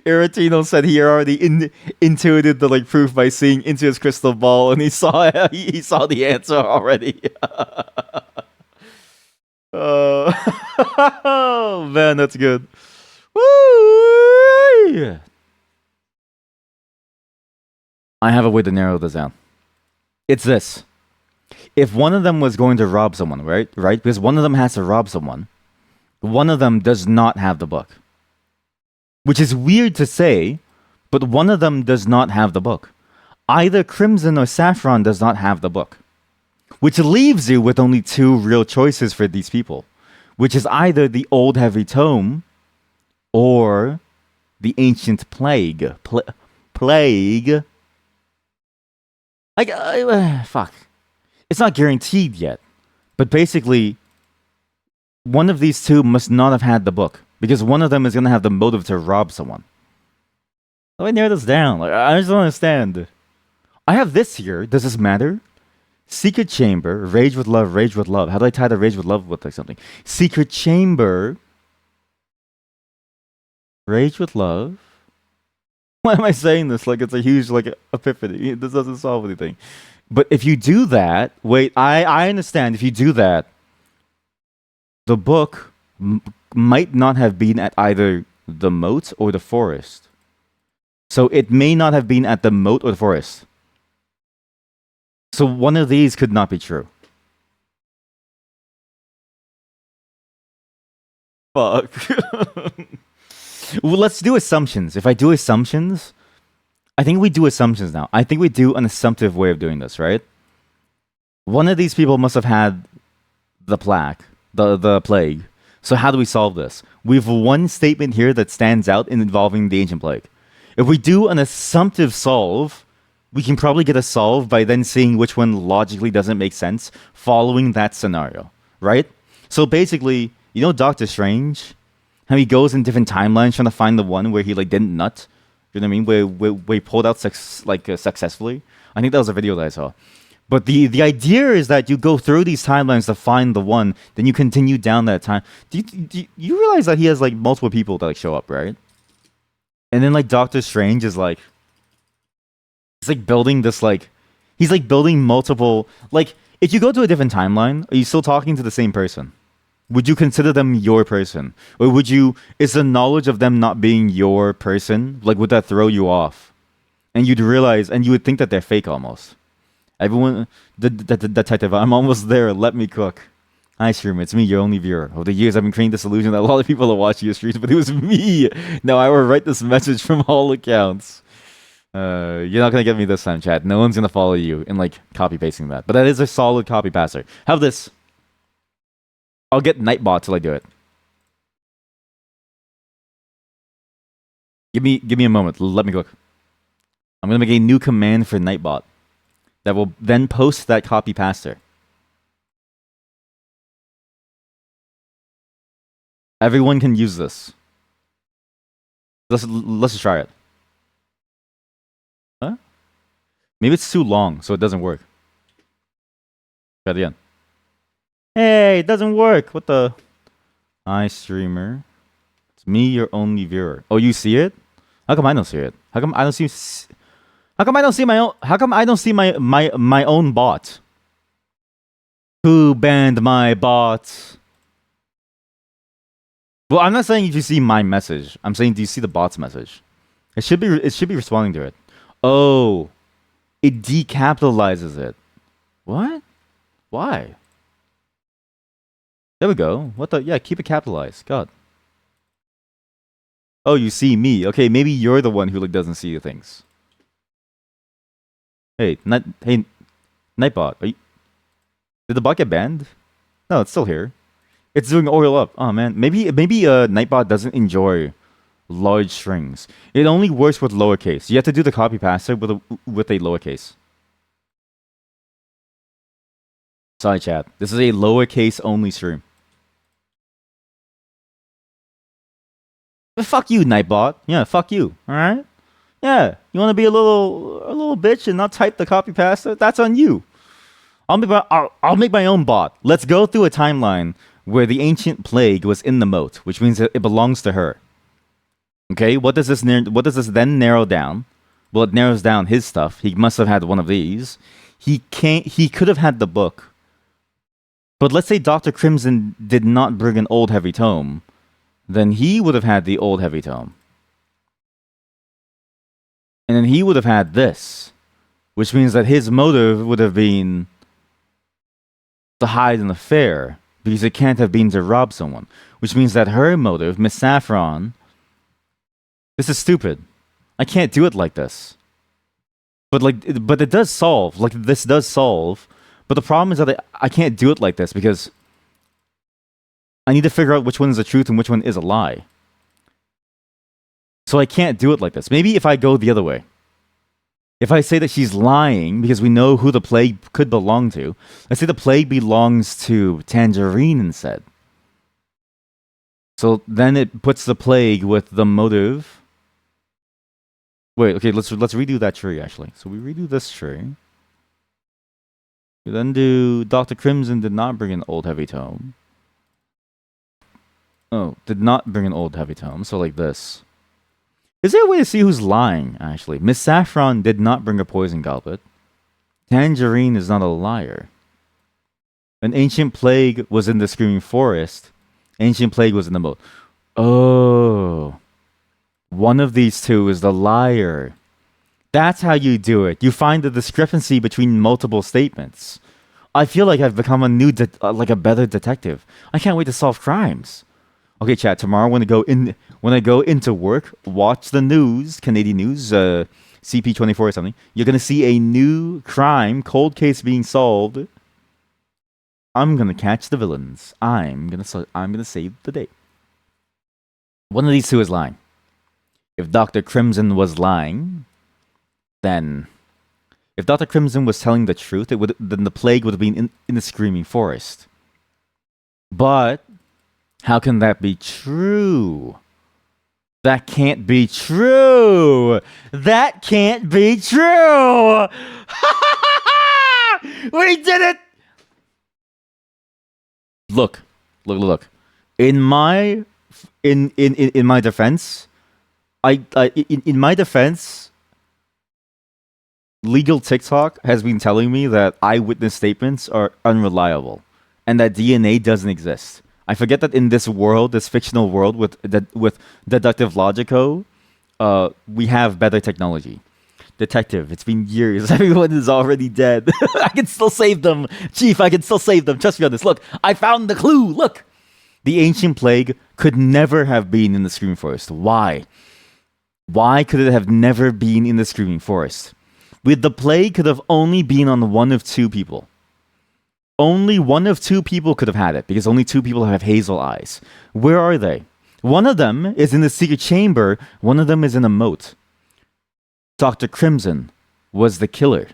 Iratino said he already intuited the proof by seeing into his crystal ball, and he saw he saw the answer already. Oh man, that's good. Woo! I have a way to narrow this down. It's this. If one of them was going to rob someone, right? Because one of them has to rob someone. One of them does not have the book. Which is weird to say, but one of them does not have the book. Either Crimson or Saffron does not have the book. Which leaves you with only two real choices for these people. Which is either the Old Heavy Tome or the Ancient Plague. Plague. Fuck. It's not guaranteed yet. But basically, one of these two must not have had the book. Because one of them is going to have the motive to rob someone. How do I narrow this down? I just don't understand. I have this here. Does this matter? Secret Chamber. Rage with love. Rage with love. How do I tie the rage with love with something? Secret Chamber. Rage with love. Why am I saying this? It's a huge epiphany. This doesn't solve anything. But if you do that, wait, I understand. If you do that, the book might not have been at either the moat or the forest. So it may not have been at the moat or the forest. So one of these could not be true. Fuck. Well, let's do assumptions. If I do assumptions, I think we do assumptions now. I think we do an assumptive way of doing this, right? One of these people must have had the plague. So how do we solve this? We have one statement here that stands out in involving the Ancient Plague. If we do an assumptive solve, we can probably get a solve by then seeing which one logically doesn't make sense following that scenario, right? So basically, you know Doctor Strange? How he goes in different timelines trying to find the one where he didn't nut. You know what I mean? Where he pulled out successfully. I think that was a video that I saw. But the idea is that you go through these timelines to find the one, then you continue down that time. Do you realize that he has multiple people that show up, right? And then Doctor Strange is he's building this he's building multiple if you go to a different timeline, are you still talking to the same person? Would you consider them your person? Or is the knowledge of them not being your person, would that throw you off? And you'd realize, and you would think that they're fake almost. Everyone, the detective, I'm almost there, let me cook. Hi, streamer, it's me, your only viewer. Over the years, I've been creating this illusion that a lot of people are watching your streams, but it was me. Now I will write this message from all accounts. You're not gonna get me this time, chat. No one's gonna follow you in copy-pasting that. But that is a solid copy-passer. Have this. I'll get Nightbot till I do it. Give me a moment. Let me cook. I'm gonna make a new command for Nightbot that will then post that copy paster. Everyone can use this. Let's just try it. Huh? Maybe it's too long, so it doesn't work. Try it again. Hey, it doesn't work. What the? Hi, streamer. It's me, your only viewer. Oh, you see it? How come I don't see it? How come I don't see? How come I don't see my own? How come I don't see my own bot? Who banned my bot? Well, I'm not saying if you see my message. I'm saying do you see the bot's message? It should be responding to it. Oh, it decapitalizes it. What? Why? There we go. What the? Yeah, keep it capitalized. God. Oh, you see me. Okay, maybe you're the one who doesn't see the things. Hey, Nightbot, did the bot get banned? No, it's still here. It's doing oil up. Oh man, maybe Nightbot doesn't enjoy large strings. It only works with lowercase. You have to do the copy paste with a lowercase. Sorry, chat. This is a lowercase only stream. But fuck you, Nightbot. Yeah, fuck you. All right. Yeah, you want to be a little bitch and not type the copy pasta? That's on you. I'll make my own bot. Let's go through a timeline where the ancient plague was in the moat, which means that it belongs to her. Okay, what does this then narrow down? Well, it narrows down his stuff. He must have had one of these. He could have had the book. But let's say Dr. Crimson did not bring an old heavy tome, then he would have had the old heavy tome. And then he would have had this, which means that his motive would have been to hide an affair, because it can't have been to rob someone. Which means that her motive, Miss Saffron, this is stupid. I can't do it like this. But it does solve. Like, this does solve. But the problem is that I can't do it like this because I need to figure out which one is the truth and which one is a lie. So I can't do it like this. Maybe if I go the other way. If I say that she's lying because we know who the plague could belong to, let's say the plague belongs to Tangerine instead. So then it puts the plague with the motive. Wait, okay, let's redo that tree actually. So we redo this tree. We then do Dr. Crimson did not bring an old heavy tome. Oh, did not bring an old heavy tome. So like this. Is there a way to see who's lying, actually? Miss Saffron did not bring a poison goblet. Tangerine is not a liar. An ancient plague was in the Screaming Forest. Ancient plague was in the moat. Oh. One of these two is the liar. That's how you do it. You find the discrepancy between multiple statements. I feel like I've become a new, like a better detective. I can't wait to solve crimes. Okay, chat. Tomorrow when I go into work, watch the news, Canadian news, CP24 or something. You're gonna see a new crime, cold case being solved. I'm gonna catch the villains. I'm gonna save the day. One of these two is lying. If Dr. Crimson was lying, then if Dr. Crimson was telling the truth, then the plague would have been in the Screaming Forest. But how can that be true? That can't be true. That can't be true. We did it. Look. In my defense, in my defense, legal TikTok has been telling me that eyewitness statements are unreliable and that DNA doesn't exist. I forget that in this world, this fictional world with deductive logico, we have better technology. Detective, it's been years. Everyone is already dead. I can still save them. Chief, I can still save them. Trust me on this. Look, I found the clue. Look. The ancient plague could never have been in the Screaming Forest. Why? Why could it have never been in the Screaming Forest? With the plague could have only been on one of two people. Only one of two people could have had it, because only two people have hazel eyes. Where are they? One of them is in the secret chamber, one of them is in a moat. Dr. Crimson was the killer.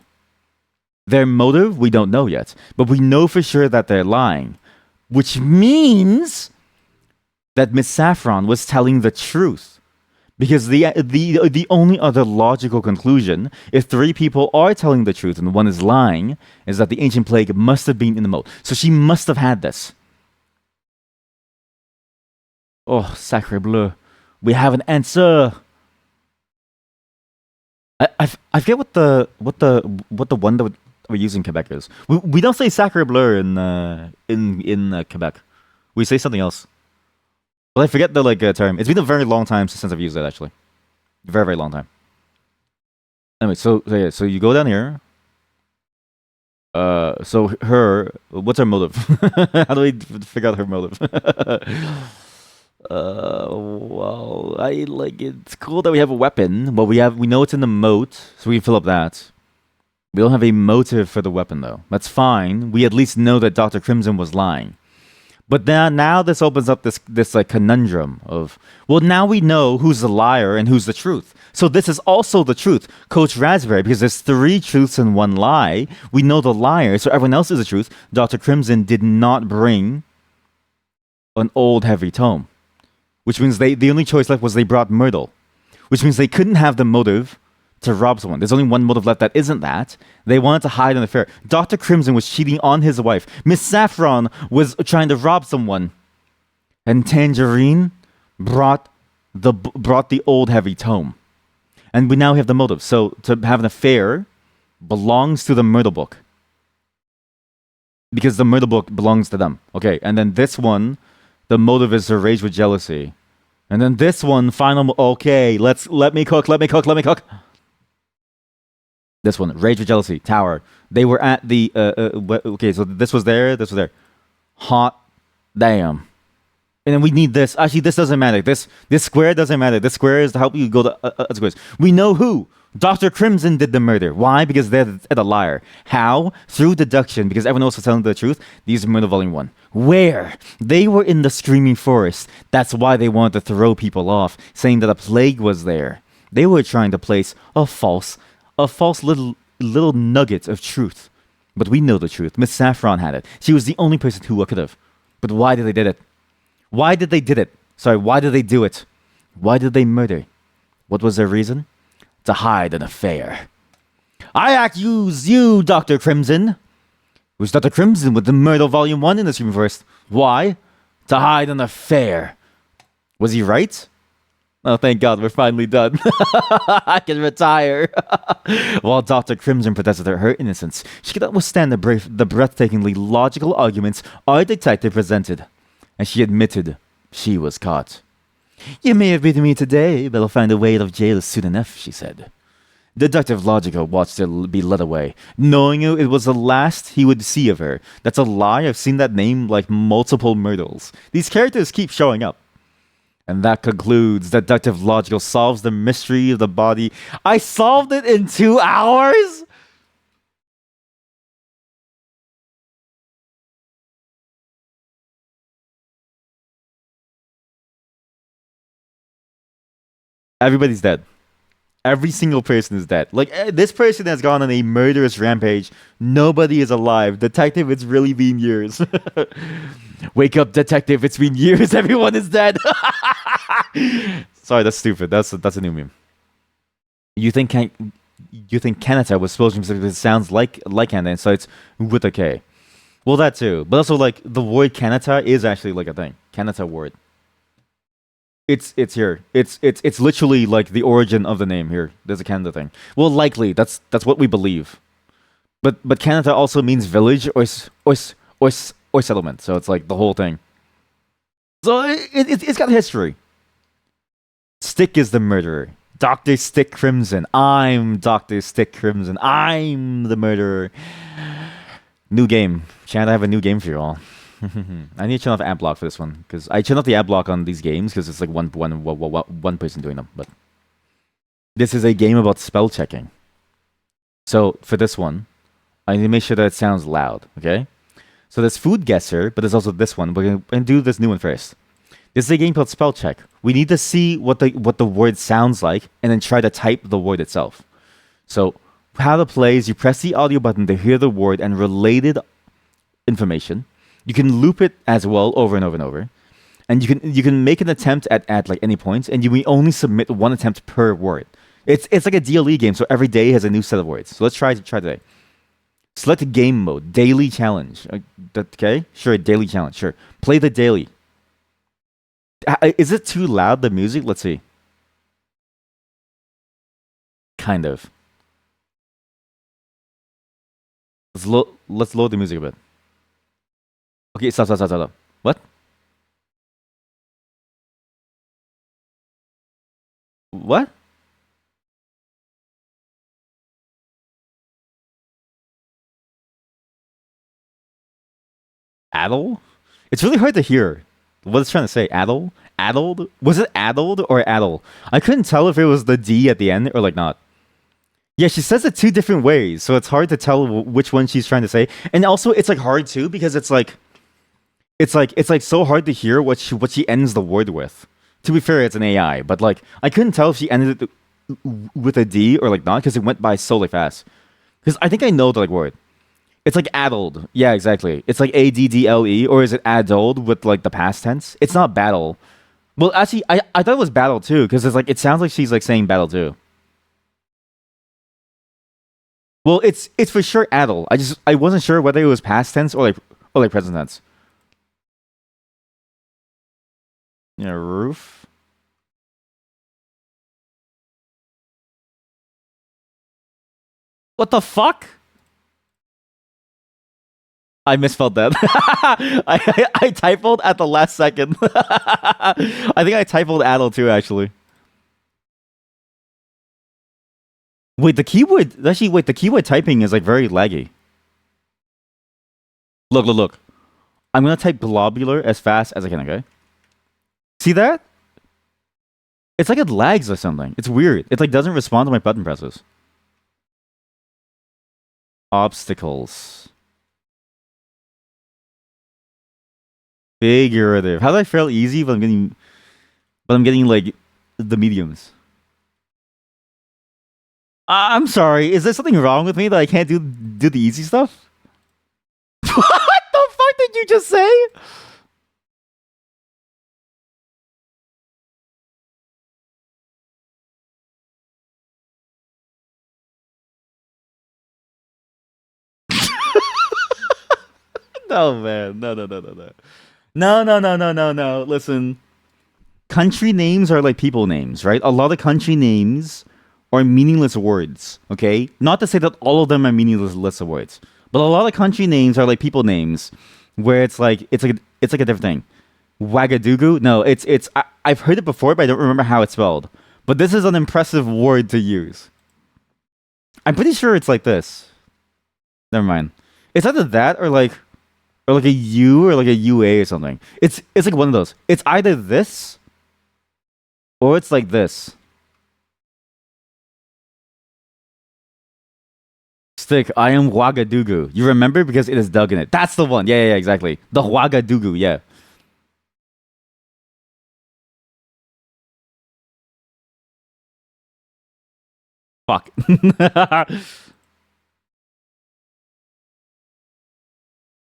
Their motive, we don't know yet, but we know for sure that they're lying, which means that Miss Saffron was telling the truth. Because the only other logical conclusion, if three people are telling the truth and one is lying, is that the ancient plague must have been in the moat. So she must have had this. Oh, sacre bleu. We have an answer. I forget what the one that we use in Quebec is. We don't say sacre bleu in Quebec. We say something else. Well, I forget the term. It's been a very long time since I've used it, actually. Very, very long time. Anyway, so you go down here. So what's her motive? How do we figure out her motive? Well, it's cool that we have a weapon. Well, we know it's in the moat, so we fill up that. We don't have a motive for the weapon, though. That's fine. We at least know that Dr. Crimson was lying. But now this opens up this like conundrum of, well, now we know who's the liar and who's the truth. So this is also the truth, Coach Raspberry, because there's three truths and one lie. We know the liar, so everyone else is the truth. Dr. Crimson did not bring an old heavy tome, which means the only choice left was they brought Murdle, which means they couldn't have the motive to rob someone. There's only one motive left that isn't that. They wanted to hide an affair. Dr. Crimson was cheating on his wife. Miss Saffron was trying to rob someone. And Tangerine brought the old heavy tome. And we now have the motive. So to have an affair belongs to the Myrtle book. Because the Myrtle book belongs to them. Okay, and then this one, the motive is to rage with jealousy. And then this one, final, okay, let me cook. This one, rage with jealousy, tower. They were at the okay, so this was there. Hot damn. And then we need this. Actually, this doesn't matter. This square doesn't matter. This square is to help you go to squares. We know who. Dr. Crimson did the murder. Why? Because they're the liar. How? Through deduction, because everyone else was telling the truth. These are Murder Volume 1. Where? They were in the Screaming Forest. That's why they wanted to throw people off, saying that a plague was there. They were trying to place a false little nugget of truth. But we know the truth. Miss Saffron had it. She was the only person who could have. But why did they did it? Why did they did it? Sorry, why did they do it? Why did they murder? What was their reason? To hide an affair. I accuse you, Dr. Crimson. It was Dr. Crimson with the Murder Volume 1 in the Screaming Forest. Why? To hide an affair. Was he right? Oh, thank God, we're finally done. I can retire. While Dr. Crimson protested her innocence, she could not withstand the breathtakingly logical arguments our detective presented. And she admitted she was caught. You may have beaten me today, but I'll find a way out of jail soon enough, she said. Deductive Logical watched her be led away, knowing it was the last he would see of her. That's a lie. I've seen that name like multiple Myrtles. These characters keep showing up. And that concludes Deductive Logical solves the mystery of the body. I solved it in 2 hours? Everybody's dead. Every single person is dead. Like, this person has gone on a murderous rampage. Nobody is alive. Detective, it's really been years. Wake up, detective, it's been years. Everyone is dead. Sorry, that's stupid. That's a new meme. You think Kanata was supposed to be because it sounds like Kanata, and so it's with a K. Well, that too. But also, like, the word Kanata is actually like a thing. Kanata word. It's here. It's literally like the origin of the name here. There's a Canada thing. Well, likely that's what we believe. But Canada also means village or settlement. So it's like the whole thing. So it's got history. Stick is the murderer. Dr. Stick Crimson. I'm Dr. Stick Crimson. I'm the murderer. New game. Chad, I have a new game for you all. I need to turn off ad block for this one, because I turn off the ad block on these games because it's like one person doing them. But this is a game about spell checking. So for this one, I need to make sure that it sounds loud. Okay. So there's Foodguessr, but there's also this one. We're gonna do this new one first. This is a game called Spell Check. We need to see what the word sounds like, and then try to type the word itself. So how to play is you press the audio button to hear the word and related information. You can loop it as well over and over and over. And you can make an attempt at like any points, and we only submit one attempt per word. It's like a DLE game, so every day has a new set of words. So let's try today. Select game mode, daily challenge. Okay, sure, daily challenge, sure. Play the daily. Is it too loud, the music? Let's see. Kind of. Let's load the music a bit. Okay, stop. What? What? Addle? It's really hard to hear what it's trying to say. Addle? Addled? Was it addled or addle? I couldn't tell if it was the D at the end or like not. Yeah, she says it two different ways, so it's hard to tell which one she's trying to say. And also, it's like hard too because it's like so hard to hear what she ends the word with. To be fair, it's an AI, but like I couldn't tell if she ended it with a D or like not because it went by so like fast. Because I think I know the like word. It's like addled. Yeah, exactly. It's like ADDLE, or is it addled with like the past tense? It's not battle. Well, actually, I thought it was battle too because it's like it sounds like she's like saying battle too. Well, it's for sure addle. I wasn't sure whether it was past tense or like present tense. Yeah, roof. What the fuck? I misspelled that. I typoed at the last second. I think I typoed addle too, actually. Wait, the keyword typing is like very laggy. Look, look, look. I'm gonna type globular as fast as I can, okay? See that? It's like it lags or something. It's weird. It like doesn't respond to my button presses. Obstacles. Figurative. How do I fail easy but I'm getting like the mediums? I'm sorry. Is there something wrong with me that I can't do the easy stuff? What the fuck did you just say? No, man. No, no, no, no, no. No, no, no, no, no, no. Listen, country names are like people names, right? A lot of country names are meaningless words, okay? Not to say that all of them are meaningless lists of words, but a lot of country names are like people names where it's like a different thing. Wagadugu? No, I've heard it before, but I don't remember how it's spelled. But this is an impressive word to use. I'm pretty sure it's like this. Never mind. It's either that or like a U or like a UA or something. It's like one of those. It's either this or it's like this. Stick, I am Wagadugu. You remember because it is dug in it. That's the one. Yeah, yeah, yeah, exactly. The Wagadugu, yeah. Fuck.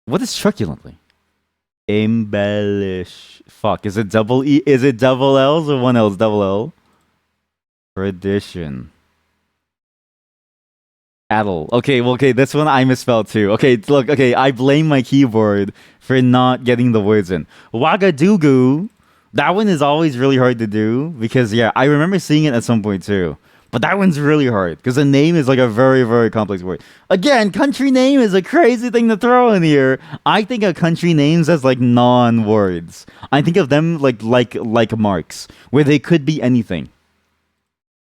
What is truculently? Embellish. Fuck. Is it double E? Is it double L's or one L's? Double L. Tradition. Addle. Okay, well, okay, this one I misspelled too. Okay, look, okay, I blame my keyboard for not getting the words in. Wagadugu, that one is always really hard to do because, yeah, I remember seeing it at some point too. But that one's really hard because the name is like a very, very complex word. Again, country name is a crazy thing to throw in here. I think of country names as like non-words. I think of them like marks, where they could be anything.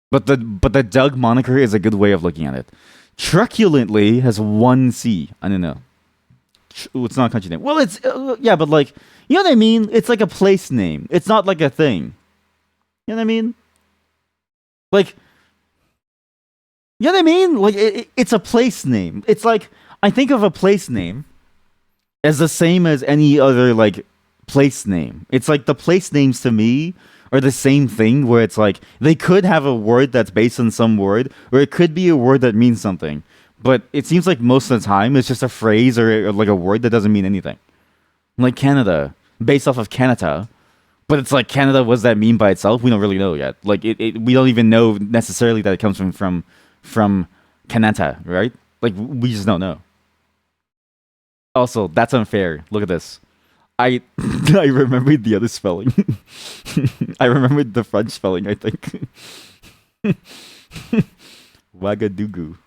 But the Doug moniker is a good way of looking at it. Truculently has one C. I don't know. It's not a country name. Well, it's yeah, but like you know what I mean. It's like a place name. It's not like a thing. You know what I mean? Like you know what I mean? Like it's a place name. It's like I think of a place name as the same as any other like place name. It's like the place names to me are the same thing where it's like they could have a word that's based on some word or it could be a word that means something. But it seems like most of the time it's just a phrase or like a word that doesn't mean anything. Like Canada, based off of Canada. But it's like Canada, what does that mean by itself? We don't really know yet. Like we don't even know necessarily that it comes from Canada, right? Like we just don't know. Also, that's unfair. Look at this. I I remembered the other spelling. I remembered the French spelling, I think. Wagadugu.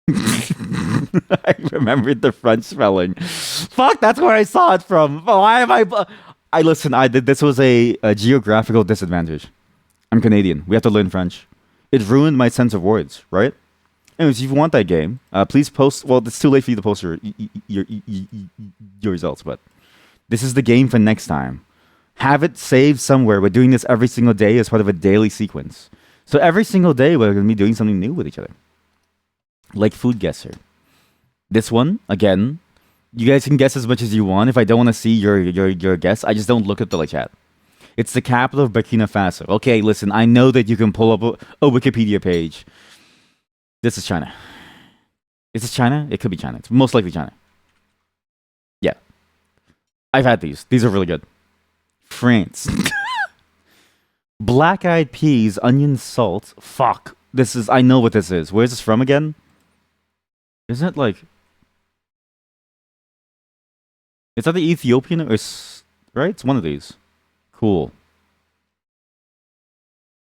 I remembered the French spelling. Fuck, that's where I saw it from. Why am I listen, I did this was a geographical disadvantage. I'm Canadian. We have to learn French. It ruined my sense of words, right? Anyways, if you want that game, please post. Well, it's too late for you to post your results, but this is the game for next time. Have it saved somewhere. We're doing this every single day as part of a daily sequence. So every single day we're gonna be doing something new with each other, like Foodguessr. This one again, you guys can guess as much as you want. If I don't want to see your guess, I just don't look at the like chat. It's the capital of Burkina Faso. Okay, listen, I know that you can pull up a Wikipedia page. This is China. Is this China? It could be China. It's most likely China. Yeah. I've had these. These are really good. France. Black eyed peas, onion, salt. Fuck. This is. I know what this is. Where's this from again? Isn't it like. Is that the Ethiopian or. Right? It's one of these. Cool.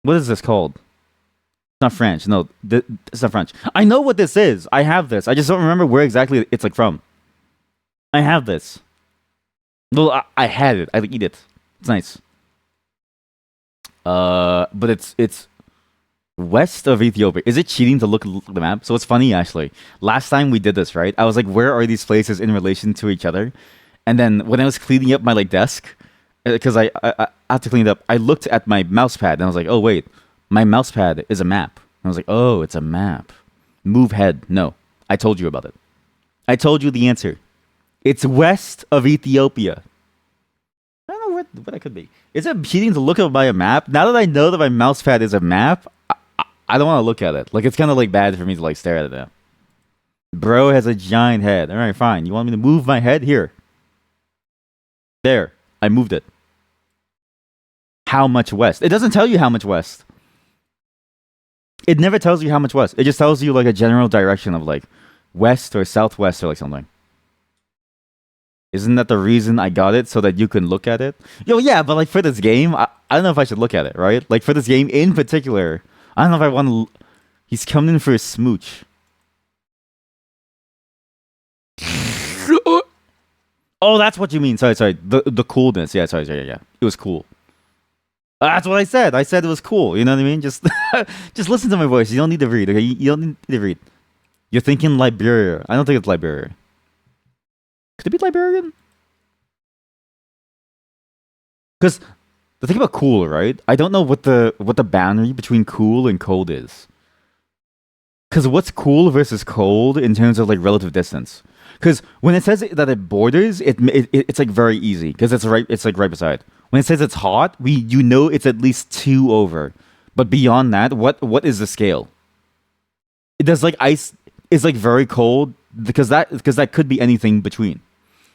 What is this called? It's not French. No, it's not French. I know what this is. I have this. I just don't remember where exactly it's like from. I have this. Well, I had it. I eat it. It's nice. But it's west of Ethiopia. Is it cheating to look at the map? So it's funny actually. Last time we did this, right? I was like, where are these places in relation to each other? And then when I was cleaning up my like desk, because I had to clean it up, I looked at my mouse pad and I was like, oh wait, my mouse pad is a map. And I was like, oh, it's a map. Move head. No, I told you about it. I told you the answer. It's west of Ethiopia. I don't know what that could be. Is it cheating to look at my map? Now that I know that my mouse pad is a map, I don't want to look at it. Like it's kind of like bad for me to like stare at it now. Bro has a giant head. All right, fine. You want me to move my head here? There, I moved it. How much west? It doesn't tell you how much west. It never tells you how much west. It just tells you like a general direction of like west or southwest or like something. Isn't that the reason I got it so that you can look at it? Yo, yeah, but like for this game, I don't know if I should look at it, right? Like for this game in particular, I don't know if I want to. He's coming in for a smooch. Oh, that's what you mean. Sorry. The coolness. Yeah, sorry. Yeah. It was cool. That's what I said. I said it was cool. You know what I mean? Just listen to my voice. You don't need to read. Okay, you don't need to read. You're thinking Liberia. I don't think it's Liberia. Could it be Liberian? Because the thing about cool, right? I don't know what the boundary between cool and cold is. Because what's cool versus cold in terms of like relative distance? Because when it says that it borders, it's like very easy because it's like right beside. When it says it's hot, you know it's at least 2 over. But beyond that, what is the scale? It does like ice is like very cold because that could be anything between.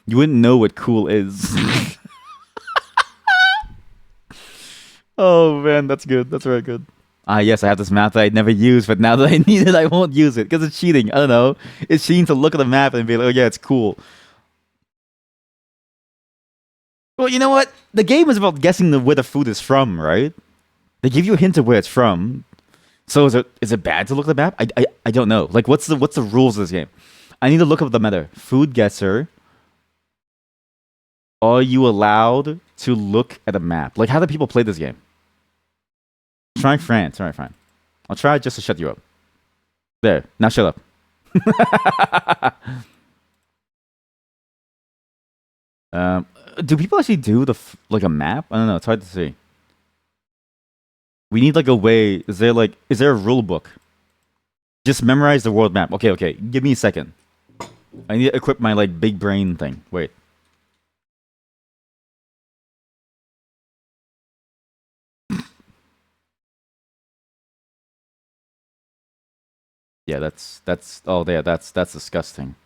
You wouldn't know what cool is. Oh man, that's good. That's very good. Yes, I have this map that I never use, but now that I need it, I won't use it because it's cheating. I don't know. It's cheating to look at the map and be like, oh yeah, it's cool. Well, you know what? The game is about guessing where the food is from, right? They give you a hint of where it's from. So is it bad to look at the map? I don't know. Like, what's the rules of this game? I need to look up the meta. Foodguessr. Are you allowed to look at a map? Like, how do people play this game? Try France. All right, fine. I'll try just to shut you up. There. Now shut up. Do people actually do like a map? I don't know. It's hard to see. We need like a way. Is there a rule book? Just memorize the world map. Okay. Give me a second. I need to equip my like big brain thing. Wait. Yeah, that's disgusting.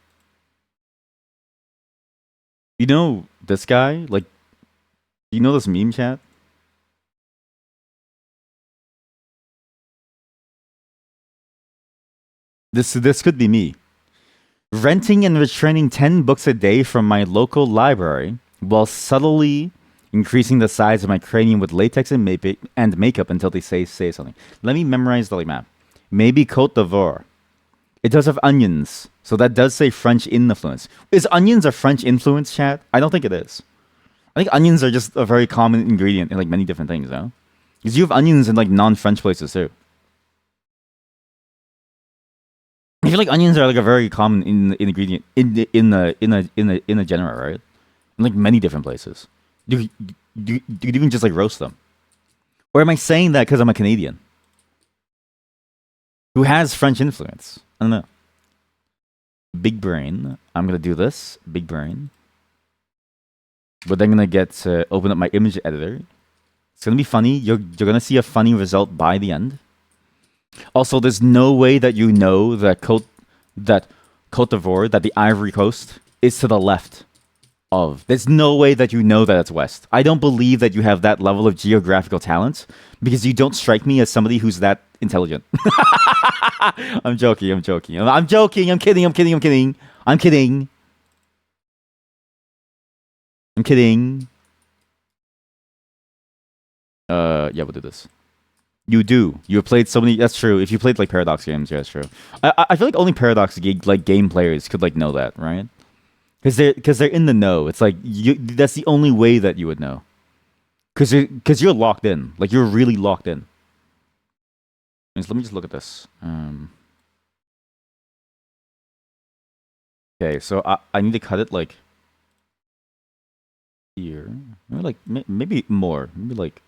You know this guy? Like, you know this meme chat? This could be me. Renting and returning 10 books a day from my local library while subtly increasing the size of my cranium with latex and makeup until they say something. Let me memorize the map. Maybe Côte d'Ivoire. It does have onions, so that does say French influence. Is onions a French influence, chat? I don't think it is. I think onions are just a very common ingredient in like many different things, though. Because you have onions in like non-French places too. I feel like onions are like a very common ingredient in the genre, right? In like many different places. You could even just like roast them. Or am I saying that because I'm a Canadian? Who has French influence? I don't know. Big brain. I'm gonna do this. Big brain. But then I'm gonna get to open up my image editor. It's gonna be funny. You're gonna see a funny result by the end. Also, there's no way that you know that Cote d'Ivoire, that the Ivory Coast, is to the left of. There's no way that you know that it's west. I don't believe that you have that level of geographical talent because you don't strike me as somebody who's that intelligent. I'm joking. I'm joking. I'm joking. I'm kidding. I'm kidding. I'm kidding. I'm kidding. I'm kidding. Yeah, we'll do this. You do. You have played so many. That's true. If you played like Paradox games, yeah, that's true. I feel like only Paradox like game players could like know that, right? Because they're in the know. It's like that's the only way that you would know. Because you're locked in. Like you're really locked in. So let me just look at this. Okay, so I need to cut it like here. Maybe like maybe more. Maybe like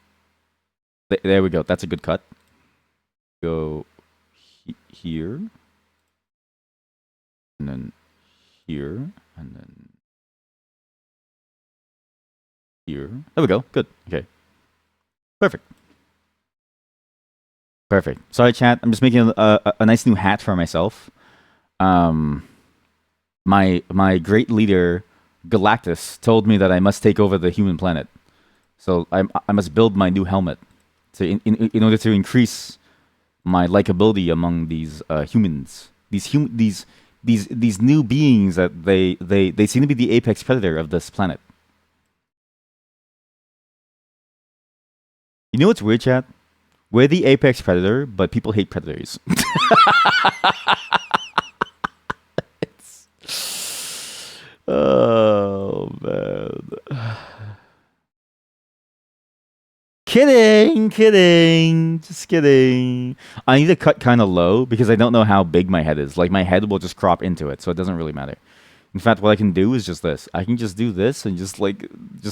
there we go. That's a good cut. Go here, and then here, and then here. There we go. Good. Okay. Perfect. Perfect. Sorry, chat. I'm just making a nice new hat for myself. My great leader Galactus told me that I must take over the human planet, so I must build my new helmet. So in order to increase my likability among these humans, these new beings that they seem to be the apex predator of this planet. You know what's weird, chat? We're the apex predator, but people hate predators. Oh man. Kidding. Just kidding. I need to cut kind of low because I don't know how big my head is. Like my head will just crop into it, so it doesn't really matter. In fact, what I can do is just this. I can just do this and just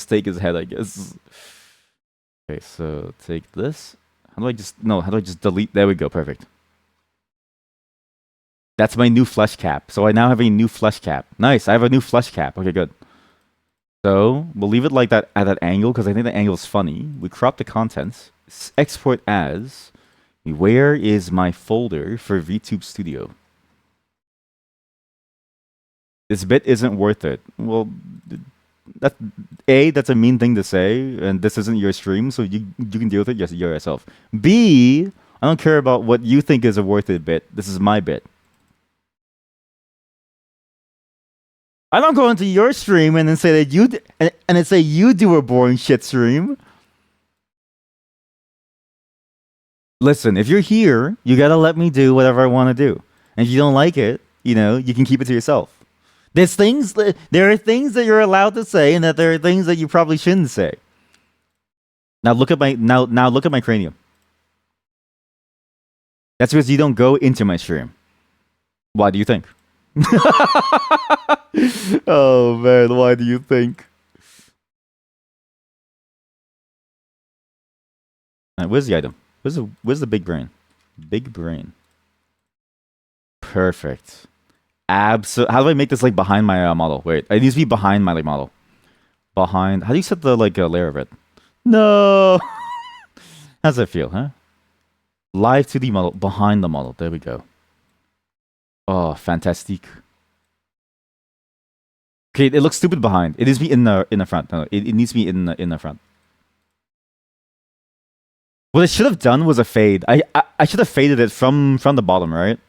take his head, I guess. Okay, so take this. How do I just delete? There we go. Perfect. That's my new flesh cap. So I now have a new flesh cap. Nice. I have a new flesh cap. Okay, good. So we'll leave it like that at that angle because I think the angle is funny. We crop the contents. Export as. Where is my folder for VTube Studio? This bit isn't worth it. Well, that's a mean thing to say, and this isn't your stream, so you can deal with it yourself. B, I don't care about what you think is a worth it bit. This is my bit. I don't go into your stream and then say that you do a boring shit stream. Listen, if you're here, you gotta let me do whatever I want to do. And if you don't like it, you can keep it to yourself. There are things that you're allowed to say, and that there are things that you probably shouldn't say. Now look at my cranium. That's because you don't go into my stream. Why do you think? Oh man, why do you think? Right, where's the item? Where's the big brain? Big brain. Perfect. How do I make this like behind my model? Wait, it needs to be behind my model. Behind. How do you set the layer of it? No. How's that feel, huh? Live 2D model behind the model. There we go. Oh, fantastic. Okay, it looks stupid behind. It needs to be in the front. No, it needs to be in the front. What I should have done was a fade. I should have faded it from the bottom, right?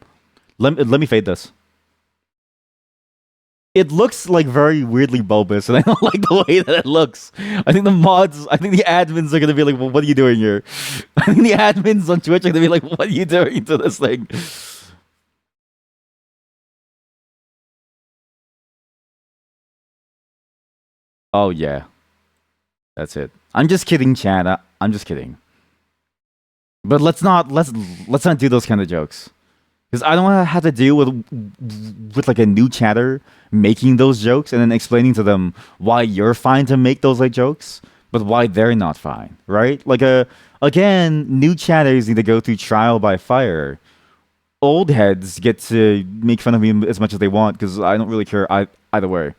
Let me fade this. It looks like very weirdly bulbous, and I don't like the way that it looks. I think the admins are gonna be like, well, what are you doing here? I think the admins on Twitch are gonna be like, what are you doing to this thing? Oh yeah. That's it. I'm just kidding, Chad. I'm just kidding. But let's not do those kind of jokes. Because I don't want to have to deal with like a new chatter making those jokes and then explaining to them why you're fine to make those jokes, but why they're not fine, right? Again, new chatters need to go through trial by fire. old heads get to make fun of me as much as they want because I don't really care either way.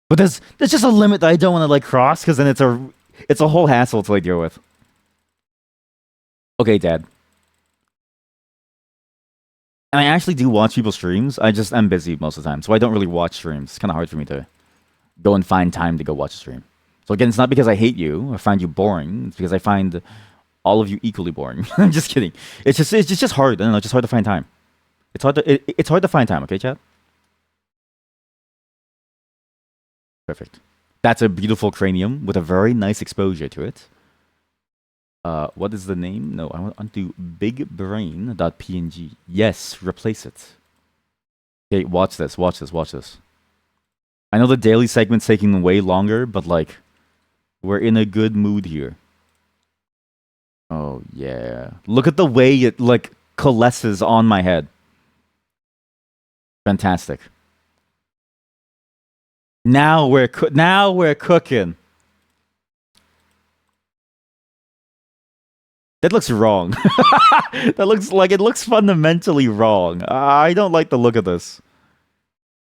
But there's just a limit that I don't want to like cross because then it's a whole hassle to like deal with. Okay, Dad. And I actually do watch people's streams. I'm busy most of the time, so I don't really watch streams. It's kind of hard for me to go and find time to go watch a stream. So again, it's not because I hate you or find you boring. It's because I find all of you equally boring. I'm just kidding. It's just hard. I don't know. It's just hard to find time. It's hard to find time. Okay, chat. Perfect. That's a beautiful cranium with a very nice exposure to it. What is the name? No, I want to bigbrain.png. Yes, replace it. Okay, watch this. Watch this. Watch this. I know the daily segment's taking way longer, but like, we're in a good mood here. Oh yeah. Look at the way it like coalesces on my head. Fantastic. Now we're cooking. That looks wrong. That looks like it looks fundamentally wrong. I don't like the look of this.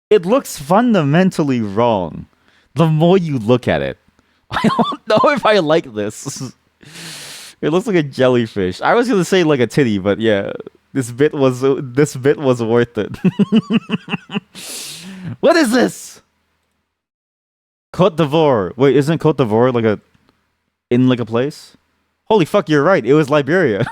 It looks fundamentally wrong. The more you look at it, I don't know if I like this. It looks like a jellyfish. I was gonna say like a titty, but yeah, this bit was worth it. What is this? Côte d'Ivoire. Wait, isn't Côte d'Ivoire like a place? Holy fuck, you're right. It was Liberia.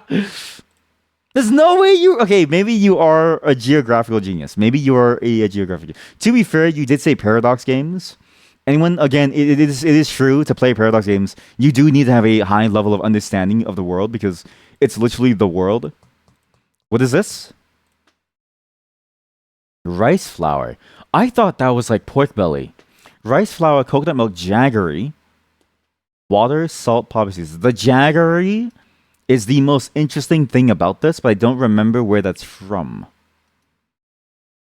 There's no way you. Okay, maybe you are a geographical genius. Maybe you are a geographical. To be fair, you did say Paradox games. Anyone again? It is true to play Paradox games. You do need to have a high level of understanding of the world because it's literally the world. What is this? Rice flour. I thought that was like pork belly. Rice flour, coconut milk, jaggery. Water, salt, poppy seeds. The jaggery is the most interesting thing about this, but I don't remember where that's from.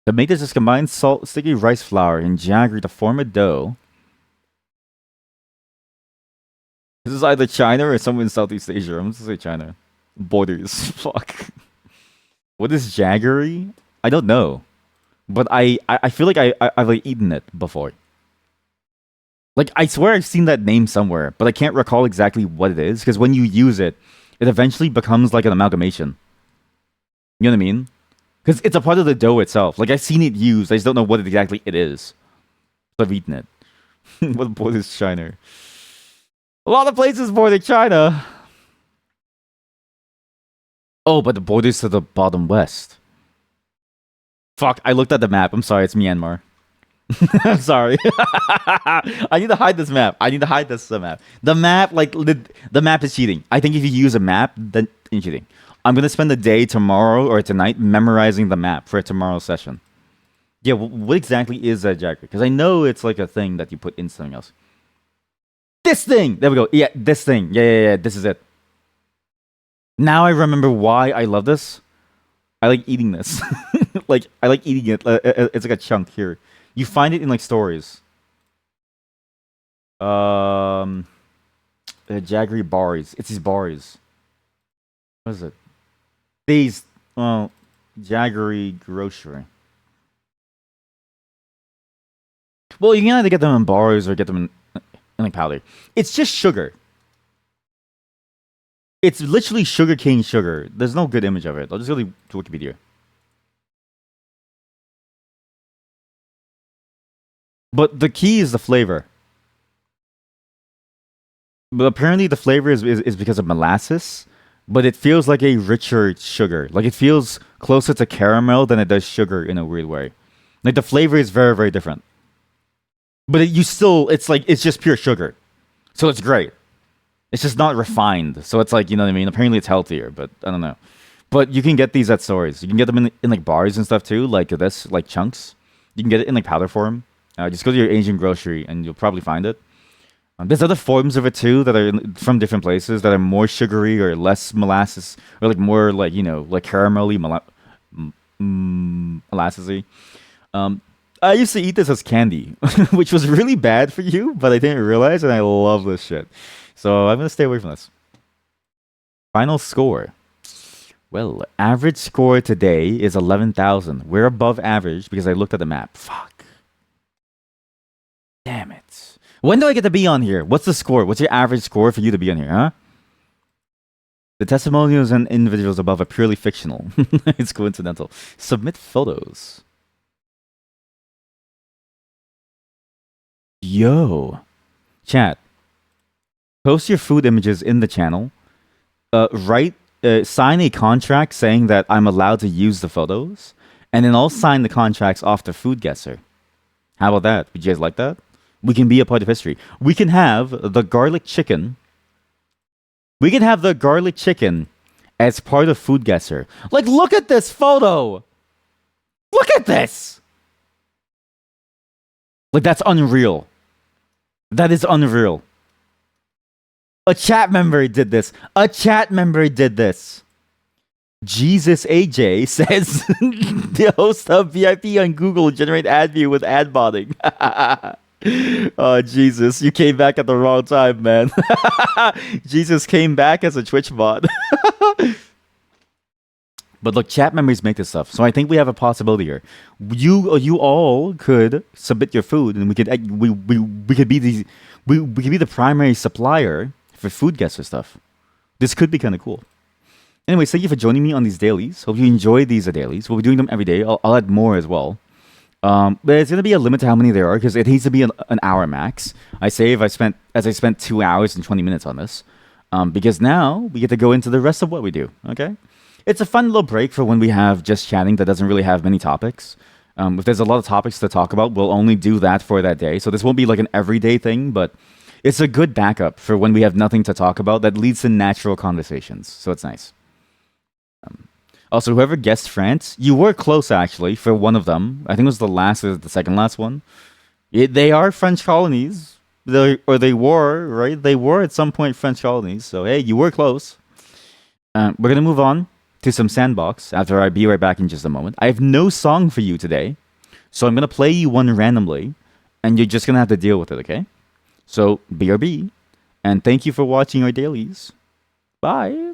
To make this, just combine salt, sticky rice flour, and jaggery to form a dough. This is either China or somewhere in Southeast Asia. I'm just gonna say China. Borders. Fuck. What is jaggery? I don't know. But I feel like I've like eaten it before. Like, I swear I've seen that name somewhere, but I can't recall exactly what it is, because when you use it, it eventually becomes like an amalgamation. You know what I mean? Because it's a part of the dough itself. Like, I've seen it used, I just don't know what exactly it is. So I've eaten it. What borders China? A lot of places border China. Oh, but the borders to the bottom west. Fuck, I looked at the map. I'm sorry, it's Myanmar. I'm sorry. I need to hide this map. The map, like the map is cheating. I think if you use a map, then you're cheating. I'm gonna spend the day tomorrow or tonight memorizing the map for tomorrow's session. Yeah, what exactly is that jaggery? Because I know it's like a thing that you put in something else. This thing. There we go. Yeah, this thing. Yeah. This is it. Now I remember why I love this. I like eating this. Like I like eating it. It's like a chunk here. You find it in like stories. Jaggery bars. It's these bars. What is it? These. Well, jaggery grocery. Well, you can either get them in bars or get them in like powder. It's just sugar. It's literally sugarcane sugar. There's no good image of it. I'll just go to Wikipedia. But the key is the flavor. But apparently the flavor is because of molasses, but it feels like a richer sugar. Like it feels closer to caramel than it does sugar in a weird way. Like the flavor is very, very different. But it's just pure sugar. So it's great. It's just not refined. So it's like, you know what I mean? Apparently it's healthier, but I don't know. But you can get these at stores. You can get them in like bars and stuff too, like this, like chunks. You can get it in like powder form. Just go to your Asian grocery and you'll probably find it. There's other forms of it too that are from different places that are more sugary or less molasses or like more like, you know, like caramelly molassesy. I used to eat this as candy, which was really bad for you, but I didn't realize, and I love this shit. So I'm gonna stay away from this. Final score. Well, average score today is 11,000. We're above average because I looked at the map. Fuck. Damn it. When do I get to be on here? What's the score? What's your average score for you to be on here, huh? The testimonials and individuals above are purely fictional. It's coincidental. Submit photos. Yo. Chat. Post your food images in the channel. Sign a contract saying that I'm allowed to use the photos. And then I'll sign the contracts off to Foodguessr. How about that? Would you guys like that? We can be a part of history. We can have the garlic chicken. We can have the garlic chicken as part of Foodguessr. Like, look at this photo. Look at this. Like, that's unreal. That is unreal. A chat member did this. A chat member did this. Jesus AJ says the host of VIP on Google generate ad view with ad botting. Oh, Jesus. You came back at the wrong time, man. Jesus came back as a Twitch bot. But look, chat members make this stuff. So I think we have a possibility here. You all could submit your food and we could be the primary supplier for Foodguessr stuff. This could be kind of cool. Anyways, thank you for joining me on these dailies. Hope you enjoy these dailies. We'll be doing them every day. I'll add more as well. But it's gonna be a limit to how many there are because it needs to be an hour max. I spent 2 hours and 20 minutes on this, because now we get to go into the rest of what we do. Okay, it's a fun little break for when we have just chatting that doesn't really have many topics. If there's a lot of topics to talk about, we'll only do that for that day. So this won't be like an everyday thing, but it's a good backup for when we have nothing to talk about that leads to natural conversations. So it's nice. Also, whoever guessed France, you were close actually for one of them. I think it was the last or the second last one. They are French colonies. They were, right? They were at some point French colonies. So, hey, you were close. We're going to move on to some sandbox after I be right back in just a moment. I have no song for you today. So I'm going to play you one randomly. And you're just going to have to deal with it, okay? So, BRB. And thank you for watching our dailies. Bye.